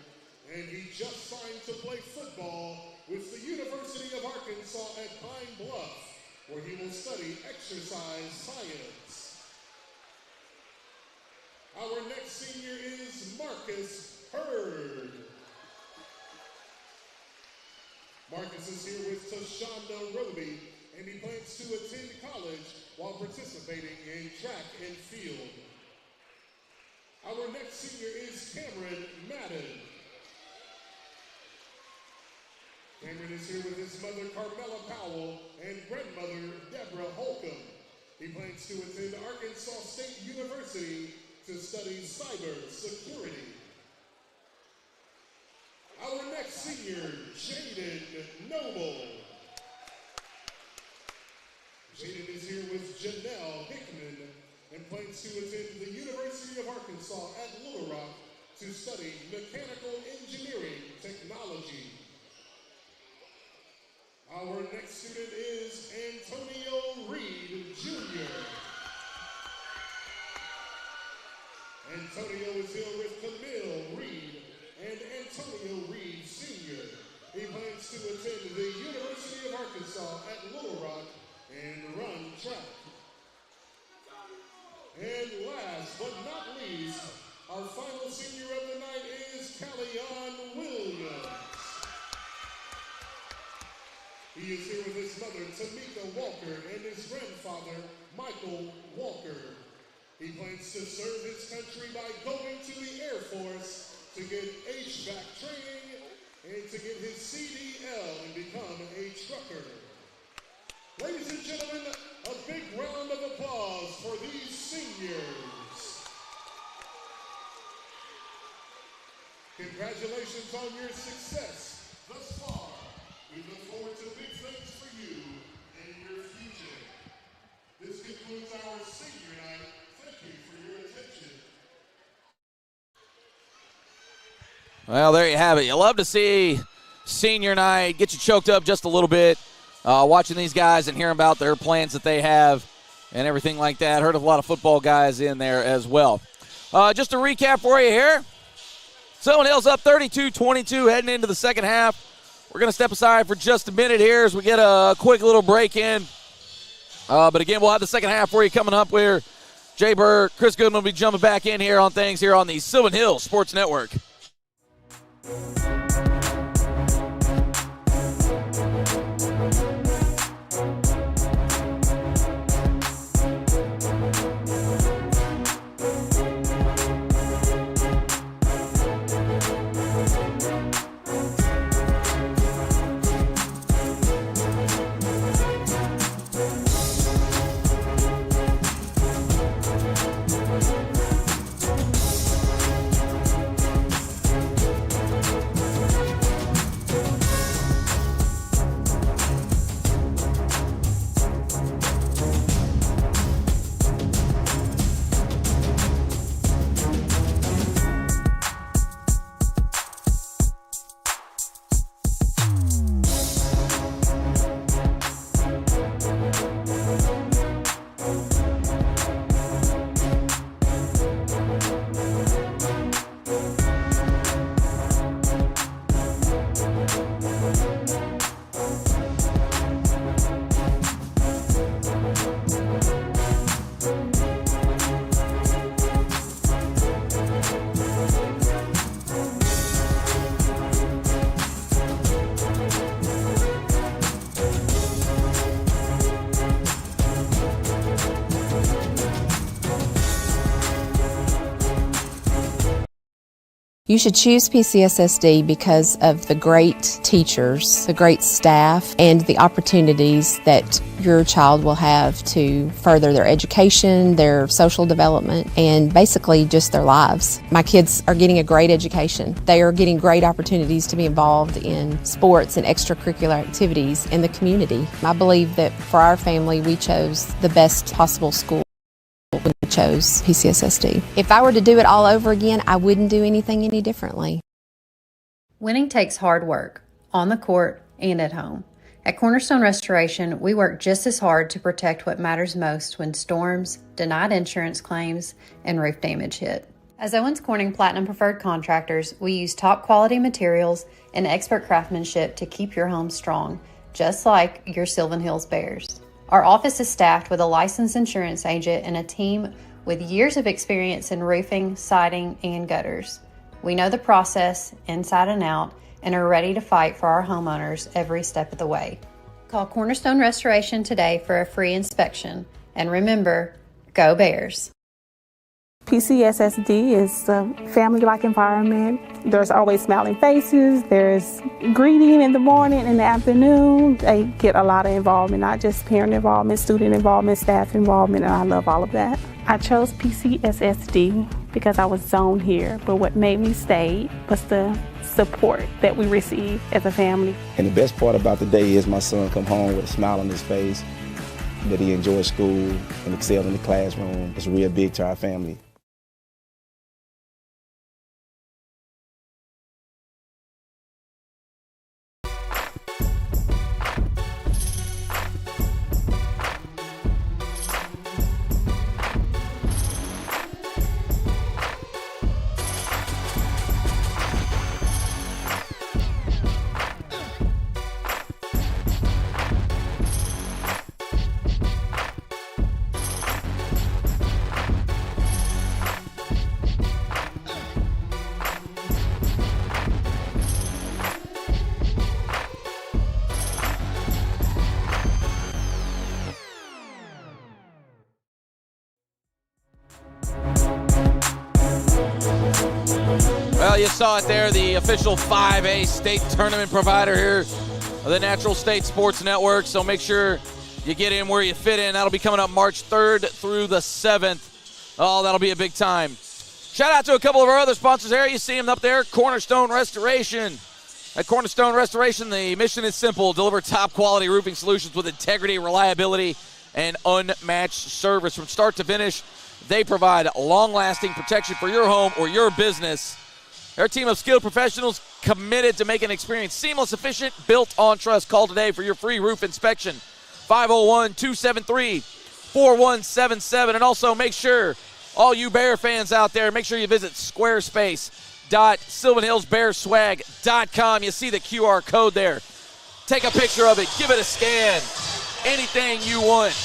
and he just signed to play football with the University of Arkansas at Pine Bluff, where he will study exercise science. Our next senior is Marcus Hurd. Marcus is here with Tashonda Roby, and he plans to attend college while participating in track and field. Our next senior is Cameron Madden. Cameron is here with his mother, Carmela Powell, and grandmother, Deborah Holcomb. He plans to attend Arkansas State University to study cyber security. Our next senior, Jaden Noble. Jaden is here with Janelle Hickman and plans to attend the University of Arkansas at Little Rock to study mechanical engineering technology. Our next student is Antonio Reed Jr. Antonio is here with Camille Reed and Antonio Reed Sr. He plans to attend the University of Arkansas at Little Rock and run track. And last but not least, our final senior of the night is Callion Williams. He is here with his mother, Tamika Walker, and his grandfather, Michael Walker. He plans to serve his country by going to the Air Force to get HVAC training and to get his CDL and become a trucker. Ladies and gentlemen, a big round of applause for these seniors. Congratulations on your success thus far. We look forward to big things for you in your future. This concludes our senior night. Thank you for your attention. Well, there you have it. You love to see senior night get you choked up just a little bit, watching these guys and hearing about their plans that they have and everything like that. Heard of a lot of football guys in there as well. Just to recap for you here, Sylvan Hills up 32-22 heading into the second half. We're going to step aside for just a minute here as we get a quick little break in. But again, we'll have the second half for you coming up where Jay Burr, Chris Goodman will be jumping back in here on things here on the Sylvan Hills Sports Network. You should choose PCSSD because of the great teachers, the great staff, and the opportunities that your child will have to further their education, their social development, and basically just their lives. My kids are getting a great education. They are getting great opportunities to be involved in sports and extracurricular activities in the community. I believe that for our family, we chose the best possible school. When we chose PCSSD. If I were to do it all over again, I wouldn't do anything any differently. Winning takes hard work, on the court and at home. At Cornerstone Restoration, we work just as hard to protect what matters most when storms, denied insurance claims, and roof damage hit. As Owens Corning Platinum Preferred Contractors, we use top quality materials and expert craftsmanship to keep your home strong, just like your Sylvan Hills Bears. Our office is staffed with a licensed insurance agent and a team with years of experience in roofing, siding, and gutters. We know the process inside and out and are ready to fight for our homeowners every step of the way. Call Cornerstone Restoration today for a free inspection. And remember, go Bears! PCSSD is a family-like environment. There's always smiling faces. There's greeting in the morning and the afternoon. They get a lot of involvement, not just parent involvement, student involvement, staff involvement, and I love all of that. I chose PCSSD because I was zoned here, but what made me stay was the support that we receive as a family. And the best part about the day is my son come home with a smile on his face, that he enjoys school and excel in the classroom. It's real big to our family. Well, you saw it there, the official 5A state tournament provider here of the Natural State Sports Network. So make sure you get in where you fit in. That'll be coming up March 3rd through the 7th. Oh, that'll be a big time. Shout out to a couple of our other sponsors there. You see them up there, Cornerstone Restoration. At Cornerstone Restoration, the mission is simple: deliver top-quality roofing solutions with integrity, reliability, and unmatched service. From start to finish, they provide long-lasting protection for your home or your business. They're a team of skilled professionals committed to making an experience seamless, efficient, built on trust. Call today for your free roof inspection, 501-273-4177. And also make sure, all you Bear fans out there, make sure you visit squarespace.sylvanhillsbearswag.com. You see the QR code there. Take a picture of it. Give it a scan. Anything you want.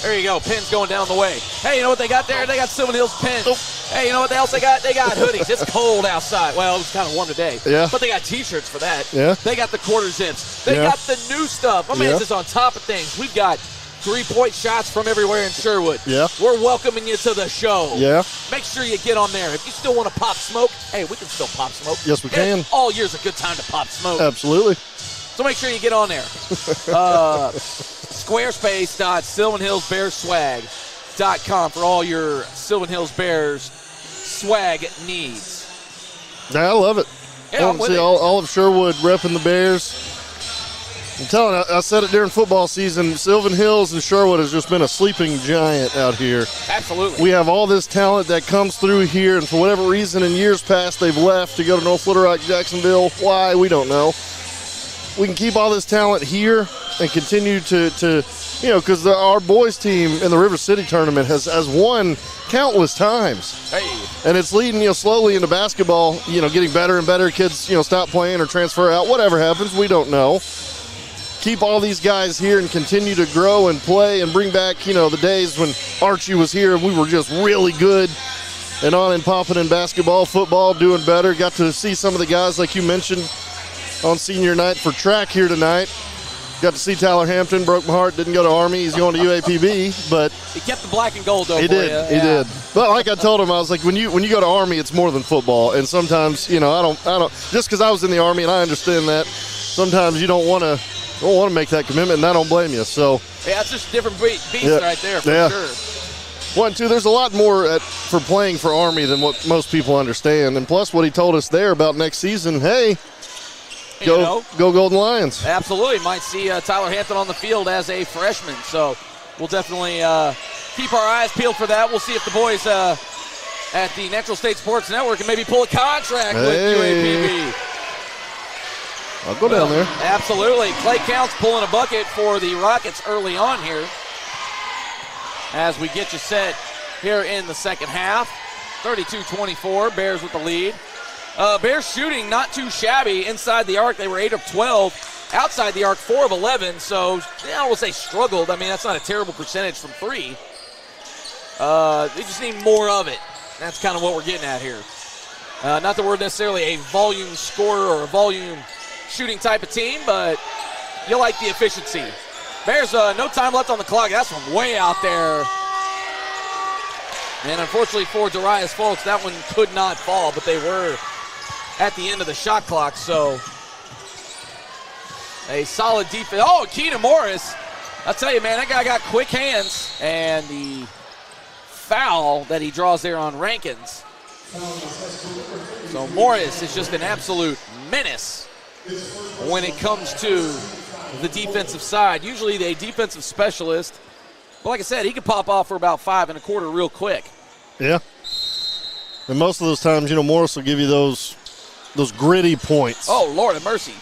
There you go. Pins going down the way. Hey, you know what they got there? They got Sylvan Hills pins. Oh. Hey, you know what else they got? They got hoodies. It's cold outside. Well, it's kind of warm today. Yeah. But they got T-shirts for that. Yeah. They got the quarter zips. They got the new stuff. My man's just on top of things. We've got three-point shots from everywhere in Sherwood. Yeah. We're welcoming you to the show. Yeah. Make sure you get on there. If you still want to pop smoke, hey, we can still pop smoke. Yes, we can. All year's a good time to pop smoke. Absolutely. So make sure you get on there. Squarespace.sylvanhillsbearswag.com for all your Sylvan Hills Bears swag needs. Yeah, I love it. Yeah, I'm with it. All of Sherwood repping the Bears. I'm telling you, I said it during football season, Sylvan Hills and Sherwood has just been a sleeping giant out here. Absolutely. We have all this talent that comes through here, and for whatever reason in years past they've left to go to North Little Rock, Jacksonville. Why, we don't know. We can keep all this talent here and continue to because our boys team in the River City tournament has won countless times. Hey. And it's leading, slowly into basketball, getting better and better. Kids, stop playing or transfer out. Whatever happens, we don't know. Keep all these guys here and continue to grow and play and bring back, the days when Archie was here and we were just really good and on and popping in basketball, football, doing better. Got to see some of the guys like you mentioned on senior night for track here tonight. Got to see Tyler Hampton. Broke my heart. Didn't go to Army. He's going to UAPB, but He kept the black and gold, though, he for did. you. He did. But like I told him, I was like, when you go to Army, it's more than football. And sometimes, I don't. Just because I was in the Army and I understand that, sometimes you don't want to make that commitment, and I don't blame you. So Yeah, it's just a different beast right there, for sure. 1, 2. There's a lot more for playing for Army than what most people understand. And plus, what he told us there about next season. Hey. Go Golden Lions. Absolutely. Might see Tyler Hampton on the field as a freshman. So we'll definitely keep our eyes peeled for that. We'll see if the boys at the Natural State Sports Network can maybe pull a contract with UAPB. I'll go down there. Absolutely. Clay Counts pulling a bucket for the Rockets early on here as we get you set here in the second half. 32-24, Bears with the lead. Bears shooting not too shabby inside the arc. They were 8 of 12. Outside the arc, 4 of 11. So, I will say struggled. I mean, that's not a terrible percentage from 3. They just need more of it. That's kind of what we're getting at here. Not that we're necessarily a volume scorer or a volume shooting type of team, but you like the efficiency. Bears, no time left on the clock. That's from way out there. And unfortunately for Darius Folks, that one could not fall, but they were at the end of the shot clock. So a solid defense. Oh, Keenan Morris. I'll tell you, man, that guy got quick hands. And the foul that he draws there on Rankins. So Morris is just an absolute menace when it comes to the defensive side. Usually a defensive specialist. But like I said, he could pop off for about 5 1/4 real quick. Yeah. And most of those times, Morris will give you those gritty points. Oh, Lord have mercy.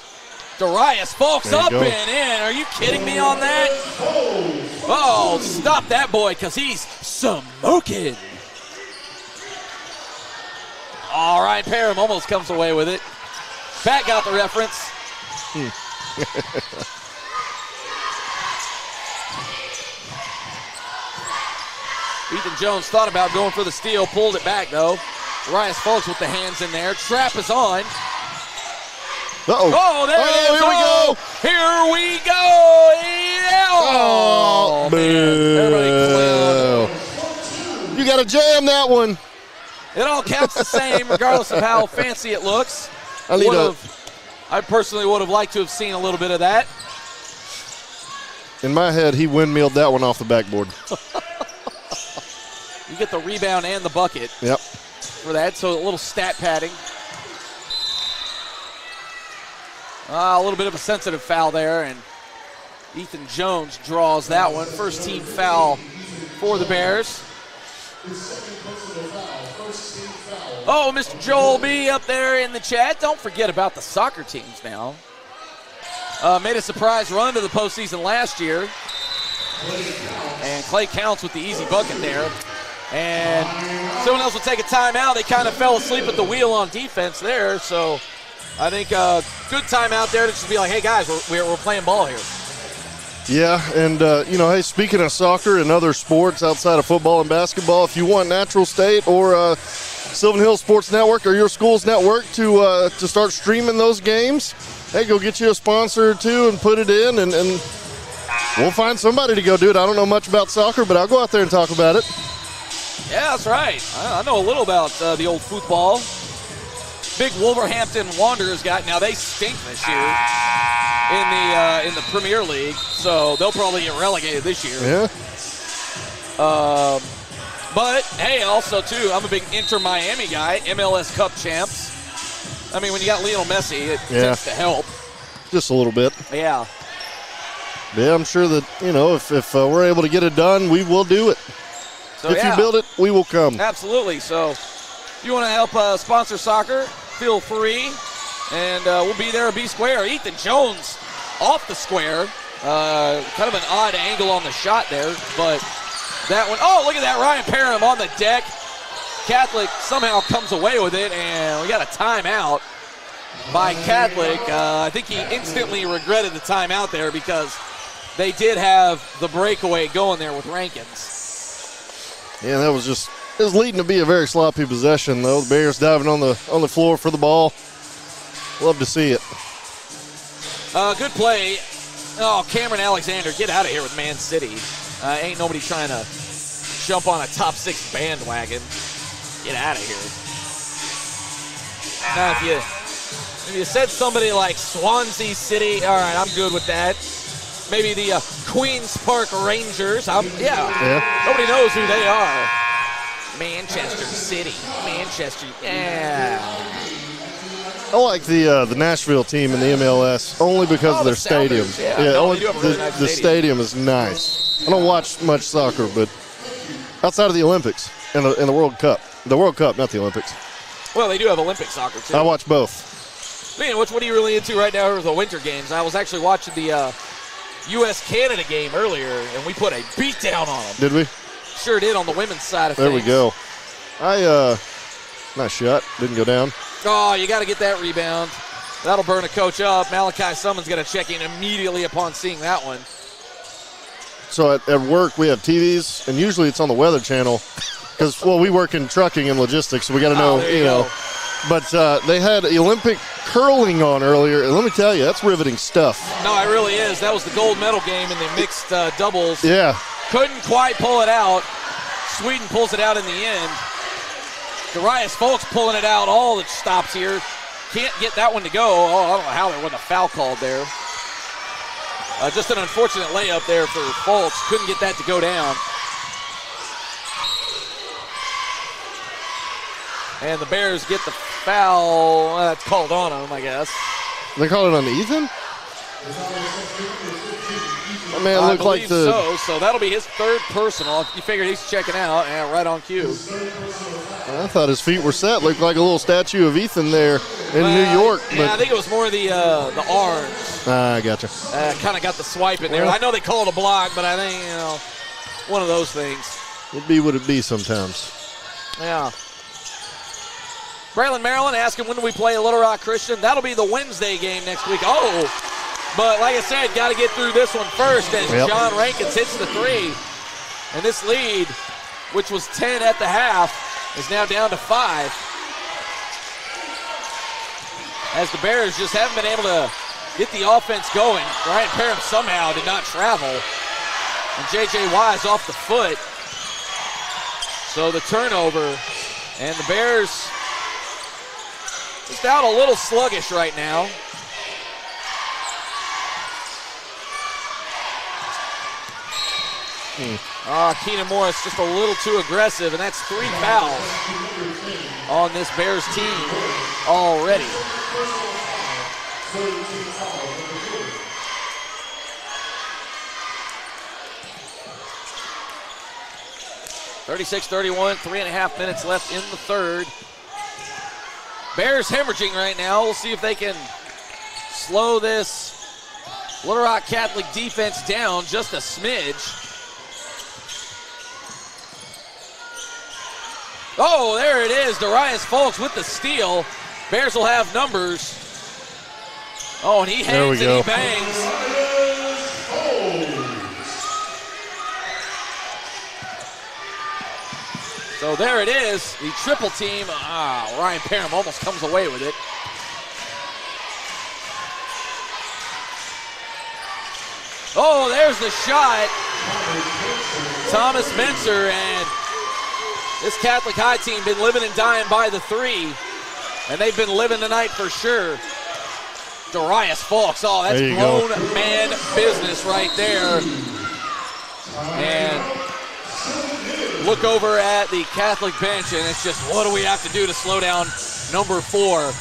Darius Folks up go. and in. Are you kidding me on that? Oh, stop that boy because he's smoking. All right, Parham almost comes away with it. Pat got the reference. Ethan Jones thought about going for the steal, pulled it back though. Darius Folks with the hands in there. Trap is on. Uh-oh. Oh, there it is. Here we go. Yeah. Oh, man. Everybody clown. You got to jam that one. It all counts the same regardless of how fancy it looks. I personally would have liked to have seen a little bit of that. In my head, he windmilled that one off the backboard. You get the rebound and the bucket. Yep. For that, so a little stat padding. A little bit of a sensitive foul there, and Ethan Jones draws that one. First team foul for the Bears. Oh, Mr. Joel B. up there in the chat. Don't forget about the soccer teams now. Made a surprise run to the postseason last year. And Clay Counts with the easy bucket there. And someone else will take a timeout. They kind of fell asleep at the wheel on defense there. So I think good timeout there to just be like, hey, guys, we're playing ball here. Yeah, and, hey, speaking of soccer and other sports outside of football and basketball, if you want Natural State or Sylvan Hills Sports Network or your school's network to start streaming those games, hey, go get you a sponsor or two and put it in, and we'll find somebody to go do it. I don't know much about soccer, but I'll go out there and talk about it. Yeah, that's right. I know a little about the old football. Big Wolverhampton Wanderers got. Now they stink this year in the Premier League, so they'll probably get relegated this year. Yeah. But hey, also too, I'm a big Inter Miami guy. MLS Cup champs. I mean, when you got Lionel Messi, it tends to help. Just a little bit. Yeah. Yeah, I'm sure that if we're able to get it done, we will do it. So, if you build it, we will come. Absolutely. So if you want to help sponsor soccer, feel free. And we'll be there at B Square. Ethan Jones off the square. Kind of an odd angle on the shot there. But that one, oh, look at that. Ryan Parham on the deck. Catholic somehow comes away with it. And we got a timeout by Catholic. I think he instantly regretted the timeout there because they did have the breakaway going there with Rankins. Yeah, that was it was leading to be a very sloppy possession, though. The Bears diving on the floor for the ball. Love to see it. Good play Oh, Cameron Alexander, get out of here with Man City. Ain't nobody trying to jump on a top 6 bandwagon. Get out of here. Now, if you said somebody like Swansea City, all right, I'm good with that. Maybe the Queen's Park Rangers. Yeah. Nobody knows who they are. Manchester City. Manchester. Yeah. I like the Nashville team in the MLS only because of their stadium. The stadium is nice. I don't watch much soccer, but outside of the Olympics and the World Cup. The World Cup, not the Olympics. Well, they do have Olympic soccer, too. I watch both. Man, what are you really into right now are the winter games? I was actually watching the U.S.-Canada game earlier, and we put a beat down on them. Did we? Sure did on the women's side of things. There we go. Nice shot. Didn't go down. Oh, you got to get that rebound. That'll burn a coach up. Malachi Summon's going to check in immediately upon seeing that one. So at work, we have TVs, and usually it's on the Weather Channel because, we work in trucking and logistics, so we got to know, know. But they had Olympic curling on earlier, and let me tell you, that's riveting stuff. No, it really is. That was the gold medal game in the mixed doubles. Yeah. Couldn't quite pull it out. Sweden pulls it out in the end. Darius Folks pulling it out. All the stops here. Can't get that one to go. Oh, I don't know how there wasn't a foul called there. Just an unfortunate layup there for Folks. Couldn't get that to go down. And the Bears get the foul. That's called on them, I guess. They called it on Ethan? That man looked like so that'll be his third personal. You figure he's checking out, and right on cue. I thought his feet were set. Looked like a little statue of Ethan there in New York. Yeah, I think it was more the arms. I gotcha. Kind of got the swipe in there. I know they call it a block, but I think, one of those things. It be what it be sometimes. Yeah. Braylon Maryland asking when do we play Little Rock Christian. That'll be the Wednesday game next week. But like I said, got to get through this one first as John Rankins hits the 3. And this lead, which was 10 at the half, is now down to 5. As the Bears just haven't been able to get the offense going. Ryan Parham somehow did not travel. And J.J. Wise off the foot. So the turnover. And the Bears just out a little sluggish right now. Keenan Morris just a little too aggressive, and that's 3 fouls on this Bears team already. (36-31), 3.5 minutes left in the third. Bears hemorrhaging right now. We'll see if they can slow this Little Rock Catholic defense down just a smidge. Oh, there it is. Darius Folks with the steal. Bears will have numbers. Oh, and he hangs and he bangs. So there it is. The triple team. Ryan Parham almost comes away with it. Oh, there's the shot. Thomas Menser, and this Catholic High team been living and dying by the 3, and they've been living tonight for sure. Darius Folks, that's grown man business right there. And look over at the Catholic bench, and it's just, what do we have to do to slow down number 4?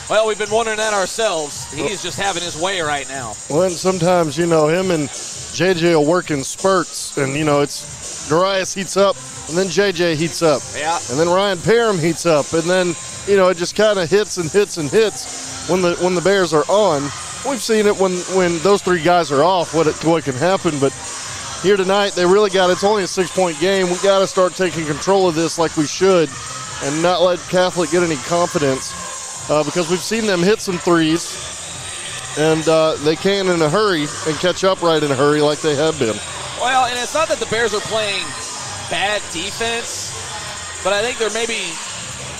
Well, we've been wondering that ourselves. He's just having his way right now. Well, and sometimes, him and JJ will work in spurts, and, it's Darius heats up, and then JJ heats up. Yeah. And then Ryan Parham heats up, and then, it just kind of hits and hits and hits when the Bears are on. We've seen it when those 3 guys are off, what can happen, but here tonight, they really it's only a 6-point game. We got to start taking control of this like we should and not let Catholic get any confidence because we've seen them hit some threes, and they can in a hurry and catch up right in a hurry like they have been. Well, and it's not that the Bears are playing bad defense, but I think they're maybe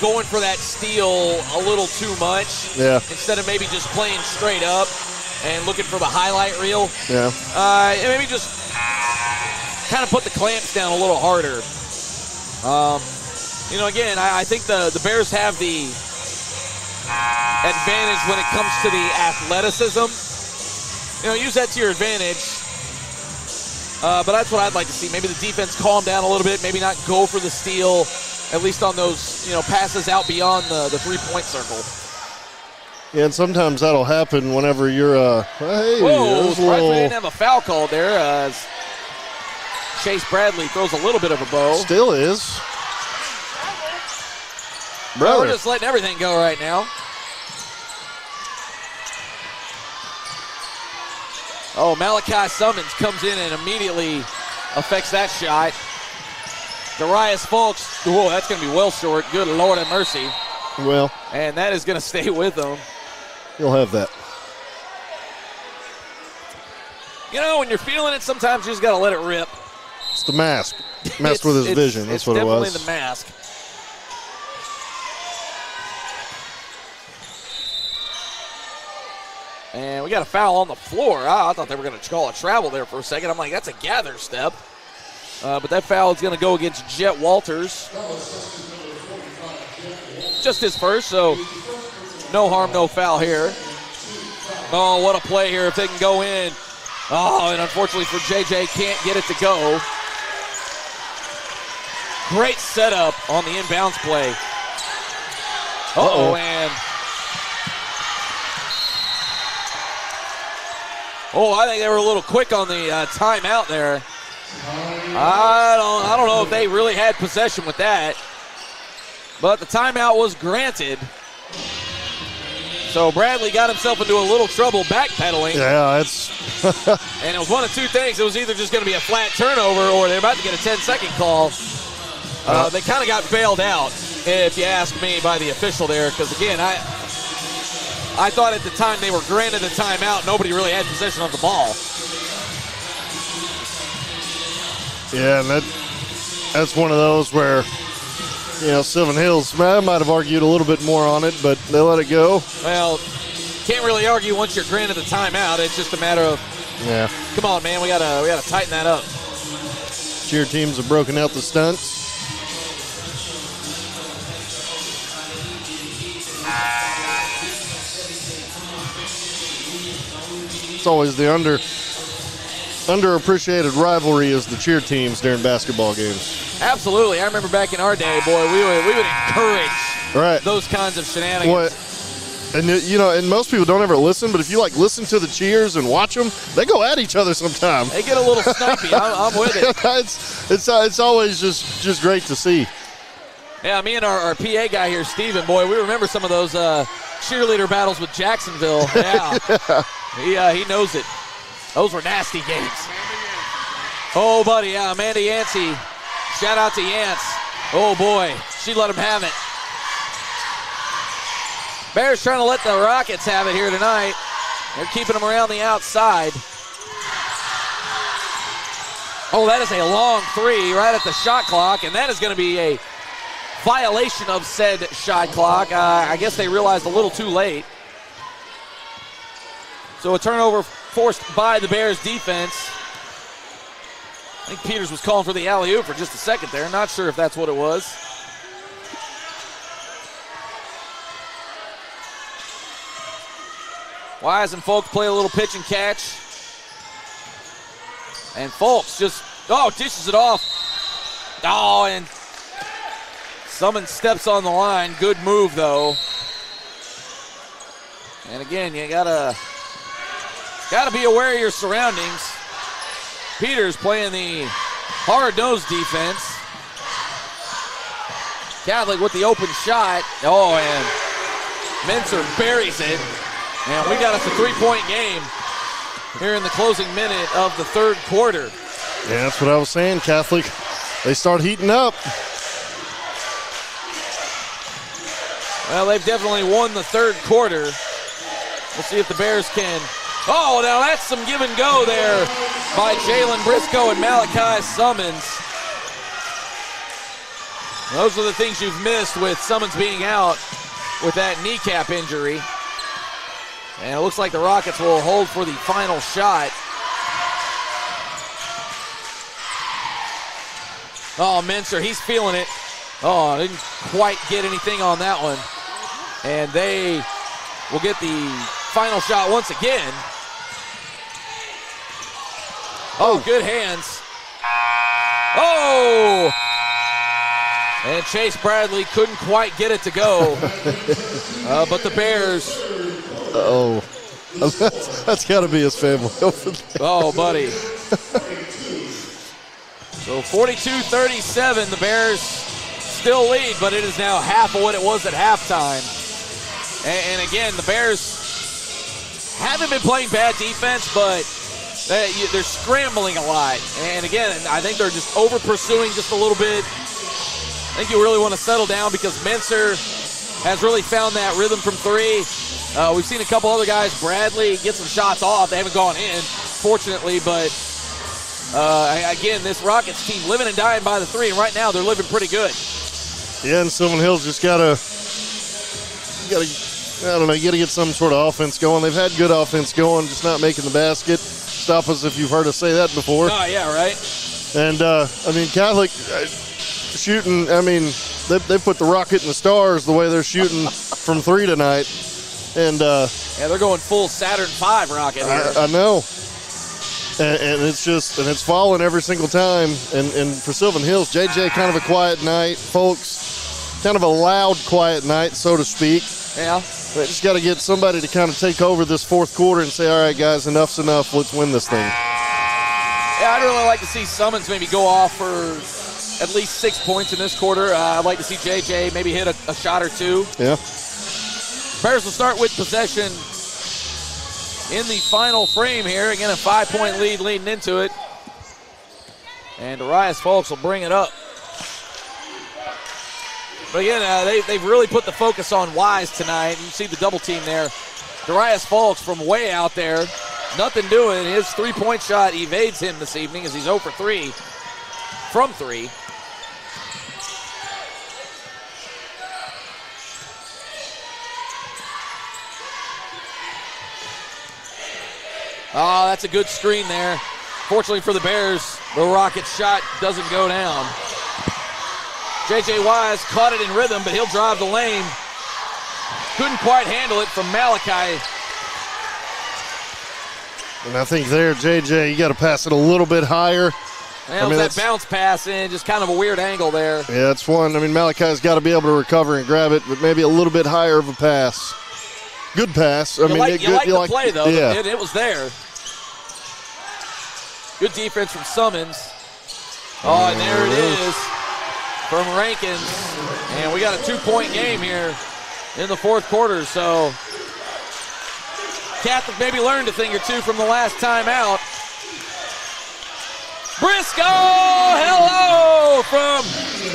going for that steal a little too much. Yeah. Instead of maybe just playing straight up. and looking for the highlight reel. Yeah. And maybe just kind of put the clamps down a little harder. Again, I think the Bears have the advantage when it comes to the athleticism. Use that to your advantage. But that's what I'd like to see. Maybe the defense calm down a little bit, maybe not go for the steal, at least on those, passes out beyond the three-point circle. Yeah, and sometimes that'll happen whenever you're, hey. Whoa, surprised we didn't have a foul called there as Chase Bradley throws a little bit of a bow. Still is. Well, we're just letting everything go right now. Oh, Malachi Summons comes in and immediately affects that shot. Darius Fulks, whoa, that's going to be well short. Good Lord have mercy. Well. And that is going to stay with him. He'll have that. When you're feeling it, sometimes you just got to let it rip. It's the mask. Messed with his vision. That's what it was. It's definitely the mask. And we got a foul on the floor. I thought they were going to call a travel there for a second. I'm like, that's a gather step. But that foul is going to go against Jet Walters. Just his first, so no harm, no foul here. Oh, what a play here if they can go in. Oh, and unfortunately for JJ, can't get it to go. Great setup on the inbounds play. Uh-oh, and... Oh, I think they were a little quick on the timeout there. I don't know if they really had possession with that. But the timeout was granted. So Bradley got himself into a little trouble backpedaling. Yeah, it's... And it was one of two things. It was either just going to be a flat turnover or they're about to get a 10-second call. They kind of got bailed out, if you ask me, by the official there. Because, again, I thought at the time they were granted a timeout, nobody really had possession of the ball. Yeah, and that's one of those where, Sylvan Hills might have argued a little bit more on it, but they let it go. Well, can't really argue once you're granted the timeout. It's just a matter of, come on, man, we gotta tighten that up. Cheer teams have broken out the stunts. It's always the underappreciated rivalry is the cheer teams during basketball games. Absolutely. I remember back in our day, boy, we would encourage those kinds of shenanigans. And and most people don't ever listen, but if you listen to the cheers and watch them, they go at each other sometimes. They get a little snipey. I'm with it. It's always just great to see. Yeah, me and our PA guy here, Steven, boy, we remember some of those cheerleader battles with Jacksonville. Yeah, he knows it. Those were nasty games. Oh, buddy, yeah, Amanda Yancey. Shout out to Yance. Oh, boy, she let him have it. Bears trying to let the Rockets have it here tonight. They're keeping them around the outside. Oh, that is a long three right at the shot clock, and that is going to be a violation of said shot clock. I guess they realized a little too late. So a turnover forced by the Bears defense. I think Peters was calling for the alley-oop for just a second there. Not sure if that's what it was. Wise and Folks play a little pitch and catch. And Folks just, dishes it off. Oh, and Summons steps on the line. Good move, though. And again, you gotta be aware of your surroundings. Peters playing the hard-nosed defense. Catholic with the open shot. Oh, and Menser buries it. And we got us a three-point game here in the closing minute of the third quarter. Yeah, that's what I was saying, Catholic. They start heating up. Well, they've definitely won the third quarter. We'll see if the Bears can. Oh, now that's some give and go there by Jalen Briscoe and Malachi Summons. Those are the things you've missed with Summons being out with that kneecap injury. And it looks like the Rockets will hold for the final shot. Oh, Mincer, he's feeling it. Oh, didn't quite get anything on that one. And they will get the final shot once again. Oh, good hands. Oh! And Chase Bradley couldn't quite get it to go. But the Bears. Uh-oh. That's got to be his family over there. Oh, buddy. So 42-37, the Bears still lead, but it is now half of what it was at halftime. And again, the Bears haven't been playing bad defense, but they're scrambling a lot. And again, I think they're just over-pursuing just a little bit. I think you really want to settle down because Mincer has really found that rhythm from three. We've seen a couple other guys, Bradley, get some shots off. They haven't gone in, fortunately, but again, this Rockets team living and dying by the three, and right now they're living pretty good. Yeah, and Sylvan Hills just gotta get some sort of offense going. They've had good offense going, just not making the basket. Stop us if you've heard us say that before. Oh, yeah, right. And, Catholic shooting, they put the rocket in the stars the way they're shooting from three tonight. And yeah, they're going full Saturn V rocket here. I know. And it's falling every single time. And for Sylvan Hills, JJ kind of a quiet night. Folks, kind of a loud, quiet night, so to speak. Yeah. They just got to get somebody to kind of take over this fourth quarter and say, all right, guys, enough's enough. Let's win this thing. Yeah, I'd really like to see Summons maybe go off for at least 6 points in this quarter. I'd like to see JJ maybe hit a shot or two. Yeah. Bears will start with possession in the final frame here. Again, a 5-point lead leading into it. And Darius Folks will bring it up. But again, they've really put the focus on Wise tonight. You see the double team there. Darius Folks from way out there. Nothing doing. His three-point shot evades him this evening as he's 0 for 3 from 3. Oh, that's a good screen there. Fortunately for the Bears, the Rockets shot doesn't go down. J.J. Wise caught it in rhythm, but he'll drive the lane. Couldn't quite handle it from Malachi. And I think there, JJ, you got to pass it a little bit higher. Well, that bounce pass in, just kind of a weird angle there. Yeah, it's one. Malachi's got to be able to recover and grab it, but maybe a little bit higher of a pass. Good pass. You like the play, though. Yeah. It was there. Good defense from Summons. Oh, and there it is from Rankins. And we got a 2-point game here in the fourth quarter, so Catholic maybe learned a thing or two from the last time out. Briscoe, hello from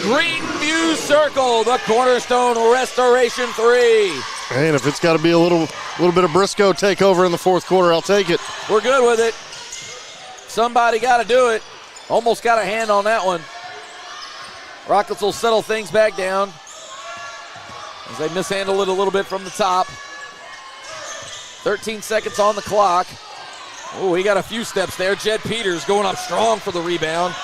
Greenview Circle, the Cornerstone Restoration 3. And if it's got to be a little bit of Briscoe takeover in the fourth quarter, I'll take it. We're good with it. Somebody got to do it. Almost got a hand on that one. Rockets will settle things back down as they mishandle it a little bit from the top. 13 seconds on the clock. Oh, he got a few steps there. Jed Peters going up strong for the rebound.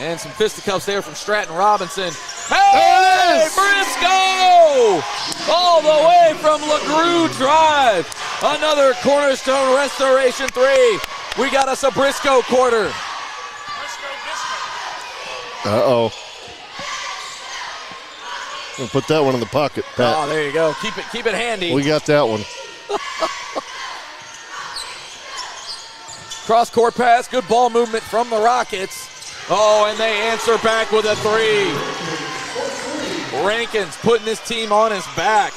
And some fisticuffs there from Stratton Robinson. Hey, Briscoe! All the way from LaGrue Drive. Another Cornerstone Restoration 3. We got us a Briscoe quarter. Uh-oh. We'll put that one in the pocket, Pat. Oh, there you go. Keep it handy. We got that one. Cross-court pass, good ball movement from the Rockets. Oh, and they answer back with a 3. Rankins putting this team on his back.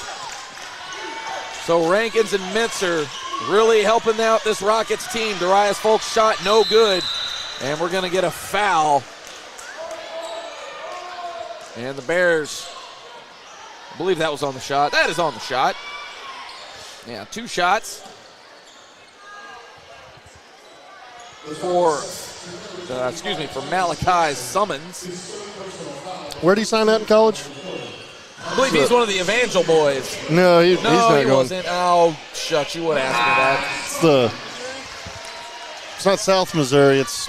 So Rankins and Mincer really helping out this Rockets team. Darius Folks shot no good, and we're going to get a foul. And the Bears, I believe that was on the shot. That is on the shot. Yeah, 2 shots. For Malachi Summons. Where did he sign that in college? I believe he's one of the Evangel boys. No, he's not he going. wasn't. Oh, shucks, you would ask me that. It's not South Missouri. It's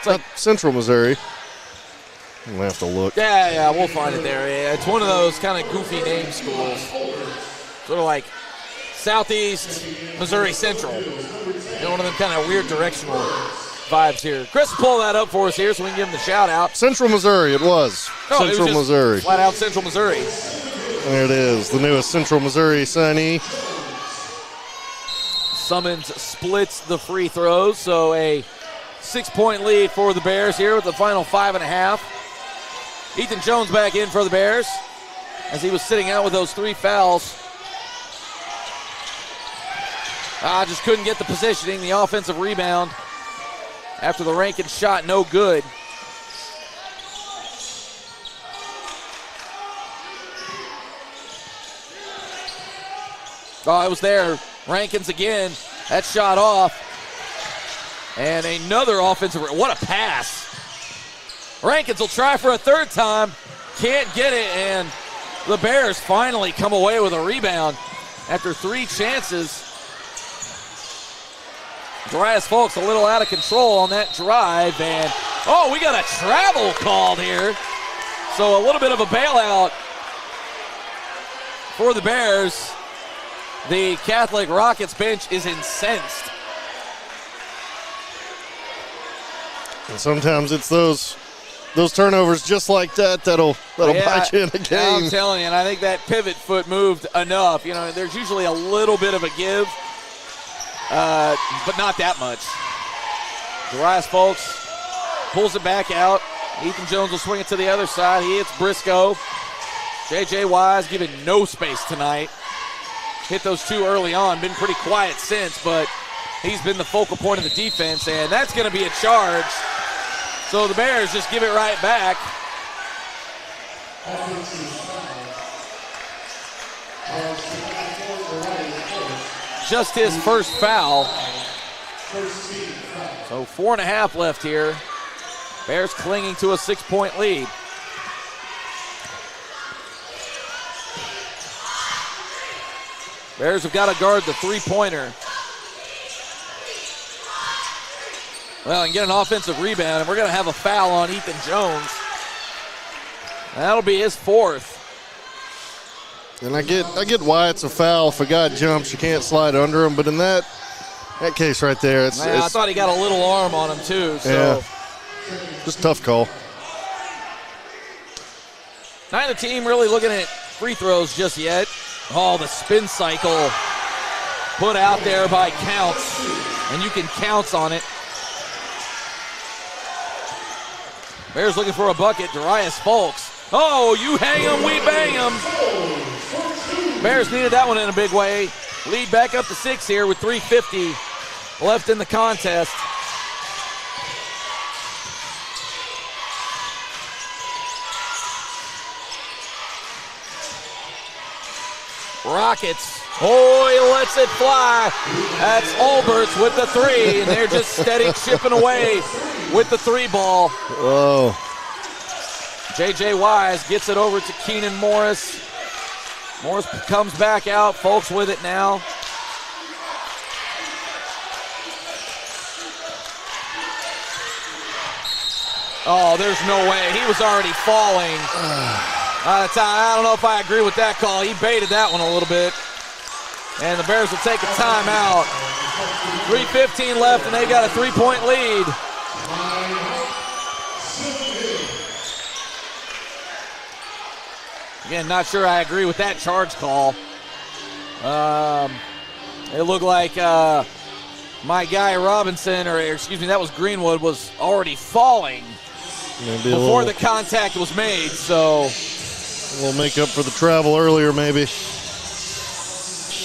not Central Missouri. We'll have to look. Yeah, we'll find it there. Yeah, it's one of those kind of goofy name schools. Sort of like Southeast Missouri Central. One of them kind of weird directional vibes here. Chris, pull that up for us here so we can give him the shout out. Central Missouri, it was. No, Central it was Missouri. Flat out Central Missouri. There it is, the newest Central Missouri signee. Summons splits the free throws, so a 6-point lead for the Bears here with the final 5.5. Ethan Jones back in for the Bears as he was sitting out with those 3 fouls. Just couldn't get the positioning, the offensive rebound after the Rankin shot, no good. Oh, it was there. Rankins again. That shot off. And another offensive. What a pass. Rankins will try for a 3rd time. Can't get it. And the Bears finally come away with a rebound after 3 chances. Darius Folks a little out of control on that drive. And, we got a travel called here. So a little bit of a bailout for the Bears. The Catholic Rockets bench is incensed. And sometimes it's those turnovers just like that'll bite you in a game. I'm telling you, and I think that pivot foot moved enough. There's usually a little bit of a give, but not that much. Darius Folks pulls it back out. Ethan Jones will swing it to the other side. He hits Briscoe. J.J. Wise given no space tonight. Hit those 2 early on. Been pretty quiet since, but he's been the focal point of the defense, and that's going to be a charge. So the Bears just give it right back. Just his first foul. So 4.5 left here. Bears clinging to a 6-point lead. Bears have got to guard the 3-pointer. Well, and get an offensive rebound, and we're going to have a foul on Ethan Jones. That'll be his 4th. And I get why it's a foul. If a guy jumps, you can't slide under him. But in that case right there, it's I thought he got a little arm on him too. So. Yeah, just a tough call. Neither team really looking at free throws just yet. Oh, the spin cycle put out there by Counts, and you can count on it. Bears looking for a bucket. Darius Folks. Oh, you hang him, we bang him. Bears needed that one in a big way. Lead back up to 6 here with 3:50 left in the contest. Rockets. Oh, he lets it fly. That's Alberts with the 3, and they're just steady chipping away with the 3 ball. Oh. J.J. Wise gets it over to Keenan Morris. Morris comes back out. Folks with it now. Oh, there's no way. He was already falling. I don't know if I agree with that call. He baited that one a little bit. And the Bears will take a timeout. 3:15 left, and they got a 3-point lead. Again, not sure I agree with that charge call. It looked like my guy Robinson, that was Greenwood, was already falling before the contact was made. So we'll make up for the travel earlier, maybe.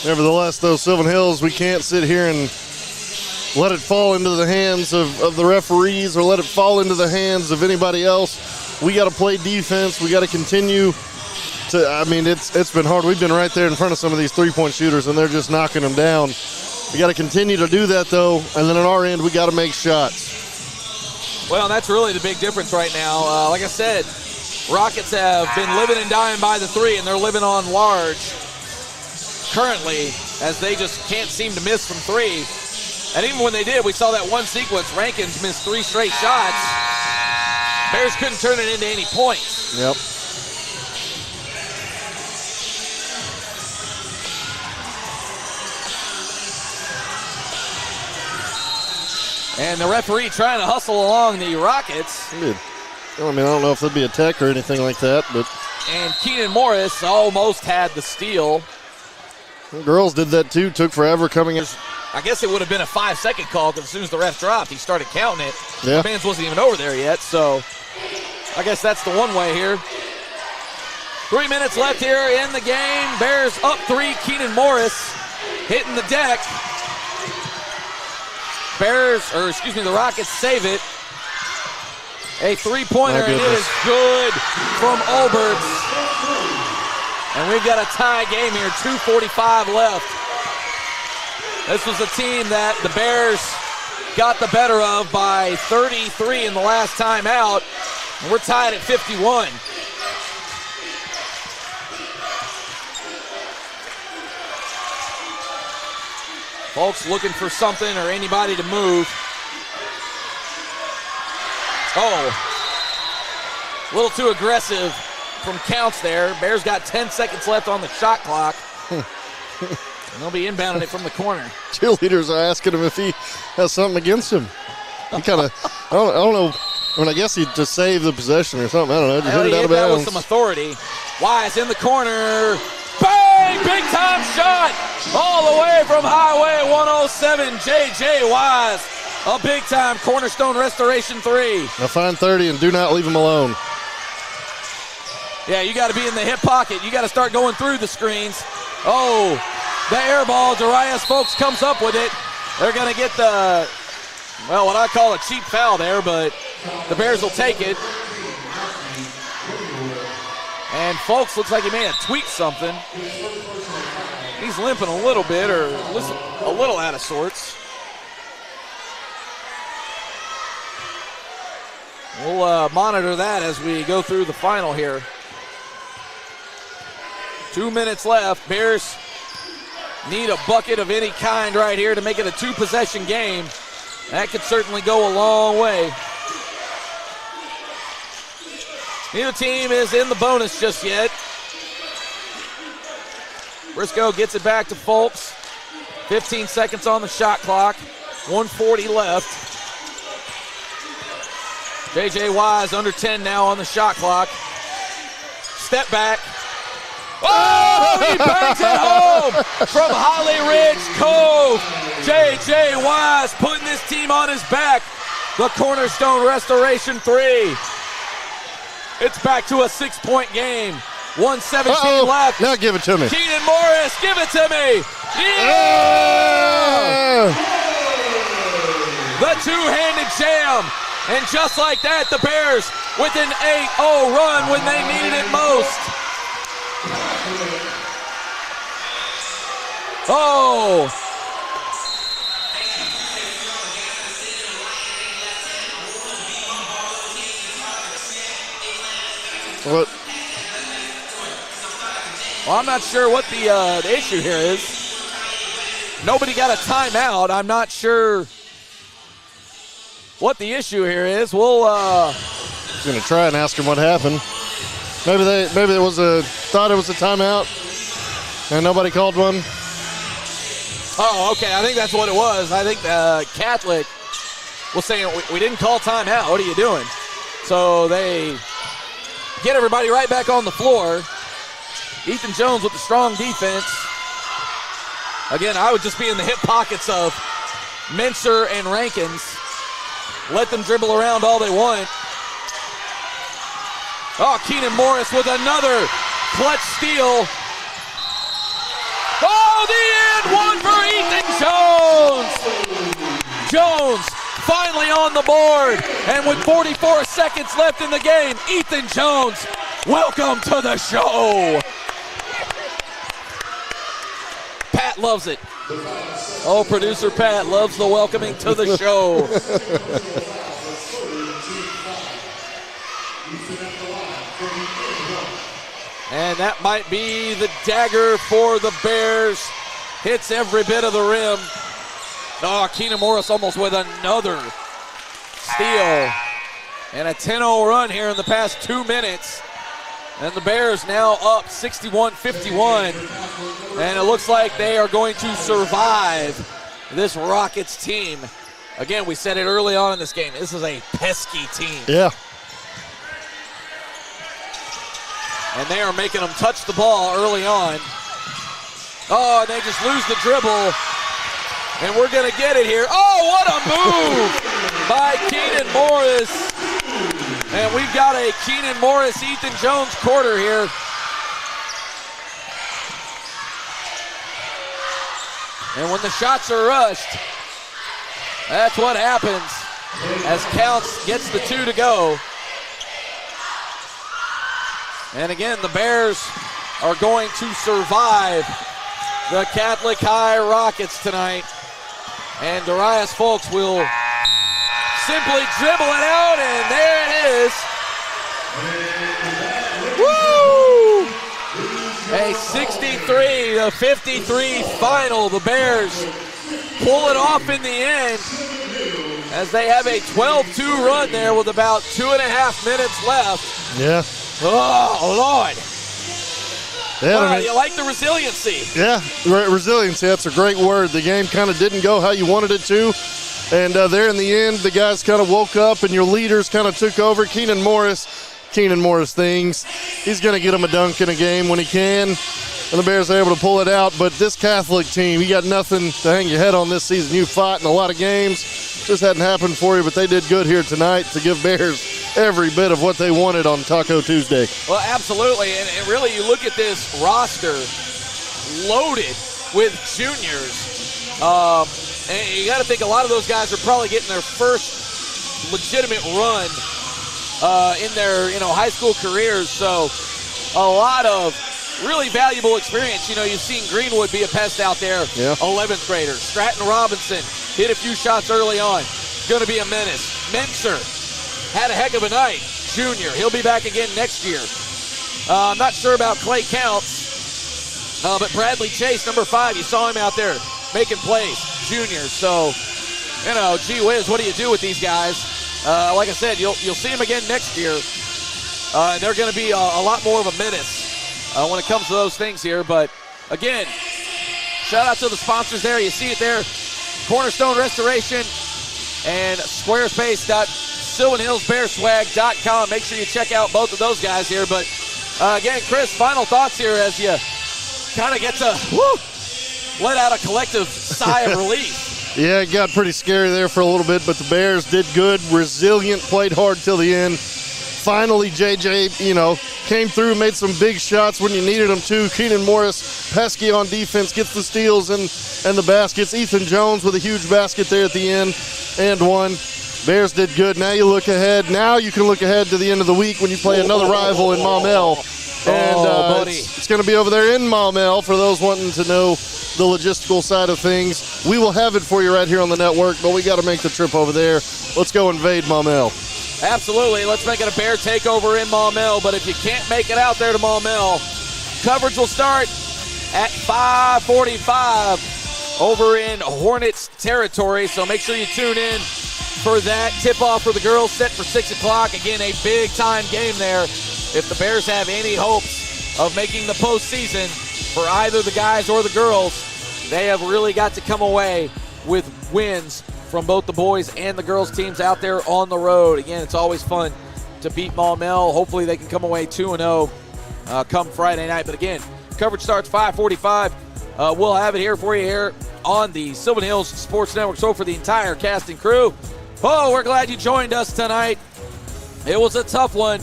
Nevertheless, though, Sylvan Hills, we can't sit here and let it fall into the hands of the referees or let it fall into the hands of anybody else. We got to play defense. We got to continue to, it's been hard. We've been right there in front of some of these three-point shooters, and they're just knocking them down. We got to continue to do that, though, and then on our end, we got to make shots. Well, that's really the big difference right now. Like I said, Rockets have been living and dying by the three, and they're living on large currently, as they just can't seem to miss from three. And even when they did, we saw that one sequence, Rankins missed 3 straight shots. Bears couldn't turn it into any points. Yep. And the referee trying to hustle along the Rockets. I don't know if there'd be a tech or anything like that, but. And Keenan Morris almost had the steal. The girls did that too, took forever coming in. I guess it would have been a 5-second call because as soon as the ref dropped, he started counting it. Yeah. The fans wasn't even over there yet, so I guess that's the one way here. 3 minutes left here in the game. Bears up 3. Keenan Morris hitting the deck. The Rockets save it. A three-pointer, and it is good from Alberts. And we've got a tie game here, 2:45 left. This was a team that the Bears got the better of by 33 in the last time out. And we're tied at 51. Folks looking for something or anybody to move. Oh, a little too aggressive from Counts there. Bears got 10 seconds left on the shot clock. And they'll be inbounding it from the corner. Cheerleaders are asking him if he has something against him. He kind of, I don't know. I mean, I guess he just saved the possession or something. I don't know. Just hit it out of bounds. With some authority. Wise in the corner. Bang! Big time shot all the way from Highway 107. J.J. Wise. A big time Cornerstone Restoration 3. Now find 30 and do not leave him alone. Yeah, you got to be in the hip pocket. You got to start going through the screens. Oh, the air ball. Darius Folks comes up with it. They're going to get the, well, what I call a cheap foul there, but the Bears will take it. And Folks looks like he may have tweaked something. He's limping a little bit or a little out of sorts. We'll monitor that as we go through the final here. 2 minutes left. Bears need a bucket of any kind right here to make it a 2-possession game. That could certainly go a long way. Neither team is in the bonus just yet. Briscoe gets it back to Folks. 15 seconds on the shot clock. 1:40 left. J.J. Wise under 10 now on the shot clock. Step back. Oh, he bangs it home from Holly Ridge Cove. J.J. Wise putting this team on his back. The Cornerstone Restoration 3. It's back to a 6-point game. 1:17 left. Now give it to me. Keenan Morris, give it to me. Yeah! The two-handed jam. And just like that, the Bears with an 8-0 run when they needed it most. Oh. What? Well, I'm not sure what the issue here is. Nobody got a timeout. I'm not sure what the issue here is. We'll He's gonna try and ask him what happened. Maybe it was thought it was a timeout and nobody called one. Oh, okay. I think that's what it was. I think Catholic was saying we didn't call timeout. What are you doing? So they get everybody right back on the floor. Ethan Jones with the strong defense. Again, I would just be in the hip pockets of Mincer and Rankins. Let them dribble around all they want. Oh, Keenan Morris with another clutch steal. Oh, the end one for Ethan Jones. Jones finally on the board. And with 44 seconds left in the game, Ethan Jones, welcome to the show. Pat loves it. Oh, producer Pat loves the welcoming to the show. And that might be the dagger for the Bears. Hits every bit of the rim. Oh, Keenan Morris almost with another steal. And a 10-0 run here in the past 2 minutes. And the Bears now up 61-51. And it looks like they are going to survive this Rockets team. Again, we said it early on in this game. This is a pesky team. Yeah. And they are making them touch the ball early on. Oh, and they just lose the dribble. And we're going to get it here. Oh, what a move by Keenan Morris. And we've got a Keenan Morris, Ethan Jones quarter here. And when the shots are rushed, that's what happens as Counts gets the 2 to go. And again, the Bears are going to survive the Catholic High Rockets tonight. And Darius Folks will simply dribble it out, and there it is. Woo! A 63-53 final. The Bears pull it off in the end as they have a 12-2 run there with about 2.5 minutes left. Yeah. Oh, Lord. Yeah, Wow, I mean, you like the resiliency. Yeah, resiliency, that's a great word. The game kind of didn't go how you wanted it to. And there in the end, the guys kind of woke up and your leaders kind of took over. Keenan Morris things. He's going to get him a dunk in a game when he can. And the Bears are able to pull it out. But this Catholic team, you got nothing to hang your head on this season. You fought in a lot of games. Just hadn't happened for you, but they did good here tonight to give Bears every bit of what they wanted on Taco Tuesday. Well, absolutely. And really, you look at this roster loaded with juniors. And you got to think a lot of those guys are probably getting their first legitimate run in their high school careers. So a lot of really valuable experience. You've seen Greenwood be a pest out there, yeah. 11th grader. Stratton Robinson hit a few shots early on. Going to be a menace. Menser had a heck of a night, junior. He'll be back again next year. I'm not sure about Clay Counts, but Bradley Chase, number 5, you saw him out there making plays, junior. So, gee whiz, what do you do with these guys? Like I said, you'll see them again next year. And they're going to be a lot more of a menace when it comes to those things here. But, again, shout out to the sponsors there. You see it there, Cornerstone Restoration and squarespace.sylvanhillsbearswag.com. Make sure you check out both of those guys here. But, again, Chris, final thoughts here as you kind of get to let out a collective sigh of relief. Yeah, it got pretty scary there for a little bit, but the Bears did good, resilient, played hard till the end. Finally, JJ, came through, made some big shots when you needed them to. Keenan Morris, pesky on defense, gets the steals and the baskets. Ethan Jones with a huge basket there at the end and one. Bears did good. Now you look ahead. Now you can look ahead to the end of the week when you play another rival in Maumelle. And it's going to be over there in Maumelle for those wanting to know the logistical side of things. We will have it for you right here on the network, but we got to make the trip over there. Let's go invade Maumelle. Absolutely. Let's make it a Bear takeover in Maumelle. But if you can't make it out there to Maumelle, coverage will start at 5:45 over in Hornets territory. So make sure you tune in for that. Tip-off for the girls set for 6 o'clock. Again, a big-time game there. If the Bears have any hopes of making the postseason for either the guys or the girls, they have really got to come away with wins from both the boys and the girls teams out there on the road. Again, it's always fun to beat Maumelle. Hopefully they can come away 2-0 come Friday night. But again, coverage starts 5:45. We'll have it here for you here on the Sylvan Hills Sports Network. So for the entire cast and crew, we're glad you joined us tonight. It was a tough one,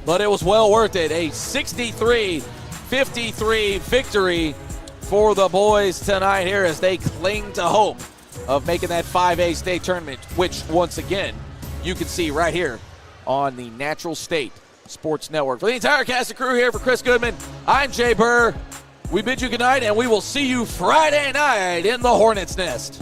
but it was well worth it. A 63-53 victory for the boys tonight here as they cling to hope of making that 5A state tournament, which, once again, you can see right here on the Natural State Sports Network. For the entire cast and crew here, for Chris Goodman, I'm Jay Burr. We bid you good night, and we will see you Friday night in the Hornets' Nest.